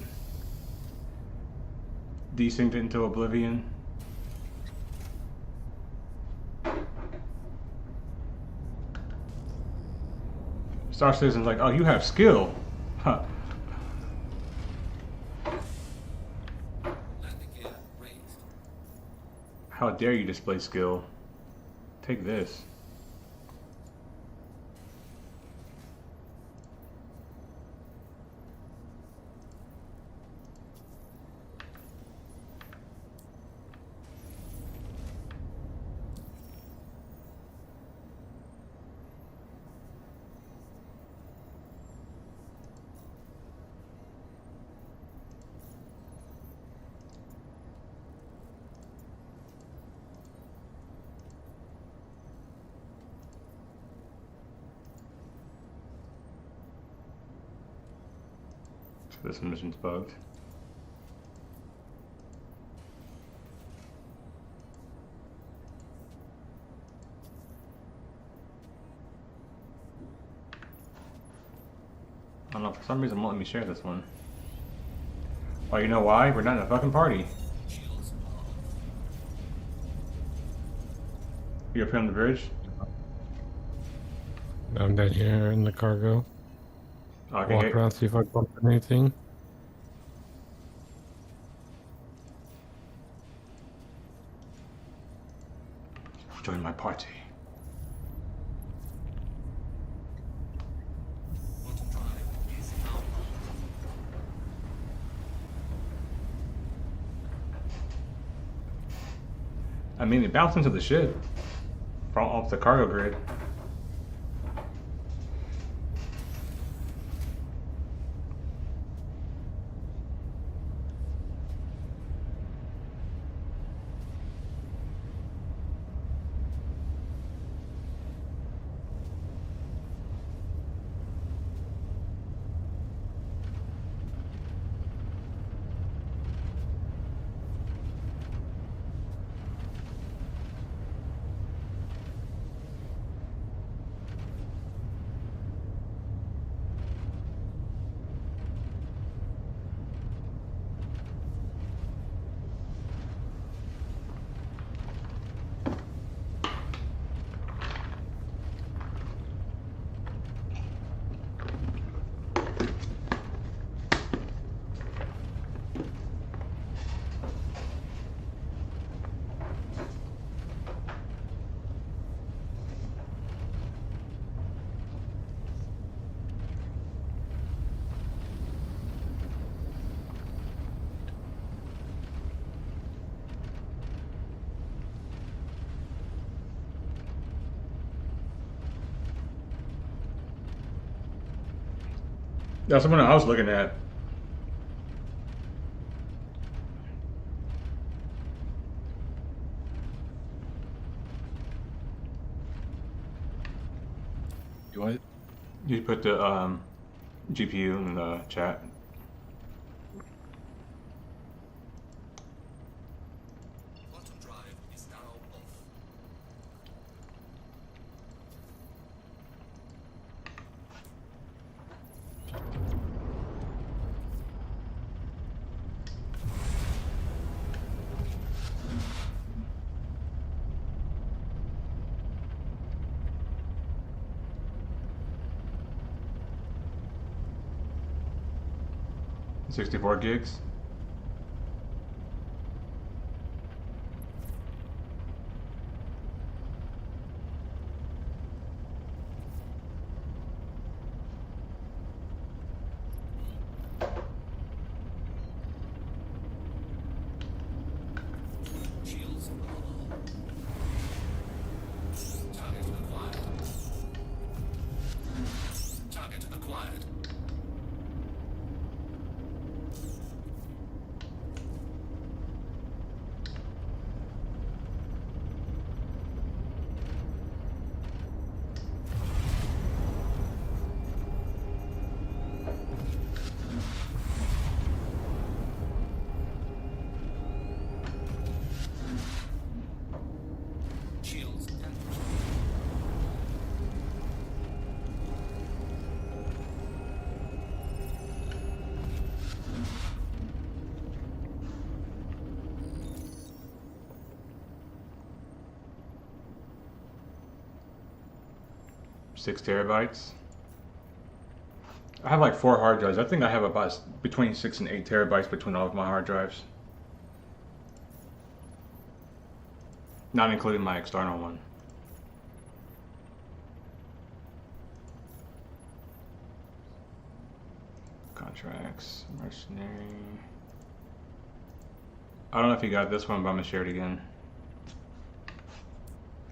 Desynced into oblivion. Star Citizen's like, oh, you have skill. Huh. How dare you display skill? Take this. This mission's bugged. I don't know, for some reason it won't let me share this one. Oh, you know why? We're not in a fucking party. Shields off. You up here on the bridge? I'm down here in the cargo. Okay, Walk around, see if I bump into anything. join my party. Quantum drive is now on. I mean, it bounced into the ship from off the cargo grid. That's the one I was looking at. What? You put the GPU in the chat. Quantum drive is now off. $64 gigs. Shields on. Target acquired. Target acquired. Shields damaged. $6 terabytes. I have like 4 hard drives. I think I have about between 6 and 8 terabytes between all of my hard drives. Not including my external one. Contracts, mercenary. I don't know if you got this one, but I'm gonna share it again.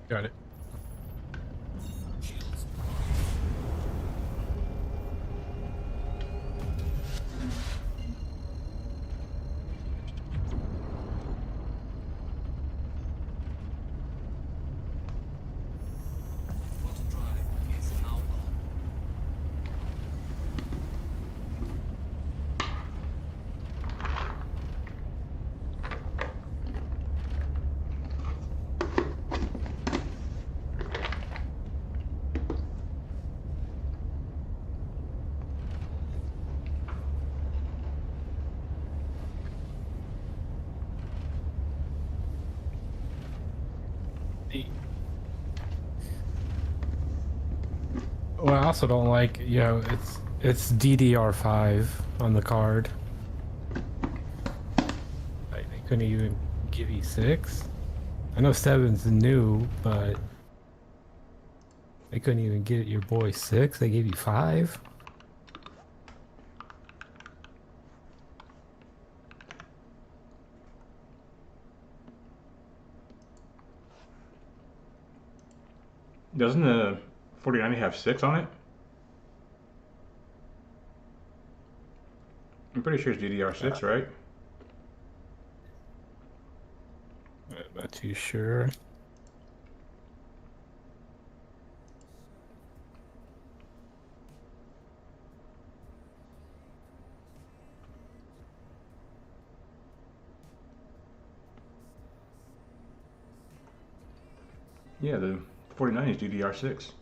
Got it. Shields. Quantum drive is now on. Well, I also don't like, you know, it's DDR5 on the card. Like, they couldn't even give you 6. I know 7's new, but they couldn't even get your boy 6. They gave you 5. Doesn't the 4090 have 6 on it? I'm pretty sure it's DDR6, right? I'm not too sure. Yeah, the 4090 is DDR6.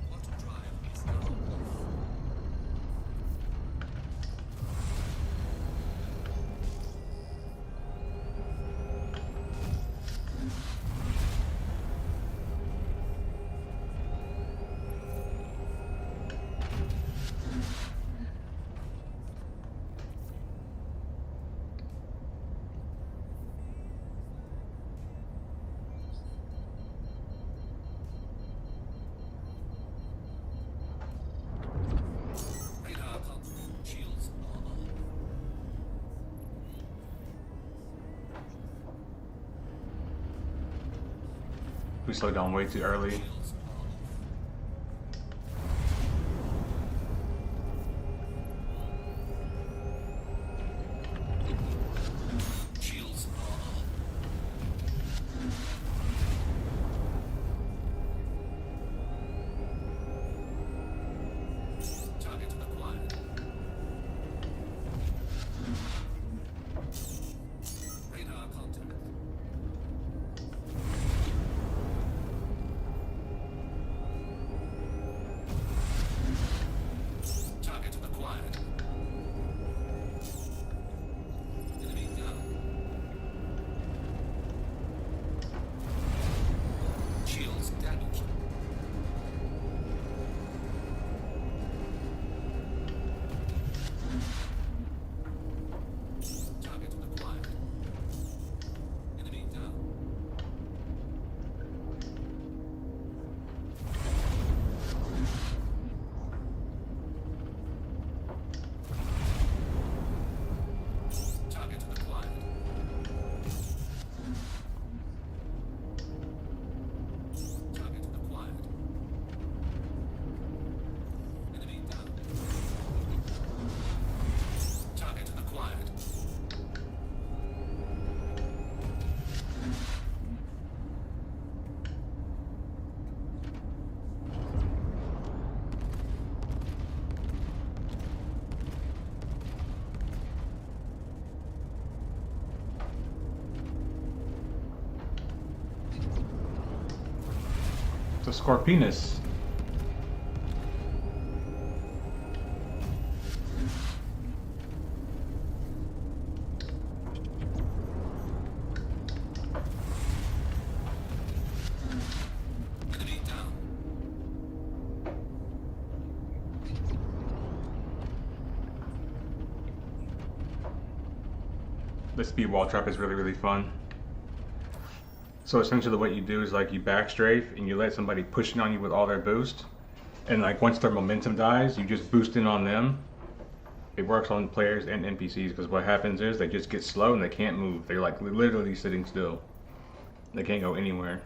Quantum drive is now off. Radar contact. Shields are on. We slowed down way too early. Shields are off. Shields are on. Target acquired. Radar contact. a Scorpinus. Enemy down. The speed wall trap is really, really fun. So essentially what you do is like you back strafe and you let somebody pushing on you with all their boost. And like once their momentum dies, you just boost in on them. It works on players and NPCs because what happens is they just get slow and they can't move. They're like literally sitting still. They can't go anywhere.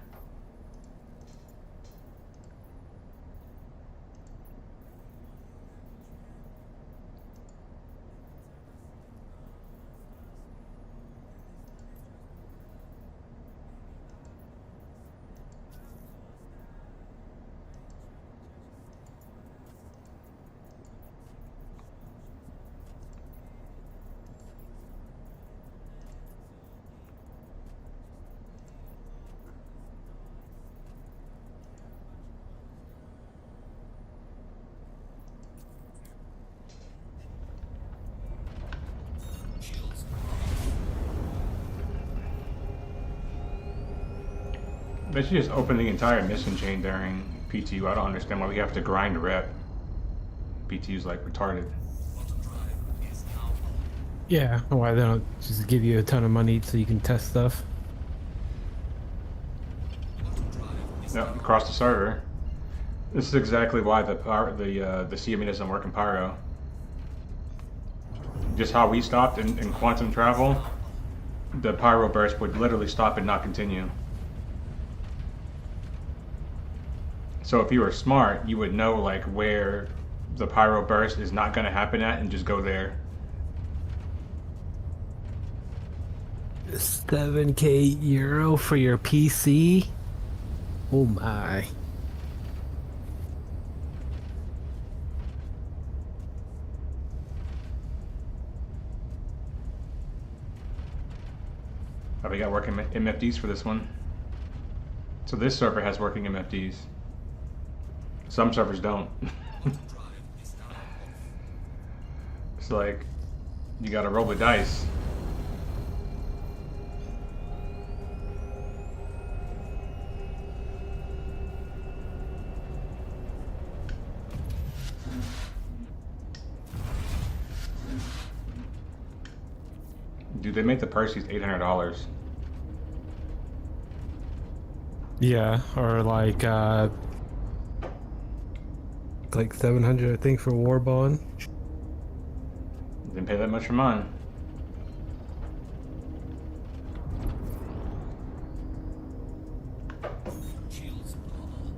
Shields. They should just open the entire mission chain during PTU. I don't understand why we have to grind rep. PTU's like retarded. Bottom drive is now on. Yeah, why they don't just give you a ton of money so you can test stuff? Bottom drive is Yep, across the server. This is exactly why the CME doesn't work in Pyro. Just how we stopped in quantum travel, the Pyro burst would literally stop and not continue. So if you were smart, you would know like where the Pyro burst is not going to happen at and just go there. 7K euro for your PC? Oh my. Have we got working MFDs for this one? So this server has working MFDs. Some servers don't. bottom drive is now off. It's like, you gotta roll the dice. Dude, they make the Percy's $800. Yeah, or like 700 I think for War Bond. Didn't pay that much for mine. Shields are on.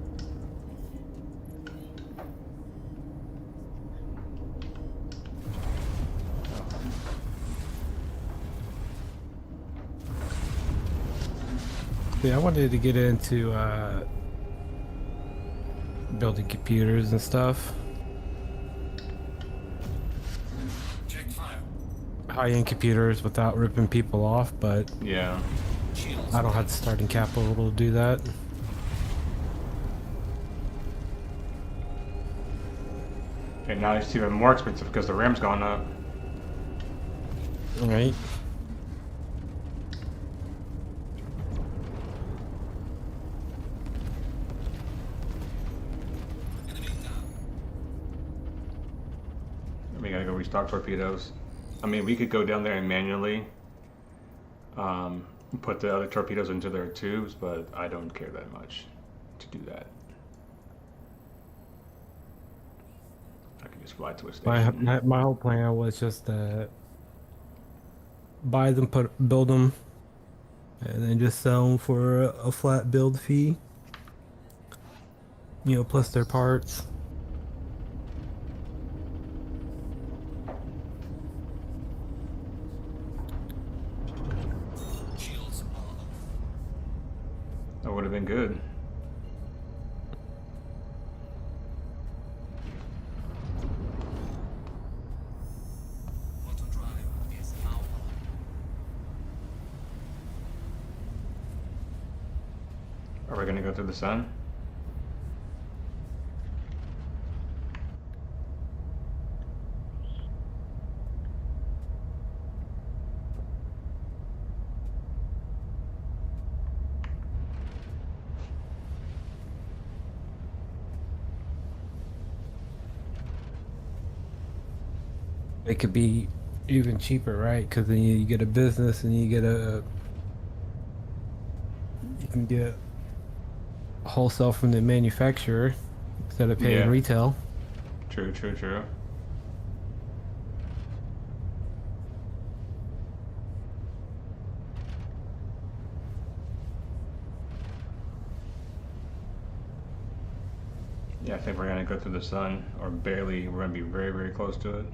Yeah, I wanted to get into building computers and stuff. Check fire. High-end computers without ripping people off, but Yeah. Shields. I don't have the starting capital to do that. And now it's even more expensive because the RAM's gone up. Right? Enemy down. We gotta go restock torpedoes. I mean, we could go down there and manually put the other torpedoes into their tubes, but I don't care that much to do that. I can just fly to a station. My whole plan was just buy them, build them, and then just sell them for a flat build fee. You know, plus their parts. Shields are off. That would have been good. Bottom drive is now on. Are we gonna go through the sun? It could be even cheaper, right? Because then you get a business and you get you can get wholesale from the manufacturer instead of paying Yeah, retail. true, true, true. Yeah, I think we're gonna go through the sun, or barely. We're gonna be very, very close to it.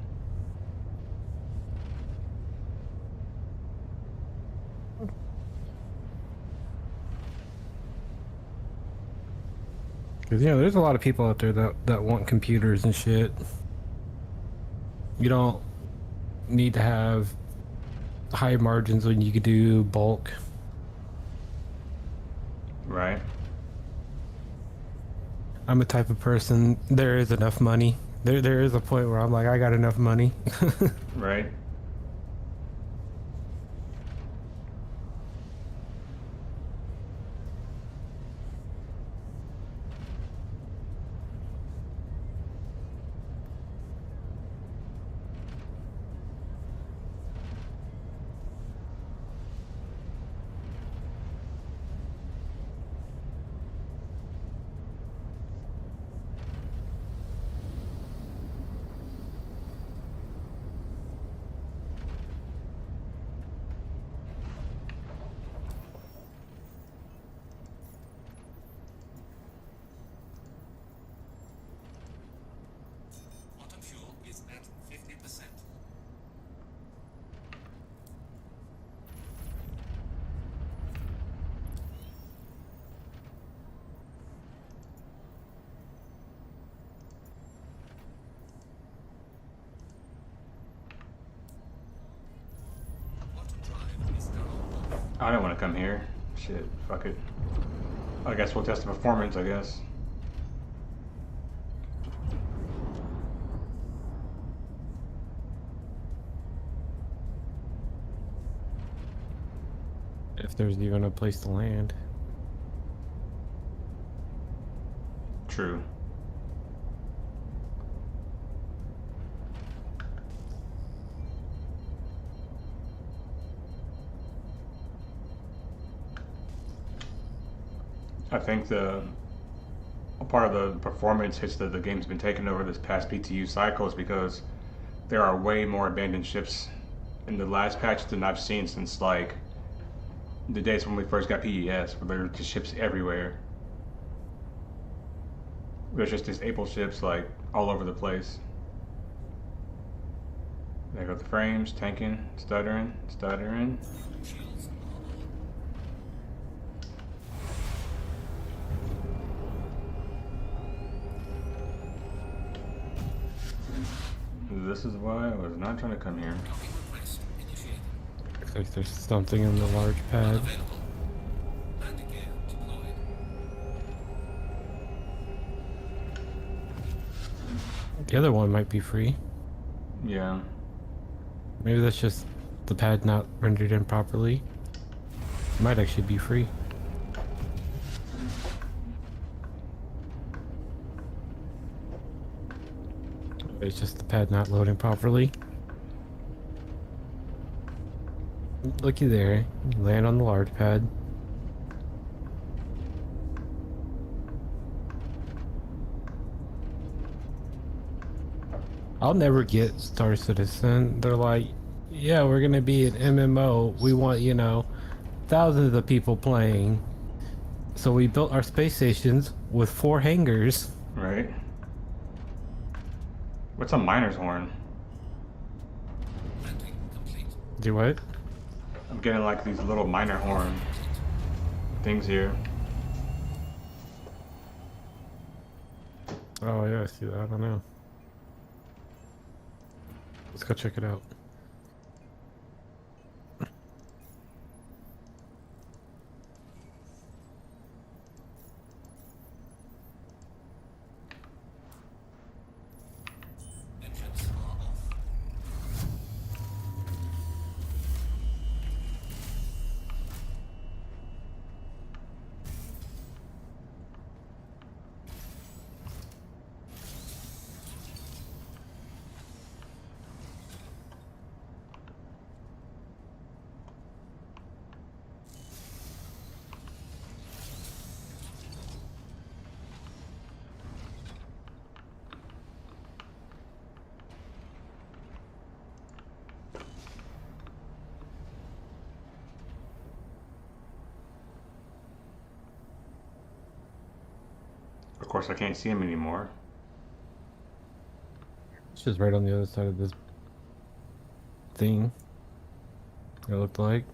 Because there's a lot of people out there that want computers and shit. You don't need to have high margins when you could do bulk. Right, I'm a type of person. There is enough money. There is a point where I'm like, I got enough money. right. Quantum fuel is at 50%. Quantum drive is now off. I don't want to come here. Shit, fuck it. I guess we'll test the performance. I guess. If there's even a place to land. True. I think a part of the performance hits that the game's been taking over this past PTU cycle is because there are way more abandoned ships in the last patch than I've seen since like the days when we first got PES, where there were just ships everywhere. There's just disabled ships like all over the place. There go the frames, tanking, stuttering, stuttering. Shields This is why I was not trying to come here. docking request initiated. Looks like there's something in the large pad. Available. Landing gear deployed. The other one might be free. Yeah. Maybe that's just the pad not rendered in properly. It might actually be free. It's just the pad not loading properly. Looky there. Land on the large pad. I'll never get Star Citizen. They're like, yeah, we're gonna be an MMO. We want, thousands of people playing. So we built our space stations with 4 hangars. Right. What's a miner's horn? Landing complete. Do what? I'm getting like these little miner horn things here. Oh yeah, I see that. I don't know. Let's go check it out. Engines are off. course, I can't see him anymore. It's just right on the other side of this thing. It looked like.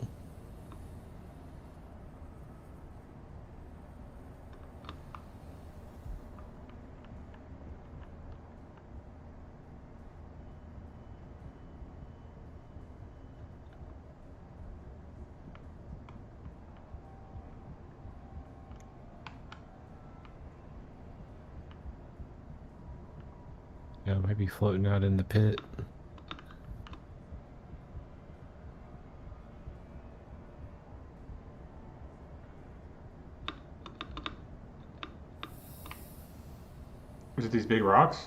Yeah, it might be floating out in the pit. Is it these big rocks?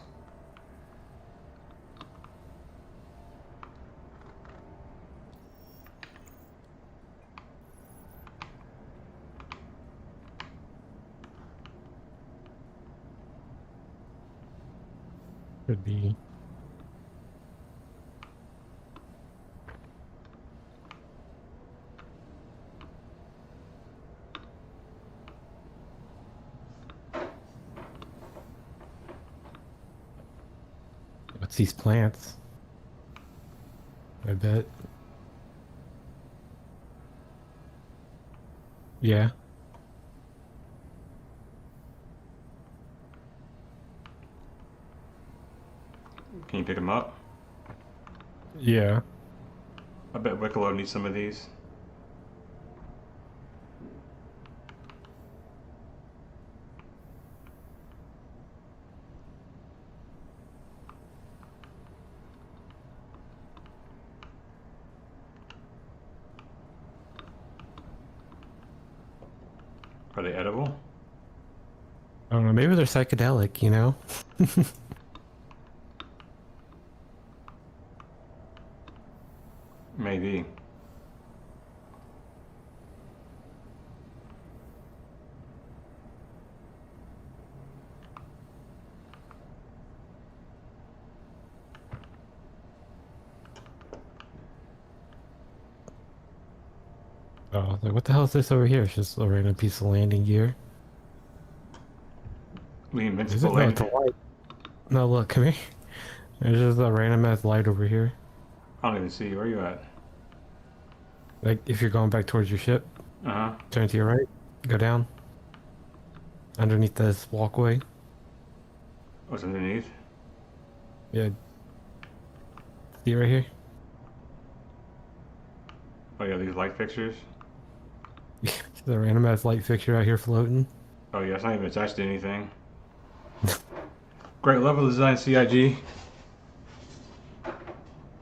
Could be. What's these plants? I bet. Yeah. Can you pick them up? Yeah. I bet Wicklow needs some of these. Are they edible? I don't know, maybe they're psychedelic, you know? Maybe. Oh, like what the hell is this over here? It's just a random piece of landing gear. The Is it? invincible No, land. it's a light. No, look, come here. There's just a random ass light over here. I don't even see you. Where are you at? Like, if you're going back towards your ship, Uh-huh. turn to your right, go down. Underneath this walkway. What's underneath? Yeah. See it right here? Oh yeah, these light fixtures. Just a random ass light fixture out here floating. Oh yeah, it's not even attached to anything. Great level design, CIG.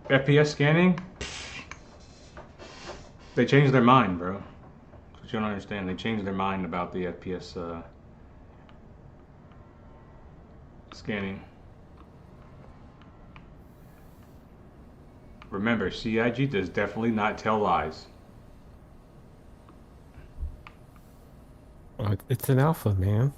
FPS scanning? They changed their mind, bro. That's what you don't understand. They changed their mind about the FPS scanning. Remember, CIG does definitely not tell lies. Oh, it's an alpha, man.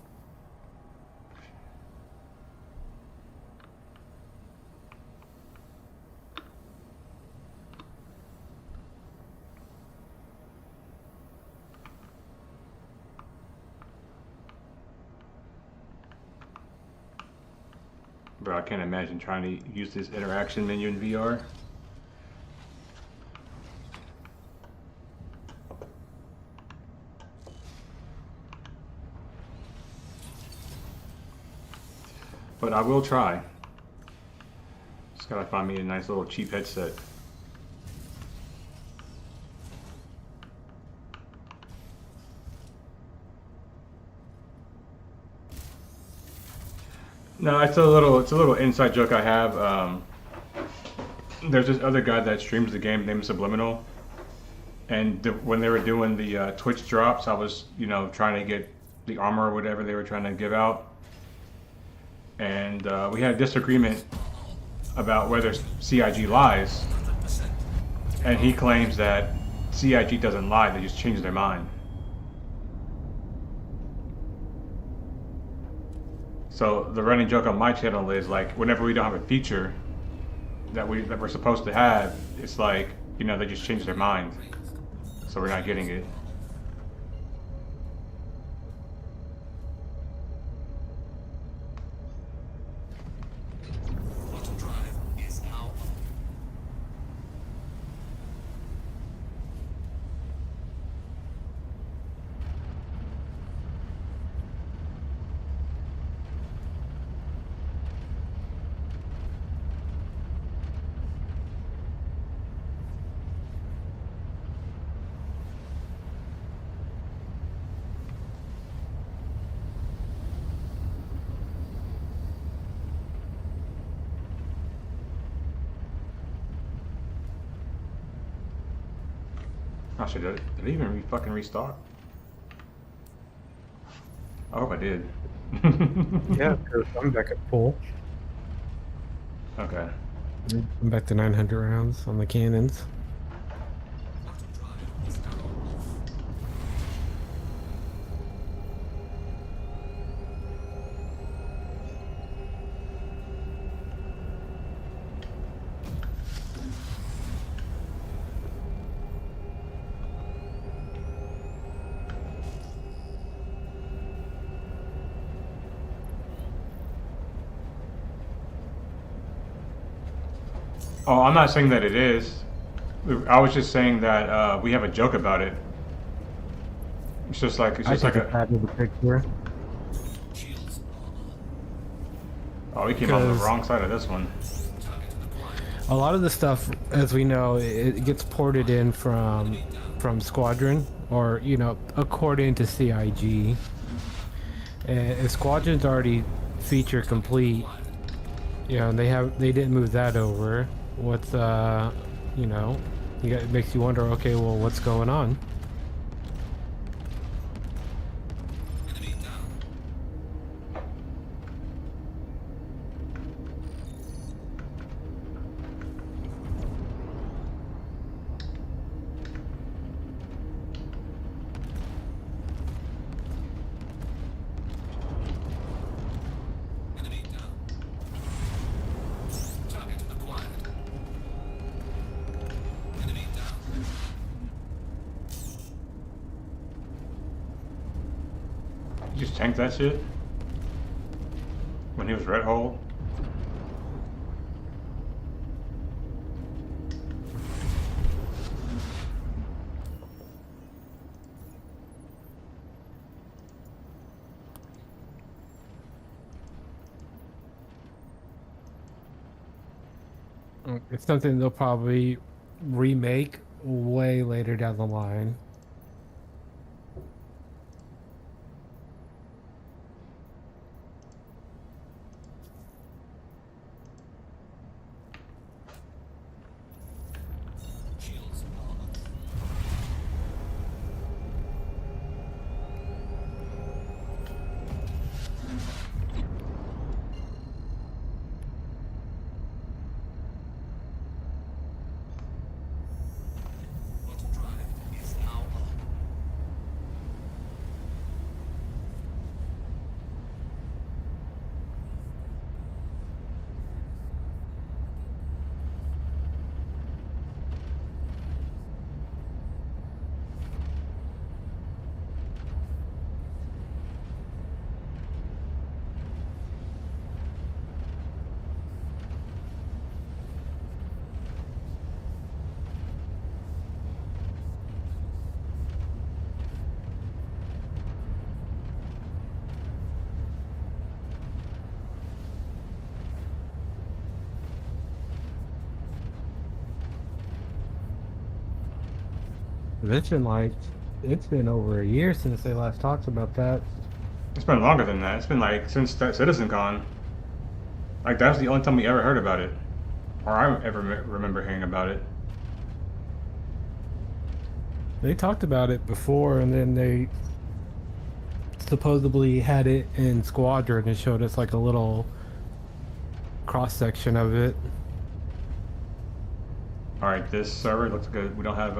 Bro, I can't imagine trying to use this interaction menu in VR. But I will try. Just gotta find me a nice little cheap headset. No, it's a little inside joke I have. There's this other guy that streams the game named Subliminal, and when they were doing the Twitch drops, I was trying to get the armor or whatever they were trying to give out, and we had a disagreement about whether CIG lies, and he claims that CIG doesn't lie; they just change their mind. So the running joke on my channel is like, whenever we don't have a feature that we're supposed to have, it's like they just change their mind, so we're not getting it. Oh shit, did it even fucking restock? I hope I did. Yeah, 'cause I'm back at full. Okay. I'm back to 900 rounds on the cannons. Quantum drive is now off. Oh, I'm not saying that it is. I was just saying that we have a joke about it. It's I just like took a a. tab of the picture Shields are on. Oh, we came out on the 'cause wrong side of this one. Target acquired. a lot of the stuff, as we know, it gets ported in from Squadron, or you know, according to CIG. And if Squadron's already feature complete, you know, they didn't move that over. What's you know, it makes you wonder. Okay, well, what's going on? Enemy down. Enemy down. Target acquired. Enemy down. You just tanked that shit when he was red hole. It's something they'll probably remake way later down the line. Shields are up. Quantum drive is now on. It's been like, it's been over a year since they last talked about that. It's been longer than that. It's been like since that CitizenCon. Like that's the only time we ever heard about it, or I ever remember hearing about it. They talked about it before, and then they supposedly had it in Squadron and showed us like a little cross section of it. All right, this server looks good. We don't have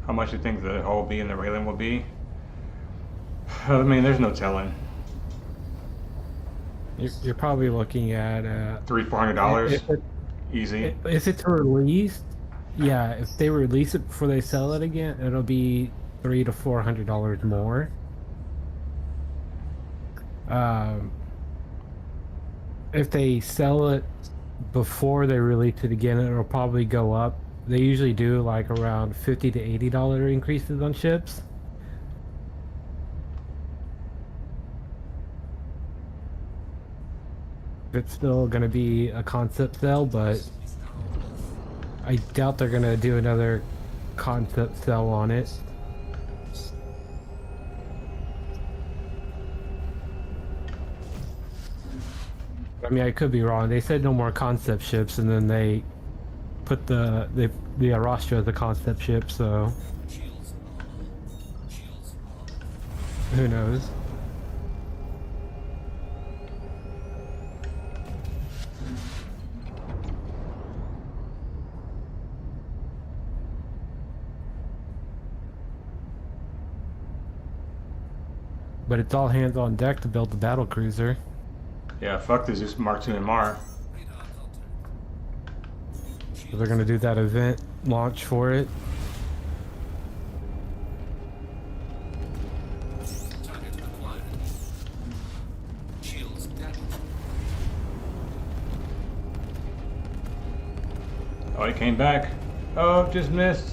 how much you think the hull B and the railing will be? I mean, there's no telling. You're probably looking at $300-400 if, easy. if it's released, yeah. If they release it before they sell it again, it'll be $300 to $400 more. If they sell it before they release it again, it'll probably go up. They usually do like around $50 to $80 increases on ships. It's still going to be a concept sell, but I doubt they're going to do another concept sell on it. I mean, I could be wrong. They said no more concept ships, and then they put the Arastra as a concept ship. So Shields on. Shields on. who knows? But it's all hands on deck to build the battle cruiser. Yeah, fuck this is Mark II MR. Radar contact. So they're gonna do that event launch for it. Target acquired. Shields damaged. Oh, he came back. Oh, just missed.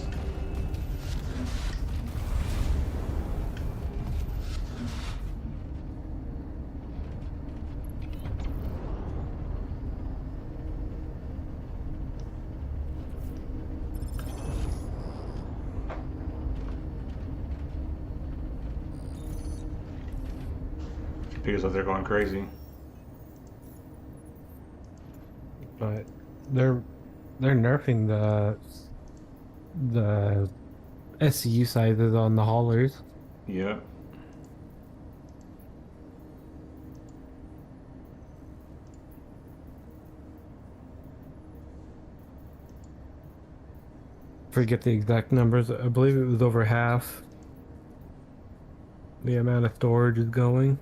Appears like they're going crazy. But they're nerfing the SCU sizes on the haulers. Yep. Forget the exact numbers. I believe it was over half the amount of storage is going.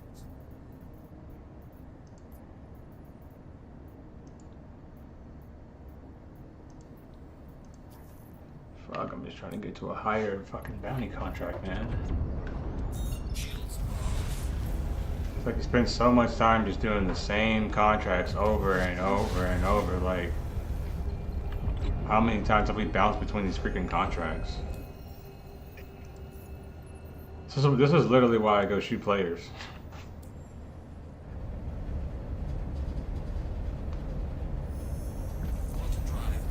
Fuck, I'm just trying to get to a higher fucking bounty contract, man. Shields It's like you spend so much time just doing the same contracts over and over and over. Like, how many times have we bounced between these freaking contracts? This is literally why I go shoot players.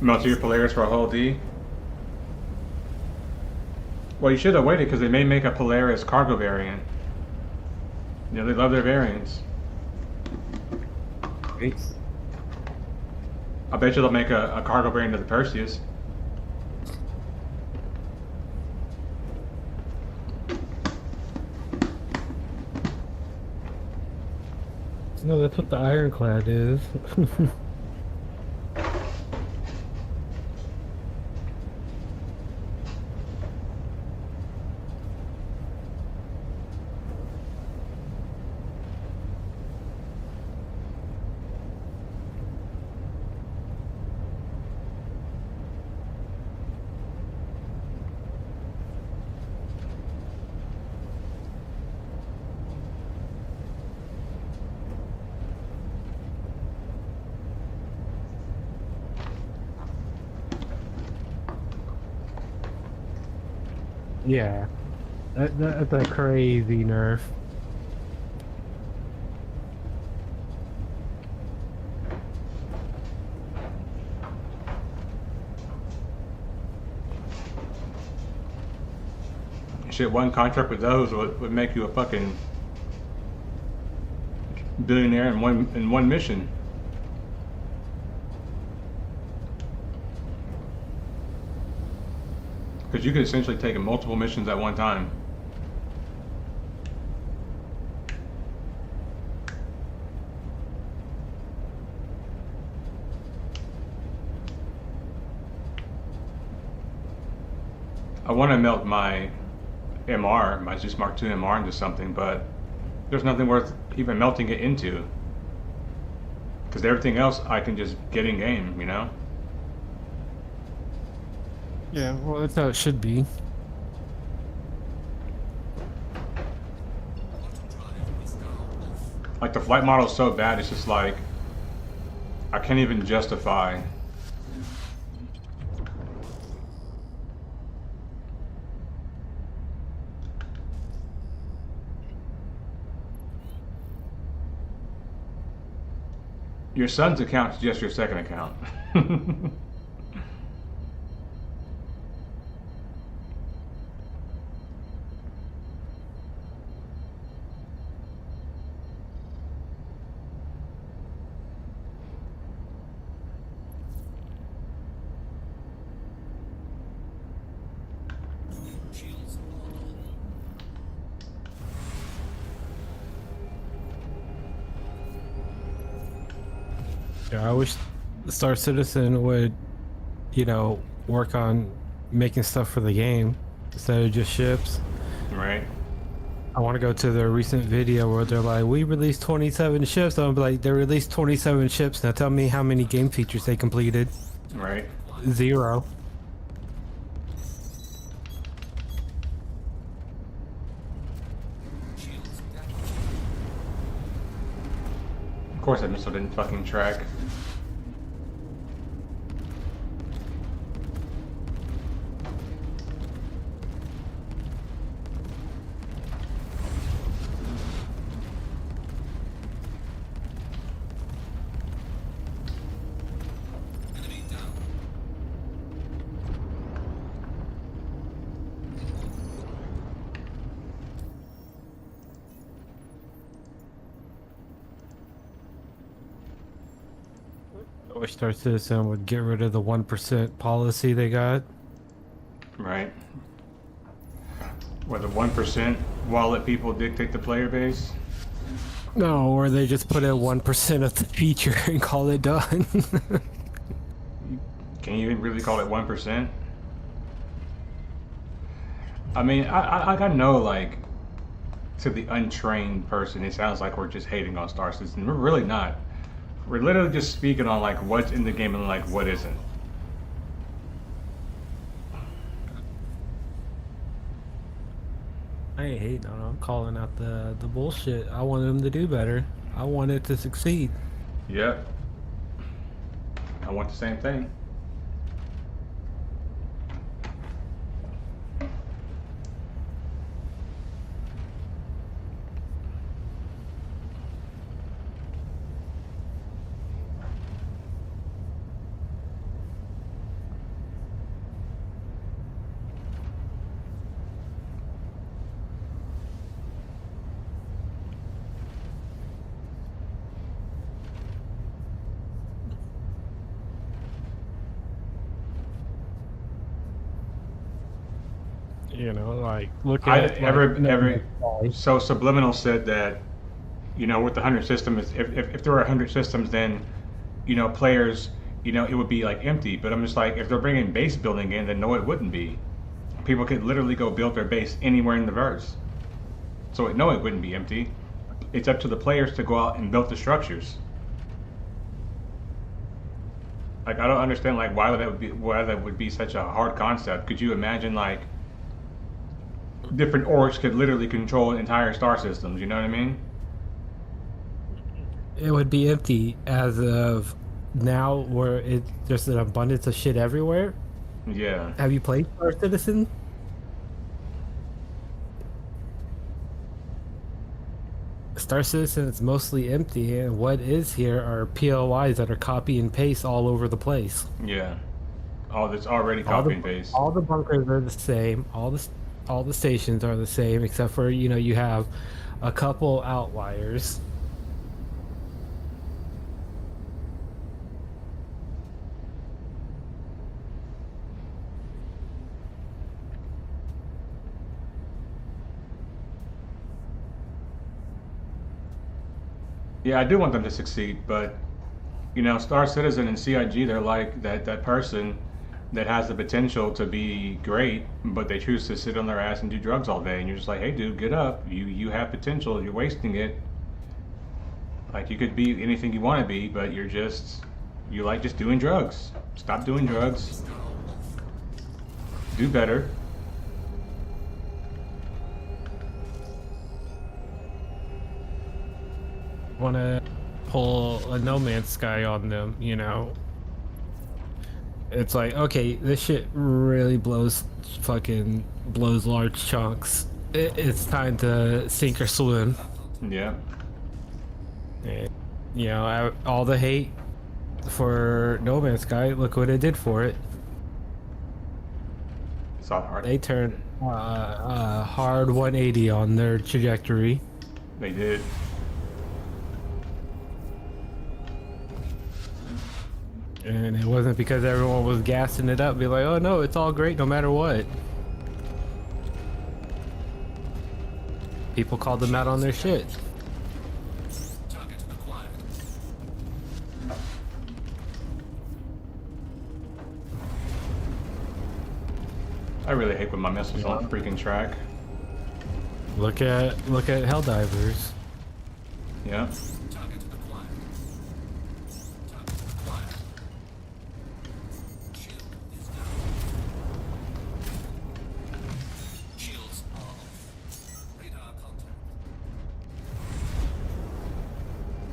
Melt your Polaris for a whole D? Well, you should have waited because they may make a Polaris cargo variant. You know, they love their variants. Great. I bet you they'll make a cargo variant of the Perseus. No, that's what the Ironclad is. Yeah, that's a crazy nerf. Shit, one contract with those would make you a fucking billionaire in one mission. Because you could essentially take multiple missions at one time. I want to melt my MR, my Zeus Mark II MR into something, but there's nothing worth even melting it into. Because everything else I can just get in game, you know? Yeah, well, that's how it should be. Like the flight model is so bad, it's just like, I can't even justify. Your son's account is just your second account. Yeah, I wish Star Citizen would, work on making stuff for the game instead of just ships. Right? I want to go to their recent video where they're like, we released 27 ships. I'm like, they released 27 ships. Now tell me how many game features they completed. Right? 0. Shields down. Of course that missile didn't fucking track. Enemy down. I wish Star Citizen would get rid of the 1% policy they got. Right? Where the 1% wallet people dictate the player base. No, or they just put in 1% of the feature and call it done. Can you even really call it 1%? I mean, I know, like, to the untrained person, it sounds like we're just hating on Star Citizen. We're really not. We're literally just speaking on, like, what's in the game and, like, what isn't. I ain't hating on them. I'm calling out the bullshit. I want them to do better. I want it to succeed. Yep. I want the same thing. Like look I at every so Subliminal said that, with the 100 systems, if there were 100 systems, then, players, it would be like empty. But I'm just like, if they're bringing base building in, then no, it wouldn't be. People could literally go build their base anywhere in the verse. So no, it wouldn't be empty. It's up to the players to go out and build the structures. Like, I don't understand, like, why that would be such a hard concept. Could you imagine, like, different orgs could literally control entire star systems, you know what I mean? It would be empty as of now, where there's an abundance of shit everywhere. Yeah. Have you played Star Citizen? Star Citizen is mostly empty, and what is here are POIs that are copy and paste all over the place. Yeah. Oh, that's already copy and paste. All the bunkers are the same. All the stations are the same, except for you have a couple outliers. Yeah, I do want them to succeed, but Star Citizen and CIG, they're like that person that has the potential to be great, but they choose to sit on their ass and do drugs all day, and you're just like, hey dude, get up. You have potential, you're wasting it. Like, you could be anything you want to be, but you like just doing drugs. Stop doing drugs. Do better. Want to pull a No Man's Sky on them, It's like, okay, this shit really blows large chunks. It's time to sink or swim. Yeah. And, all the hate for No Man's Sky, look what it did for it. It's all hard. They turned a hard 180 on their trajectory. They did. And it wasn't because everyone was gassing it up, be like, oh no, it's all great no matter what. People called them out on their shit. Target acquired. I really hate when my missiles on freaking track. Look at Helldivers. Yeah. Target acquired. Target acquired. Shield is down. Shields are off. Radar contact.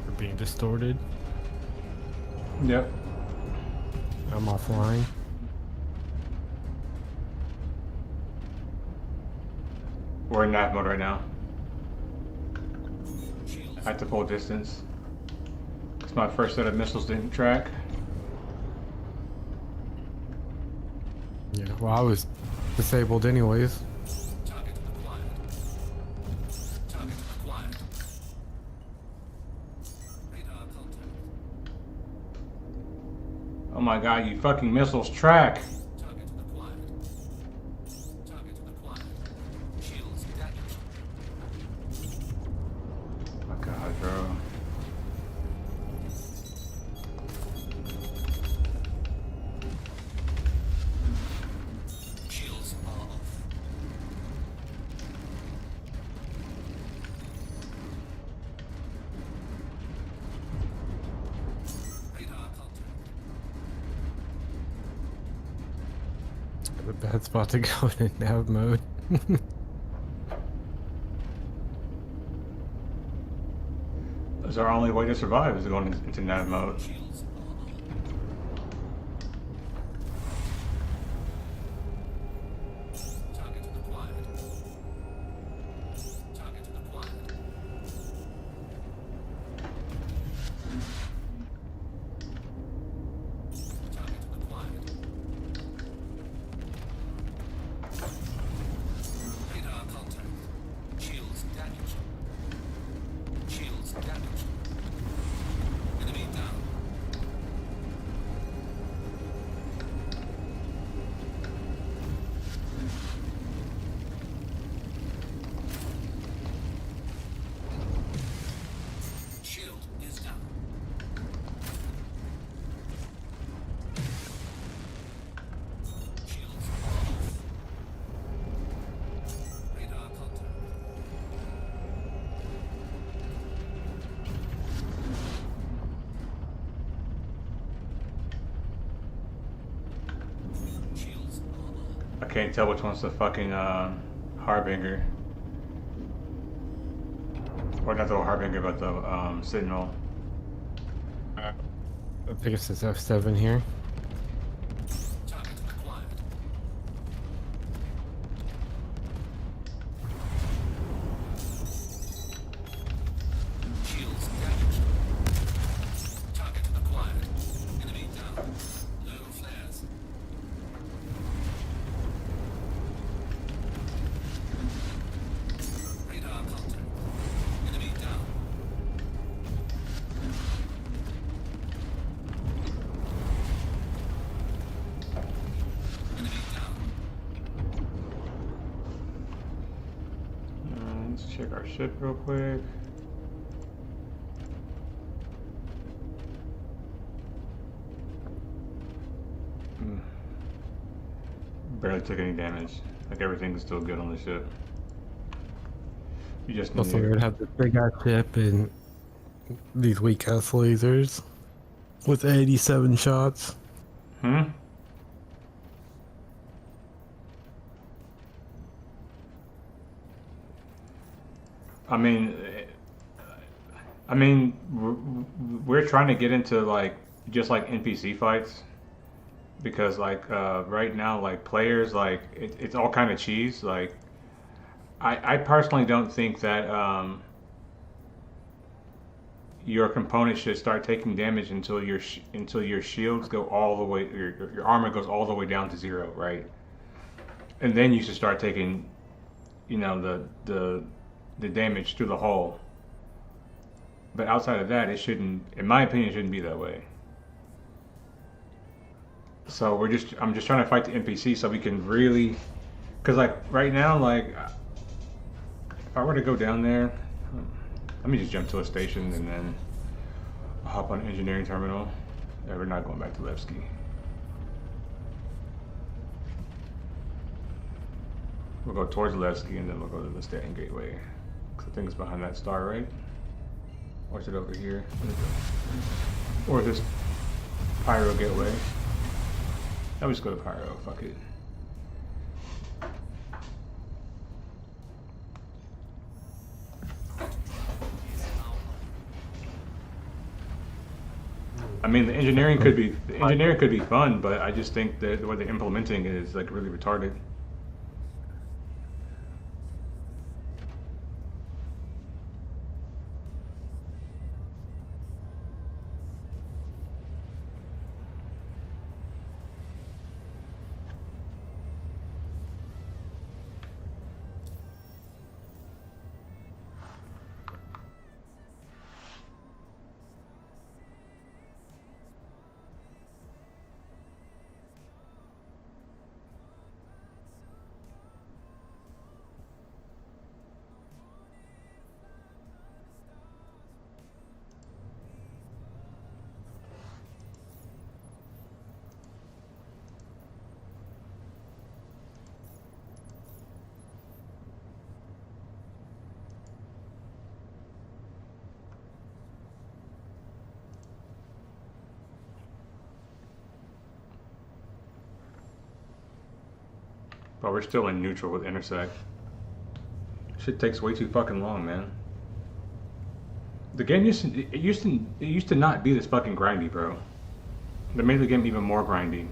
We're being distorted. Yep. I'm offline. We're in nav mode right now. Shields. At the full distance. It's my first set of missiles didn't track. Yeah, well, I was disabled anyways. Target acquired. Target acquired. Radar contact. Oh my god, you fucking missiles track! Target acquired. Target acquired. Shields damaged. Oh my god, bro. Shields are off. Radar contact. The bad spot to go in nav mode. That's our only way to survive is going into nav mode. Shields are off. Target acquired. Target acquired. Target acquired. Radar contact. Shields damaged. Shields damaged. Enemy down. Shield is down. Shields are off. Radar contact. Shields are off. I can't tell which one's the fucking Harbinger. Or not the Harbinger, but the Sentinel. I think it says F7 here. Target acquired. Shields damaged. Target acquired. Enemy down. Low flares. Radar contact. Enemy down. Enemy down. Let's check our ship real quick. Hmm. Barely took any damage. Like everything is still good on the ship. You just Also, need we would have this big ass ship and these weak ass lasers with 87 shots. Hmm? I mean, we're trying to get into like just like NPC fights because like right now like players like it's all kind of cheese. Like I personally don't think that your components should start taking damage until your shields go all the way, your armor goes all the way down to 0, right? And then you should start taking, you know, the damage through the hull. But outside of that, it shouldn't, in my opinion, it shouldn't be that way. So I'm just trying to fight the NPC so we can really, cause like right now, like if I were to go down there, let me just jump to a station and then I'll hop on engineering terminal. Yeah, we're not going back to Levski. We'll go towards Lesky and then we'll go to the Stanton Gateway. Cause I think it's behind that star, right? Or is it over here? Or this Pyro Gateway? I'll just go to Pyro, fuck it. I mean, the engineering could be fun, but I just think that the way they're implementing it is like really retarded. But we're still in neutral with intersect. Shit takes way too fucking long, man. The game used to not be this fucking grindy, bro. They made the game even more grindy.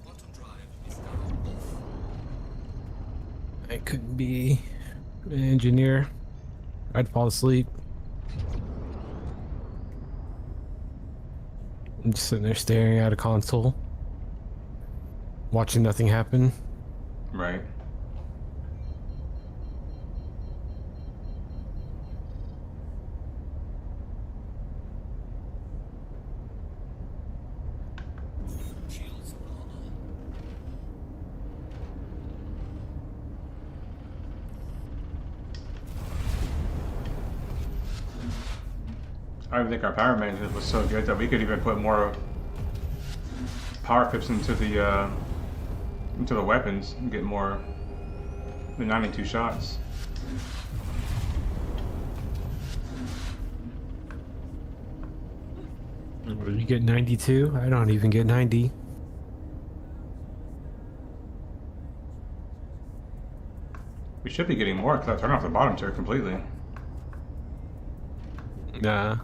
Quantum drive is now off. I couldn't be an engineer. I'd fall asleep. I'm just sitting there staring at a console, watching nothing happen. Right. Shields are on. I even think our power management was so good that we could even put more power pips into the weapons and get more than 92 shots. You get 92? I don't even get 90. We should be getting more because I turned off the bottom tier completely. Nah.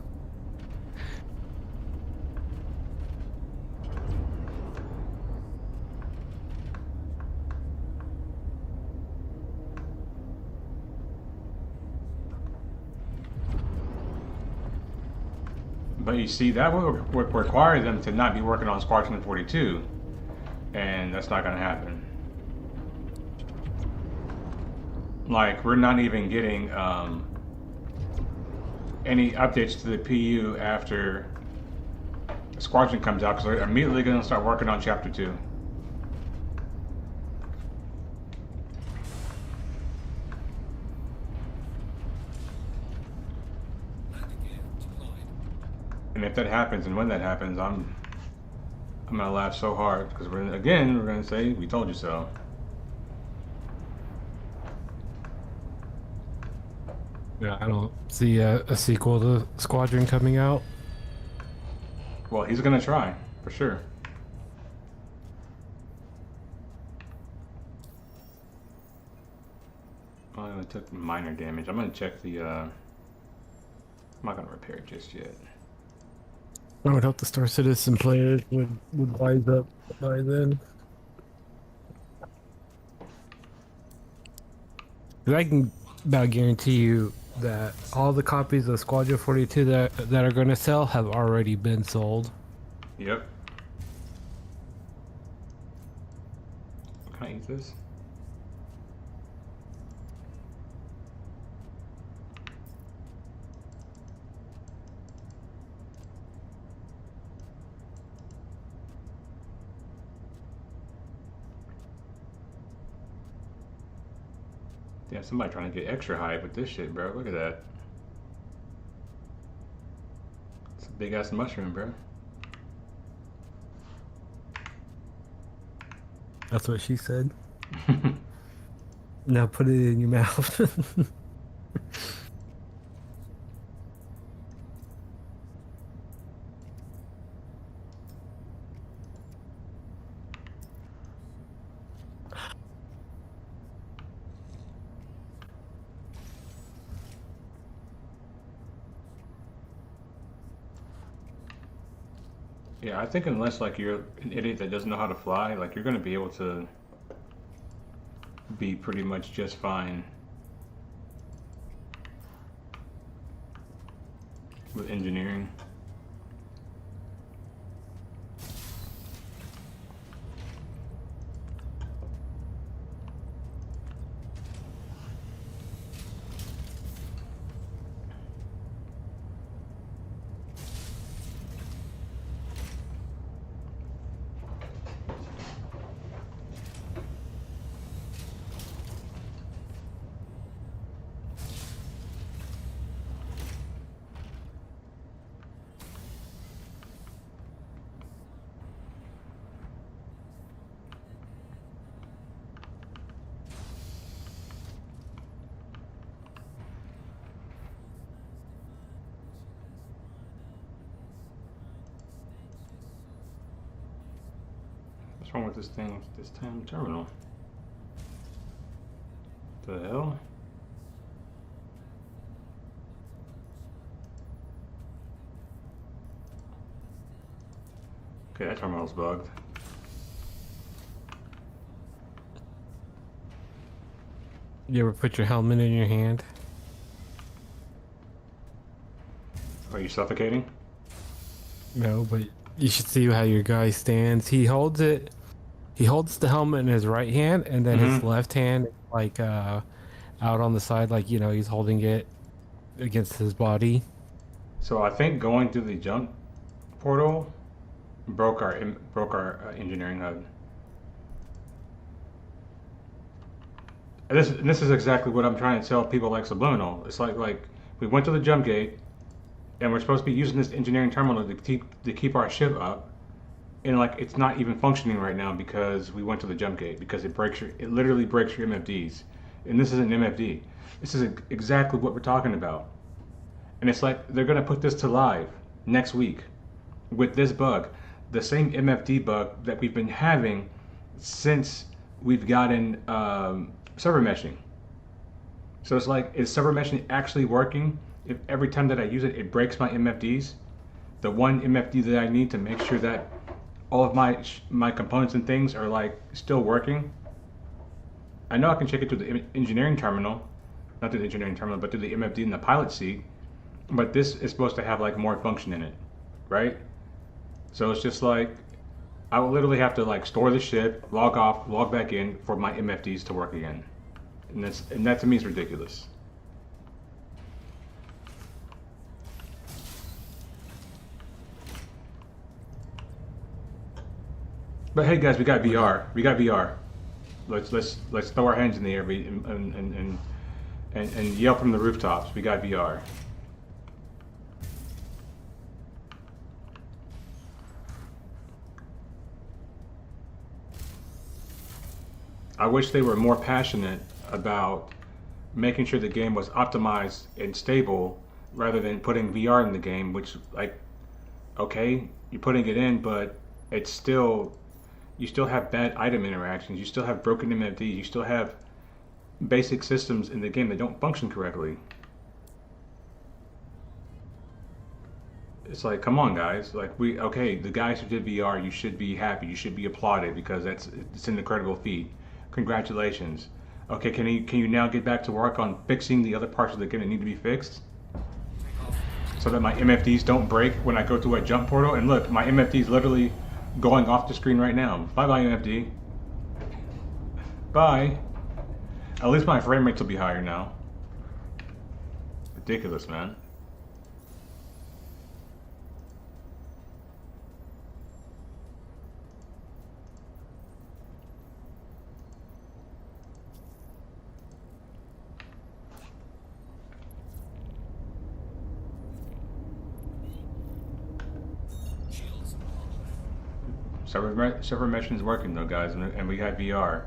But you see, that would require them to not be working on Squadron 42, and that's not going to happen. Like, we're not even getting any updates to the PU after Squadron comes out, because they're immediately going to start working on Chapter 2. Landing gear deployed. And if that happens, and when that happens, I'm gonna laugh so hard, because we're gonna say we told you so. Yeah, I don't see a sequel to Squadron coming out. Well, he's gonna try for sure. I only took minor damage. I'm gonna check the. I'm not gonna repair it just yet. I would hope the Star Citizen players would wise up by then. 'Cause I can about guarantee you that all the copies of Squadron 42 that are going to sell have already been sold. Yep. I eat this? Damn, somebody trying to get extra high with this shit, bro. Look at that. It's a big ass mushroom, bro. That's what she said. Now put it in your mouth. Yeah, I think unless like you're an idiot that doesn't know how to fly, like you're gonna be able to be pretty much just fine with engineering. What's wrong with this thing, this damn terminal? The hell? Okay, that terminal's bugged. You ever put your helmet in your hand? Are you suffocating? No, but you should see how your guy stands. He holds it. He holds the helmet in his right hand, and then his left hand, like, out on the side, like, you know, he's holding it against his body. So I think going through the jump portal broke our engineering hub. And this is exactly what I'm trying to tell people like Subliminal. It's like we went to the jump gate, and we're supposed to be using this engineering terminal to keep our ship up, and like it's not even functioning right now because we went to the jump gate, because it literally breaks your MFDs, and this isn't MFD. This is exactly what we're talking about, and it's like they're gonna put this to live next week with this bug, the same MFD bug that we've been having since we've gotten server meshing. So it's like, is server meshing actually working? If every time that I use it, it breaks my MFDs, the one MFD that I need to make sure that all of my components and things are like still working. I know I can check it through the engineering terminal, not through the engineering terminal, but through the MFD in the pilot seat. But this is supposed to have like more function in it, right? So it's just like, I will literally have to like store the ship, log off, log back in for my MFDs to work again. And that to me is ridiculous. But hey guys, we got VR. We got VR. Let's throw our hands in the air and yell from the rooftops. We got VR. I wish they were more passionate about making sure the game was optimized and stable rather than putting VR in the game, which, like, okay, you're putting it in, but it's still, you still have bad item interactions, you still have broken MFDs, you still have basic systems in the game that don't function correctly. It's like, come on guys, like okay, the guys who did VR, you should be happy, you should be applauded, because it's an incredible feat. Congratulations. Okay, can you now get back to work on fixing the other parts of the game that need to be fixed? So that my MFDs don't break when I go through a jump portal. And look, my MFD is literally going off the screen right now. Bye bye MFD. Bye. At least my frame rates will be higher now. Ridiculous, man. Shields Server mission is working though, guys, and we got VR.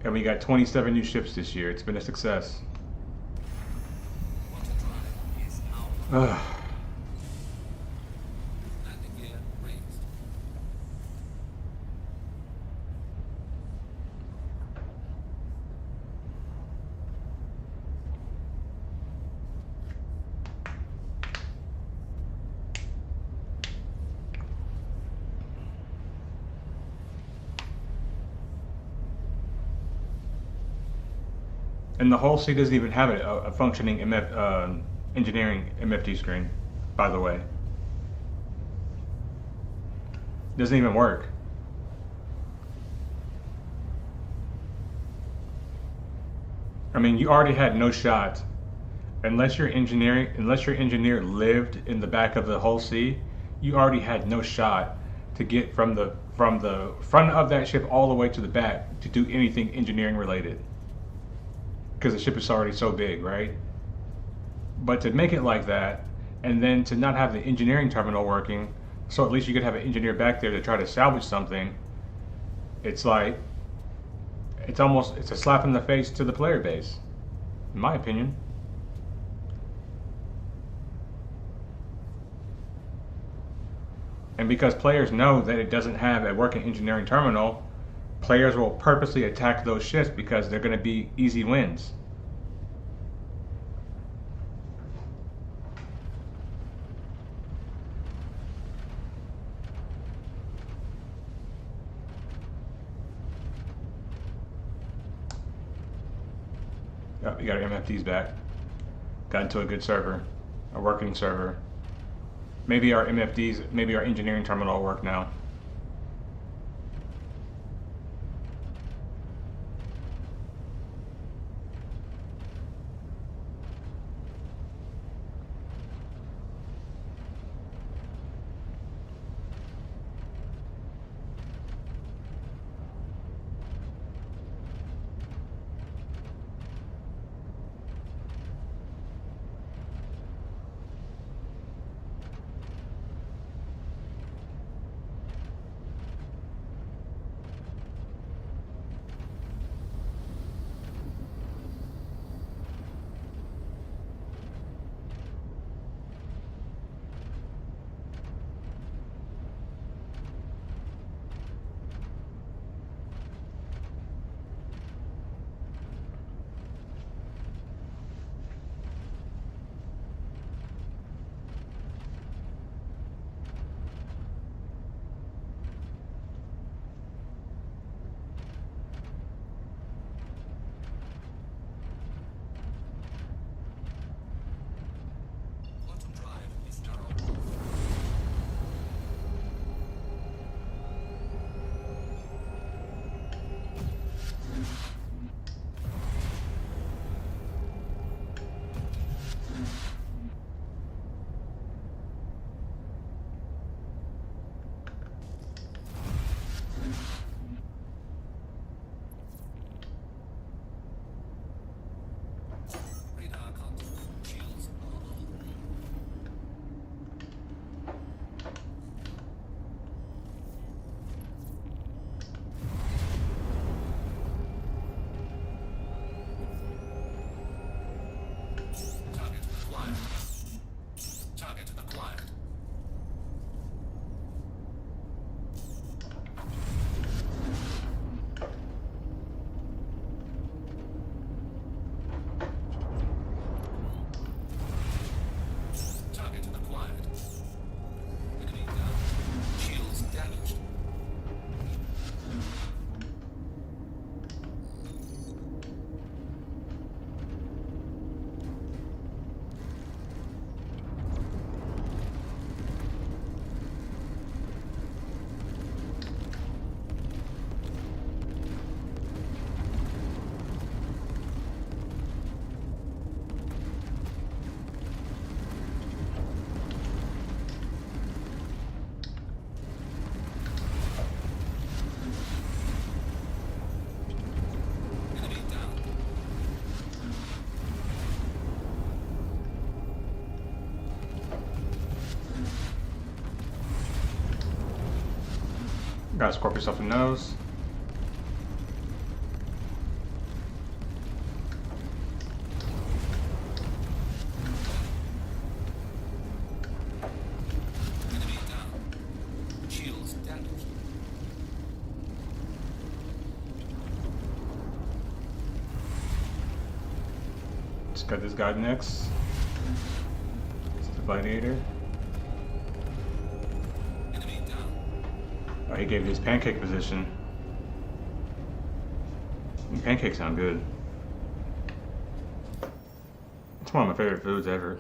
And we got 27 new ships this year. It's been a success. quantum drive is now Ugh. landing gear raised. And the whole C doesn't even have a functioning engineering MFT screen, by the way. Doesn't even work. I mean, you already had no shot. Unless your engineer lived in the back of the hull C, you already had no shot to get from the front of that ship all the way to the back to do anything engineering related. Because the ship is already so big, right? But to make it like that, and then to not have the engineering terminal working, so at least you could have an engineer back there to try to salvage something, it's like, it's a slap in the face to the player base, in my opinion. And because players know that it doesn't have a working engineering terminal, players will purposely attack those ships because they're going to be easy wins. Oh, we got our MFTs back. Got into a good server, a working server. Maybe our MFDs, maybe our engineering terminal will work now. Gotta scorp yourself in the nose. Enemy down. Shields damaged. Just got this guy next. It's the gladiator. Enemy down. Oh, he gave you his pancake position. And pancakes sound good. It's one of my favorite foods ever.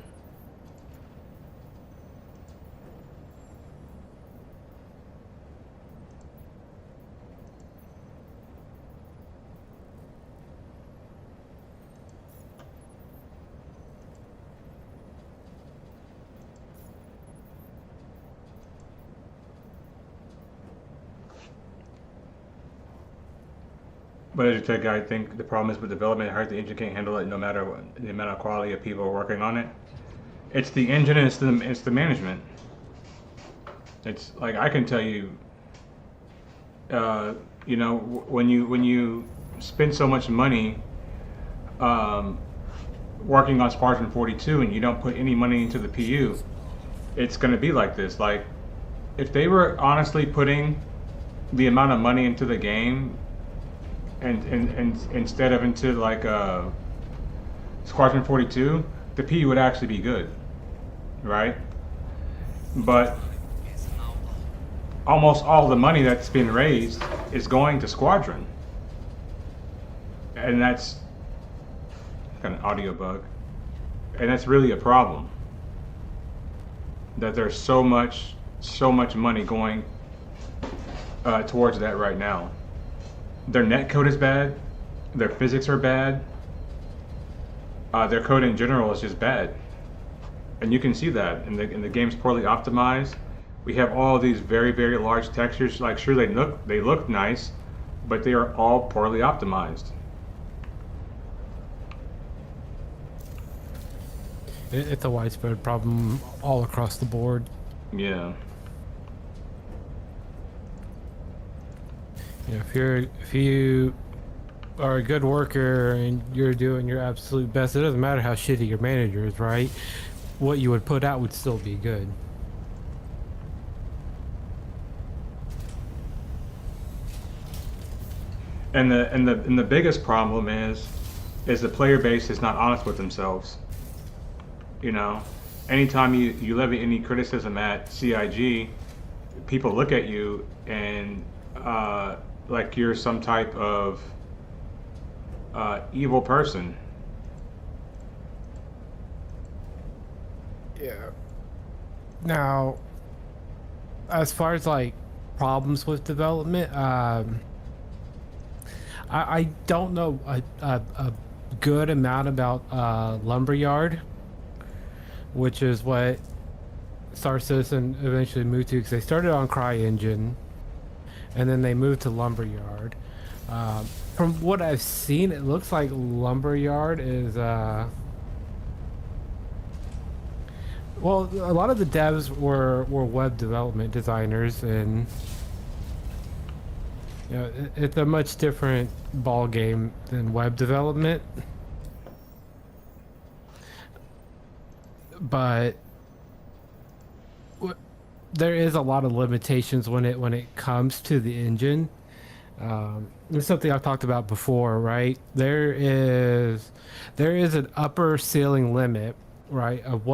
But as a tech guy, I think the problem is with development, the engine can't handle it no matter what, the amount of quality of people working on it. It's the engine and it's the management. It's like I can tell you, you know, when you spend so much money working on Spartan 42 and you don't put any money into the PU, it's going to be like this. Like if they were honestly putting the amount of money into the game and instead of into like Squadron 42, the PU would actually be good, right? But almost all the money that's been raised is going to Squadron, and that's kind of audio bug, and that's really a problem. That there's so much money going towards that right now. Their net code is bad, their physics are bad, their code in general is just bad, and you can see that. And the game's poorly optimized. We have all these very large textures. Like sure they look nice, but they are all poorly optimized. It's a widespread problem all across the board. Yeah. You know, if you are a good worker and you're doing your absolute best, it doesn't matter how shitty your manager is, right? What you would put out would still be good. And the biggest problem is the player base is not honest with themselves. You know, anytime you levy any criticism at CIG, people look at you and like you're some type of evil person. Yeah. Now, as far as like problems with development, I don't know a good amount about Lumberyard, which is what Star Citizen eventually moved to, because they started on CryEngine, and then they moved to Lumberyard. From what I've seen, it looks like Lumberyard is well, a lot of the devs were web development designers, and you know, it's a much different ball game than web development. But there is a lot of limitations when it comes to the engine. It's something I've talked about before, right? There is an upper ceiling limit, right, of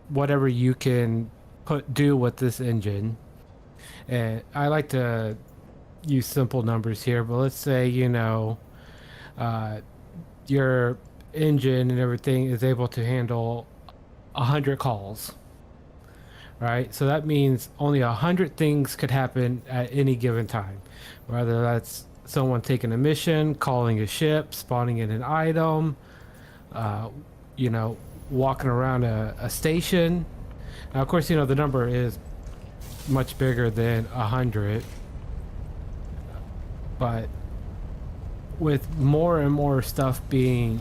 whatever you can do with this engine. And I like to use simple numbers here, but let's say, you know, your engine and everything is able to handle 100 calls, right? So that means only 100 things could happen at any given time, whether that's someone taking a mission, calling a ship, spawning in an item, you know, walking around a station. Now, of course, you know, the number is much bigger than 100, but with more and more stuff being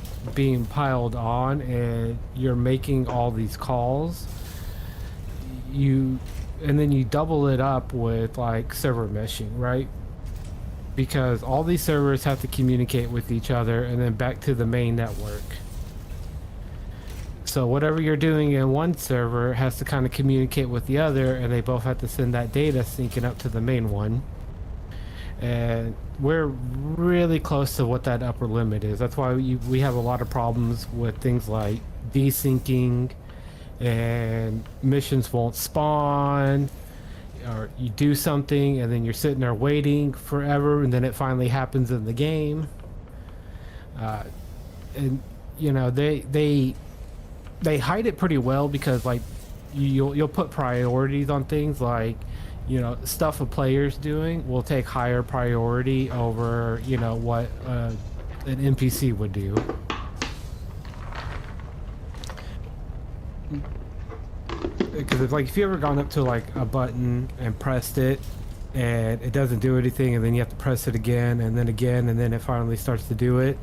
piled on and you're making all these calls, you and then you double it up with like server meshing, right? Because all these servers have to communicate with each other and then back to the main network. So whatever you're doing in one server has to kind of communicate with the other, and they both have to send that data syncing up to the main one. And we're really close to what that upper limit is. That's why we have a lot of problems with things like desyncing, and missions won't spawn, or you do something and then you're sitting there waiting forever, and then it finally happens in the game. And you know, they hide it pretty well, because like you'll put priorities on things, like, you know, stuff a player's doing will take higher priority over, you know, what an NPC would do. Because it's like, if you ever gone up to like a button and pressed it and it doesn't do anything, and then you have to press it again, and then it finally starts to do it.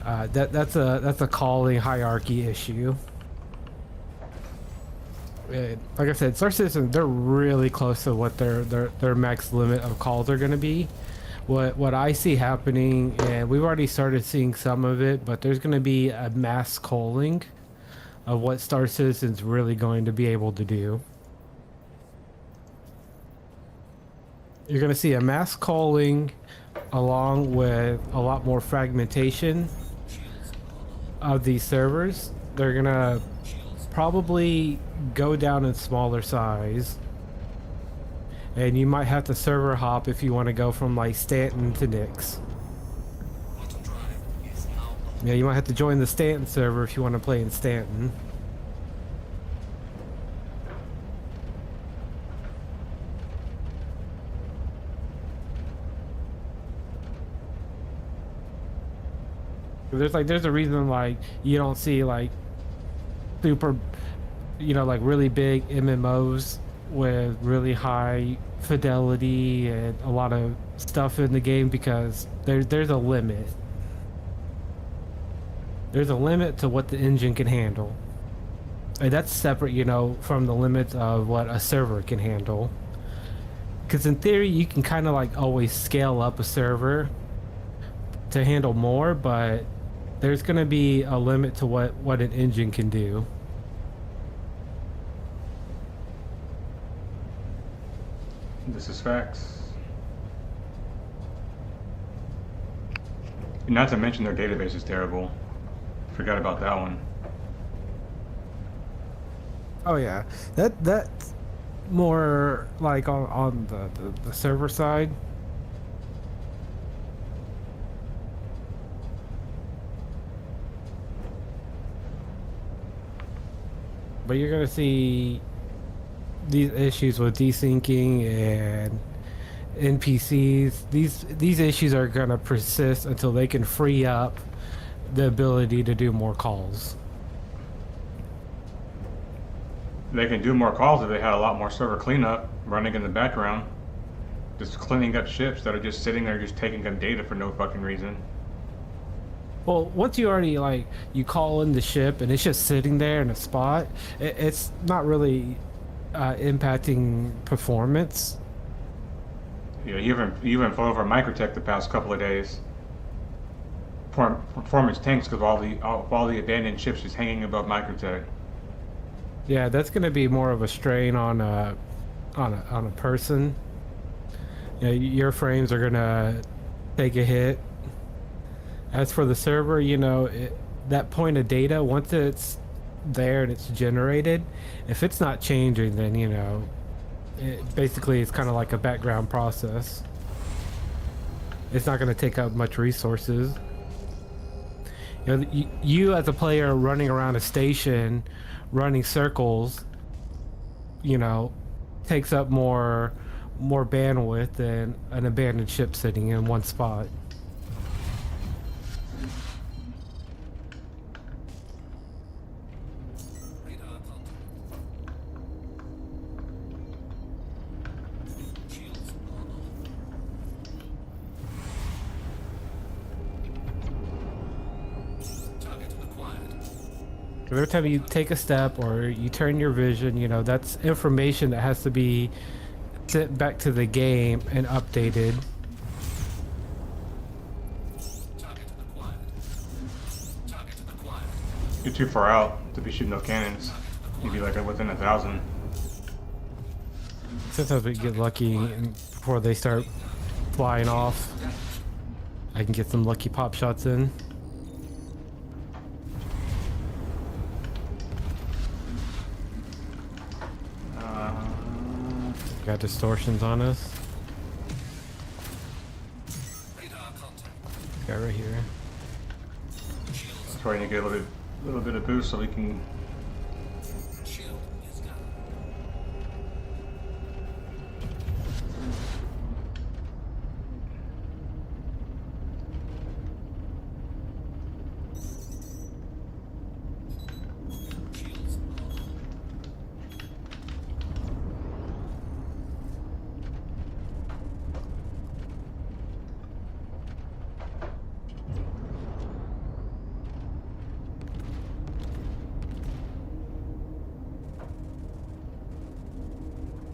That's a calling hierarchy issue. Like I said, Star Citizen, they're really close to what their max limit of calls are going to be. What I see happening, and we've already started seeing some of it, but there's going to be a mass calling of what Star Citizen's really going to be able to do. You're going to see a mass calling along with a lot more fragmentation of these servers. They're going to probably go down in smaller size, and you might have to server hop if you want to go from like Stanton to Nix. Yeah, you might have to join the Stanton server if you want to play in Stanton. There's a reason like you don't see like super, you know, like really big MMOs with really high fidelity and a lot of stuff in the game, because there's a limit. There's a limit to what the engine can handle. And that's separate, you know, from the limits of what a server can handle. Because in theory, you can kind of like always scale up a server to handle more, but there's going to be a limit to what an engine can do. This is facts. Not to mention their database is terrible. Forgot about that one. Oh yeah, that's more like on the server side. But you're gonna see these issues with desyncing and NPCs. These issues are gonna persist until they can free up the ability to do more calls. They can do more calls if they had a lot more server cleanup running in the background. Just cleaning up ships that are just sitting there just taking up data for no fucking reason. Well, once you already like you call in the ship and it's just sitting there in a spot, it's not really impacting performance. Yeah, you even flew over Microtech the past couple of days. Performance tanks because all the abandoned ships just hanging above Microtech. Yeah, that's going to be more of a strain on a person. You know, your frames are going to take a hit. As for the server, you know, that point of data, once it's there and it's generated, if it's not changing, then, you know, basically it's kind of like a background process. It's not going to take up much resources. You know, you as a player running around a station, running circles, you know, takes up more bandwidth than an abandoned ship sitting in one spot. Radar contact. Shields on. Target acquired. Every time you take a step or you turn your vision, you know, that's information that has to be sent back to the game and updated. Target acquired. Target acquired. You're too far out to be shooting no cannons. You'd be like within 1,000. Sometimes we get lucky and before they start flying off. I can get some lucky pop shots in. Got distortions on us. Radar contact. Guy right here. Shields. That's why you need to get a little bit of boost so we can. Shield is down. Shields are on.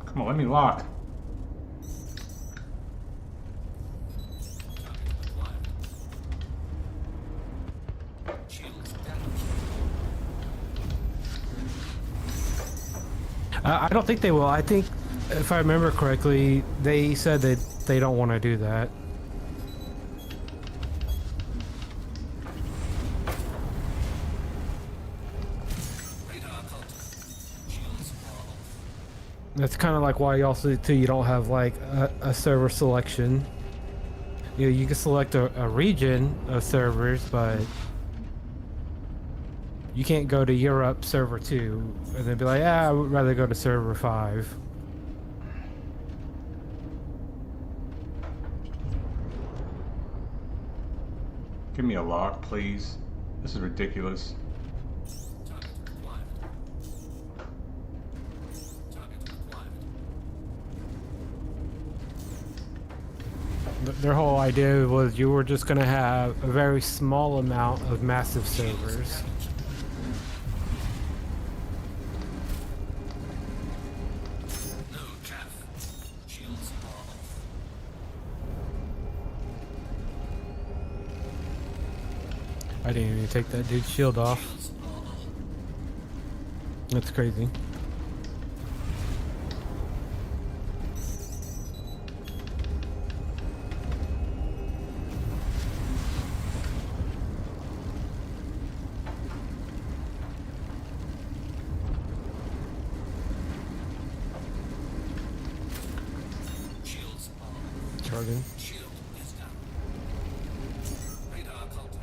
Come on, let me lock. Target acquired. Shields damaged. I don't think they will. I think, if I remember correctly, they said that they don't want to do that. Radar contact. Shields are off. That's kind of like why you also too you don't have like a server selection. You know, you can select a region of servers, but you can't go to Europe server 2 and then be like, I would rather go to server 5. Give me a lock, please. This is ridiculous. Target acquired. Target acquired. Their whole idea was you were just going to have a very small amount of massive servers. No chaff. Shields are off. I didn't even take that dude's shield off. Shields are on. That's crazy. Shields are on. Charging. Shield is down. Radar contact.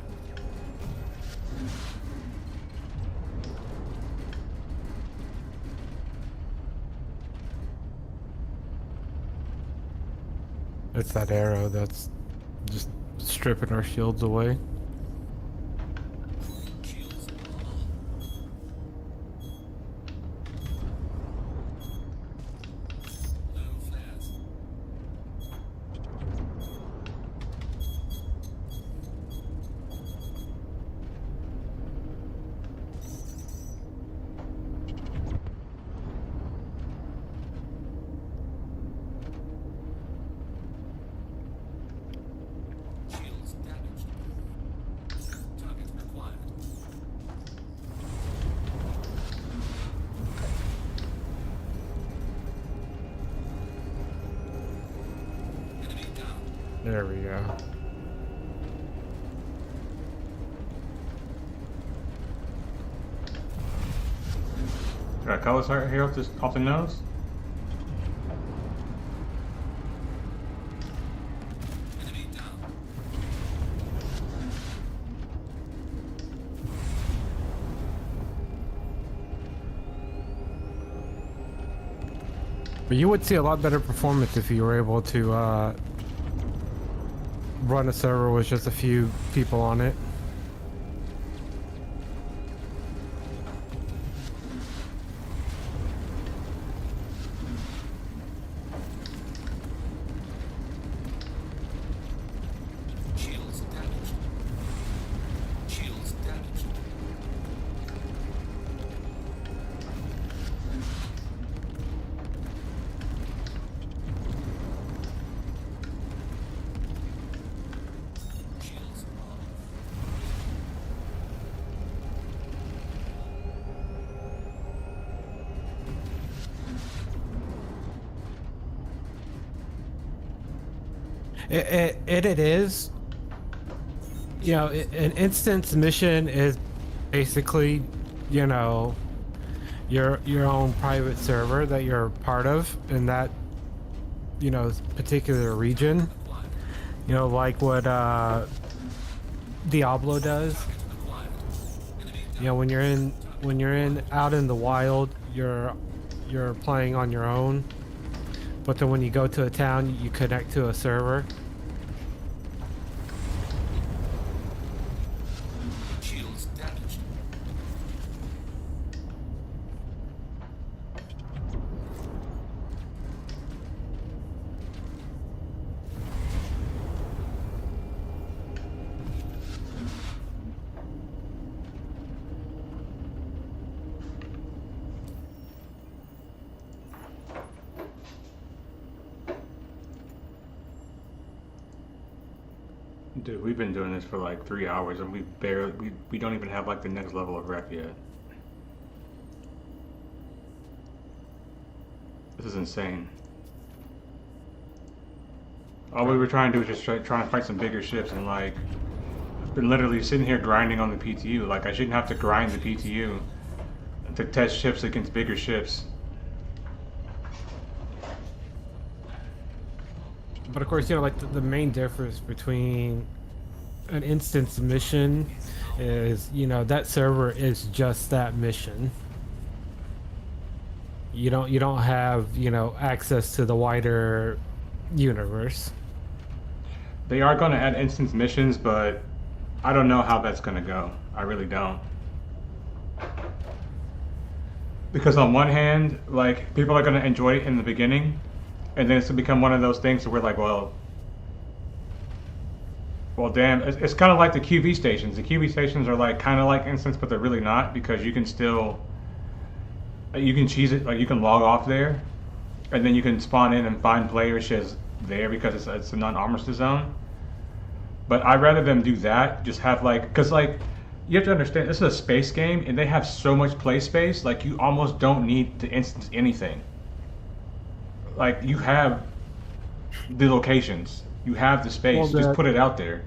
It's that arrow that's just stripping our shields away. Shields are on. No flares. Shields damaged. Target acquired. Enemy down. There we go. Got colors right here off the nose? Enemy down. But you would see a lot better performance if you were able to run a server with just a few people on it. Shields damaged. Shields damaged. It is. You know, an instance mission is basically, you know, your own private server that you're part of in that, you know, particular region. You know, like what Diablo does. You know, when you're in out in the wild, you're playing on your own. But then when you go to a town, you connect to a server. Shields damaged. Dude, we've been doing this for like 3 hours and we don't even have like the next level of rep yet. This is insane. All we were trying to do was just try and fight some bigger ships, and like I've been literally sitting here grinding on the PTU. Like I shouldn't have to grind the PTU to test ships against bigger ships. But of course, you know, like the main difference between an instance mission is, you know, that server is just that mission. You don't have, you know, access to the wider universe. They are going to add instance missions, but I don't know how that's going to go. I really don't. Because on one hand, like, people are going to enjoy it in the beginning, and then it's going to become one of those things where we're like, well, damn. It's kind of like the QV stations. The QV stations are like kind of like instance, but they're really not, because you can still, you can cheese it, like you can log off there, and then you can spawn in and find players just there because it's a non-armistice zone. But I'd rather them do that, just have like, because like, you have to understand, this is a space game, and they have so much play space, like you almost don't need to instance anything. Like, you have the locations, you have the space, Well, just put it out there.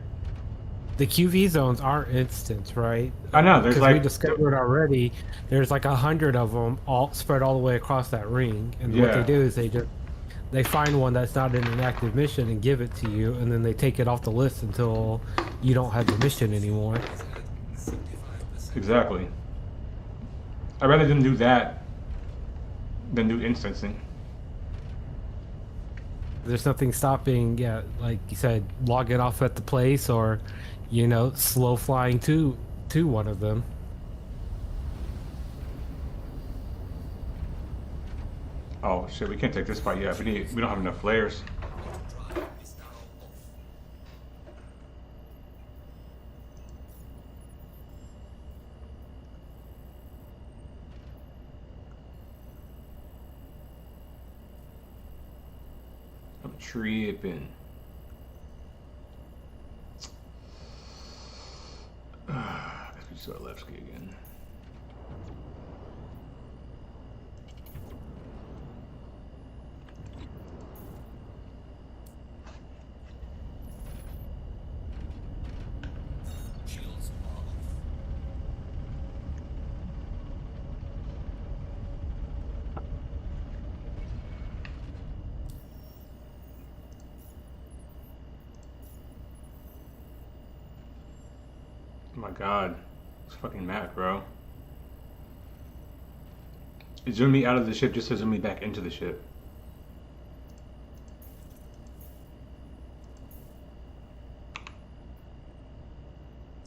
The QV zones aren't instance, right? I know, there's 'Cause like, we discovered already, there's like 100 of them all spread all the way across that ring, and what Yeah. they do is they find one that's not in an active mission and give it to you, and then they take it off the list until you don't have the mission anymore. exactly. I'd rather them do that than do instancing. There's nothing stopping, yeah, like you said, log it off at the place, or, you know, slow flying to one of them. Oh shit, we can't take this fight yet. We don't have enough flares. Drive is now off. I'm tripping. I guess we just go to Levski again. Shields are off. Oh my god. It's fucking mad, bro. It zoomed me out of the ship just to zoom me back into the ship.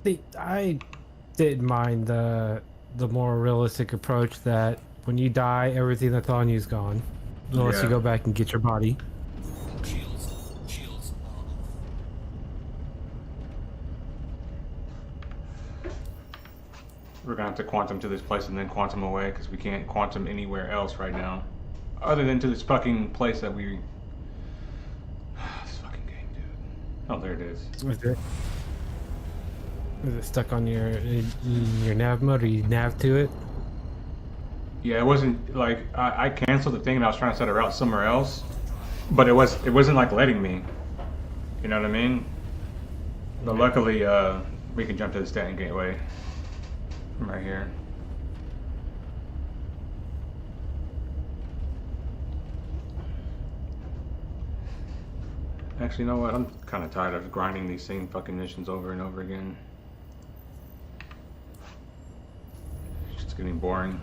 See, I didn't mind the more realistic approach that when you die, everything that's on you is gone, unless Yeah. you go back and get your body. Shields are off. We're gonna have to quantum to this place and then quantum away, because we can't quantum anywhere else right now. Other than to this fucking place that we... This fucking game, dude. Oh, there it is. Is it stuck on your nav mode, or you nav to it? Yeah, it wasn't like I canceled the thing and I was trying to set a route somewhere else, but it wasn't like letting me. You know what I mean? But luckily, we can jump to the Stanton Gateway from right here. Actually, you know what? I'm kind of tired of grinding these same fucking missions over and over again. It's just getting boring.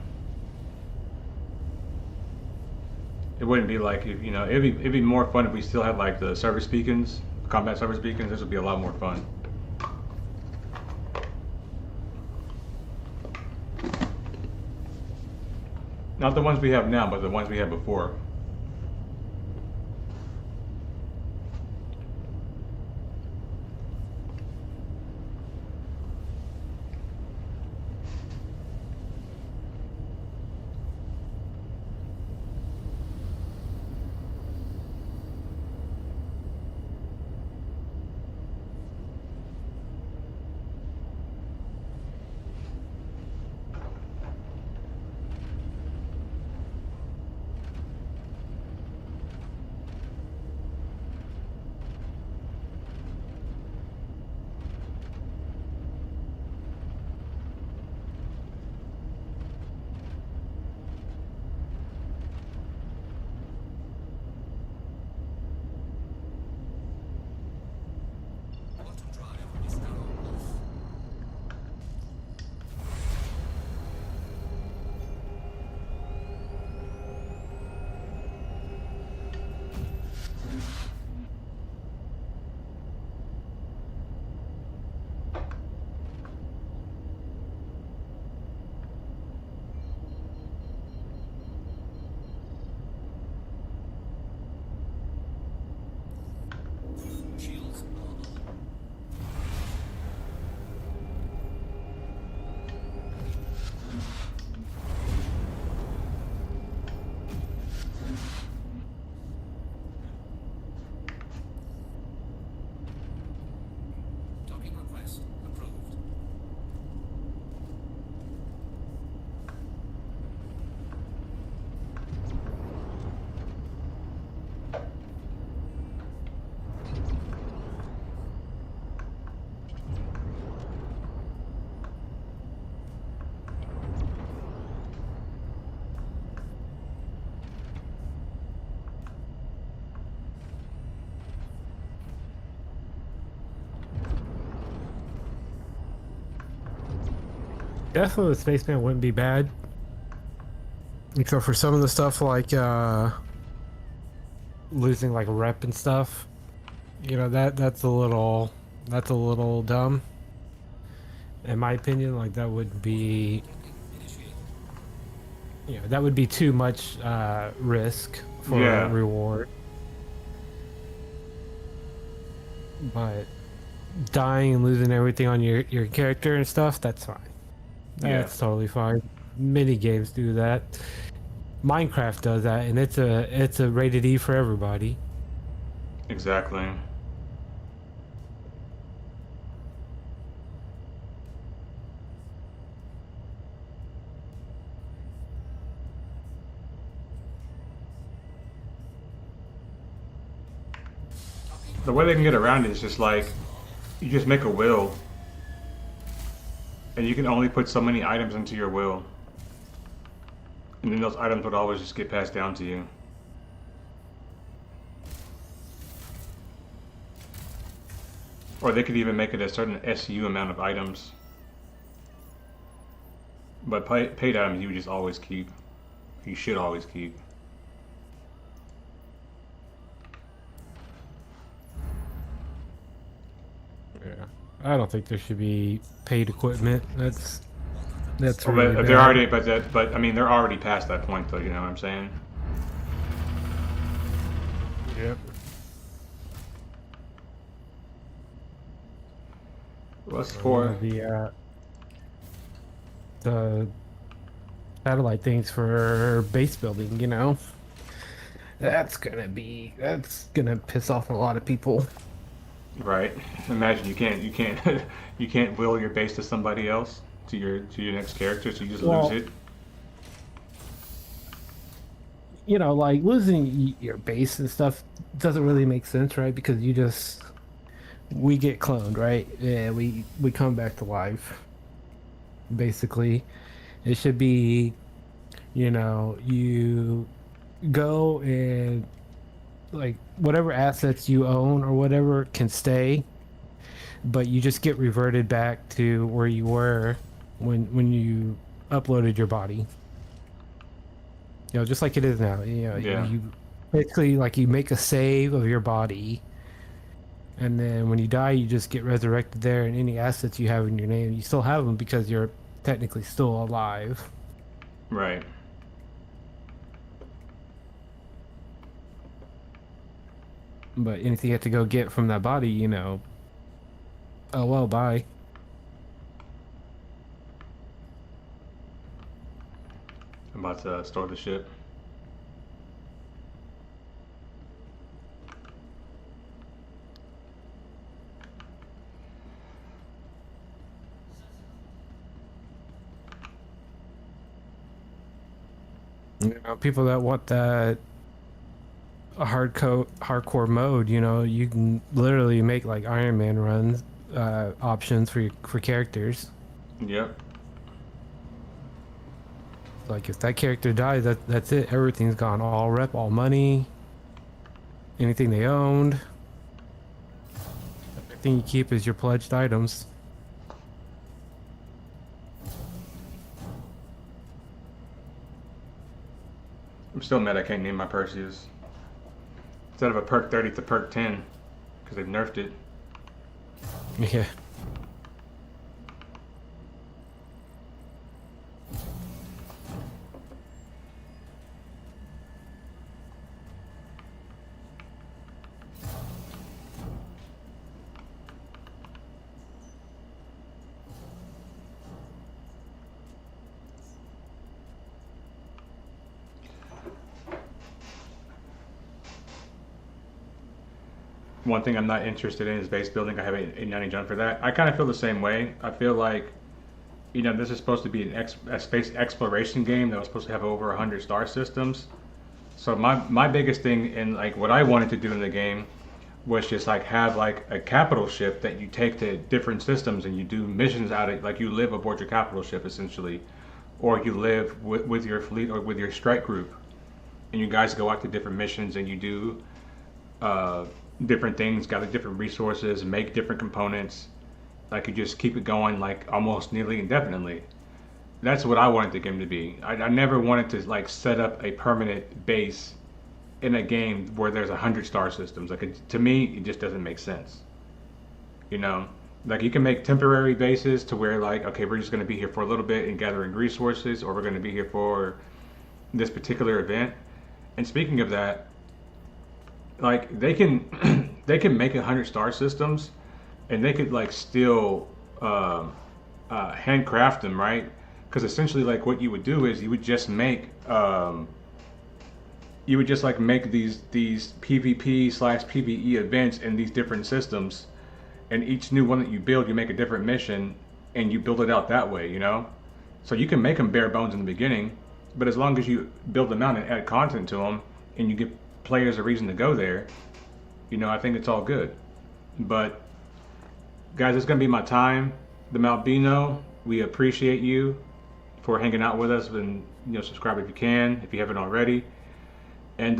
It wouldn't be like, if, you know, it'd be more fun if we still had like the service beacons, combat service beacons. This would be a lot more fun. Not the ones we have now, but the ones we had before. Quantum drive is now off. Shields normal. Docking request approved. Definitely the spaceman wouldn't be bad. Except for some of the stuff like losing like rep and stuff. You know, that's a little dumb. In my opinion, like that would be, Initiate. you know, that would be too much risk for Yeah. a reward. But dying and losing everything on your character and stuff, that's fine. Yeah. That's totally fine. Many games do that. Minecraft does that, and it's a rated E for everybody. Exactly. The way they can get around it is just like, you just make a will, and you can only put so many items into your will, and then those items would always just get passed down to you. Or they could even make it a certain SU amount of items. But paid items you would just always keep. You should always keep. Yeah. I don't think there should be paid equipment. That's But really they're bad. already, but I mean, they're already past that point, though. You know what I'm saying? Yep. What's for? The satellite things for base building, you know. That's gonna piss off a lot of people. Right. Imagine you can't you can't will your base to somebody else, to your next character, so you just Well, lose it. You know, like losing your base and stuff doesn't really make sense, right? Because we get cloned, right? Yeah, we come back to life. Basically, it should be, you go and like whatever assets you own or whatever can stay, but you just get reverted back to where you were when you uploaded your body. Just like it is now. Yeah. You basically like you make a save of your body, and then when you die, you just get resurrected there, and any assets you have in your name, you still have them because you're technically still alive. Right. But anything you have to go get from that body, oh well, bye. I'm about to store the ship. People that want that hardcore mode, you can literally make like Iron Man runs options for characters. Yep. Like if that character dies, that's it. Everything's gone. All rep, all money, anything they owned. Everything you keep is your pledged items. I'm still mad I can't name my Perseus. Instead of a perk 30, it's a perk 10. Because they've nerfed it. Yeah. One thing I'm not interested in is base building. I have a 890 jump for that. I kind of feel the same way. I feel like, this is supposed to be a space exploration game that was supposed to have over 100 star systems. So my biggest thing in like what I wanted to do in the game was just like have like a capital ship that you take to different systems and you do missions out of, like you live aboard your capital ship essentially, or you live with your fleet or with your strike group, and you guys go out to different missions and you do different things, gather different resources, make different components. Like you just keep it going like almost nearly indefinitely. That's what I wanted the game to be. I never wanted to like set up a permanent base in a game where there's 100 star systems. Like to me, it just doesn't make sense. Like you can make temporary bases to where like, okay, we're just going to be here for a little bit and gathering resources, or we're going to be here for this particular event. And speaking of that, like they can they can make 100 star systems, and they could like still handcraft them, right? Because essentially, like what you would do is you would just make make these PvP/PvE events in these different systems, and each new one that you build, you make a different mission, and you build it out that way, So you can make them bare bones in the beginning, but as long as you build them out and add content to them, and you give players a reason to go there, I think it's all good. But guys, it's gonna be my time. The Malbino, we appreciate you for hanging out with us, and subscribe if you can, if you haven't already. And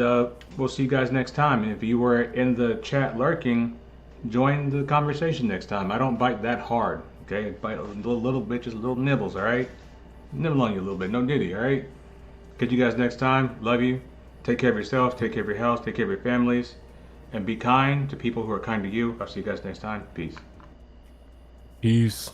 we'll see you guys next time. And if you were in the chat lurking, join the conversation next time. I don't bite that hard, okay? I bite a little bit, just little nibbles, all right? Nibble on you a little bit, no nitty, all right? Catch you guys next time. Love you. Take care of yourself, take care of your health, take care of your families, and be kind to people who are kind to you. I'll see you guys next time. Peace. Peace.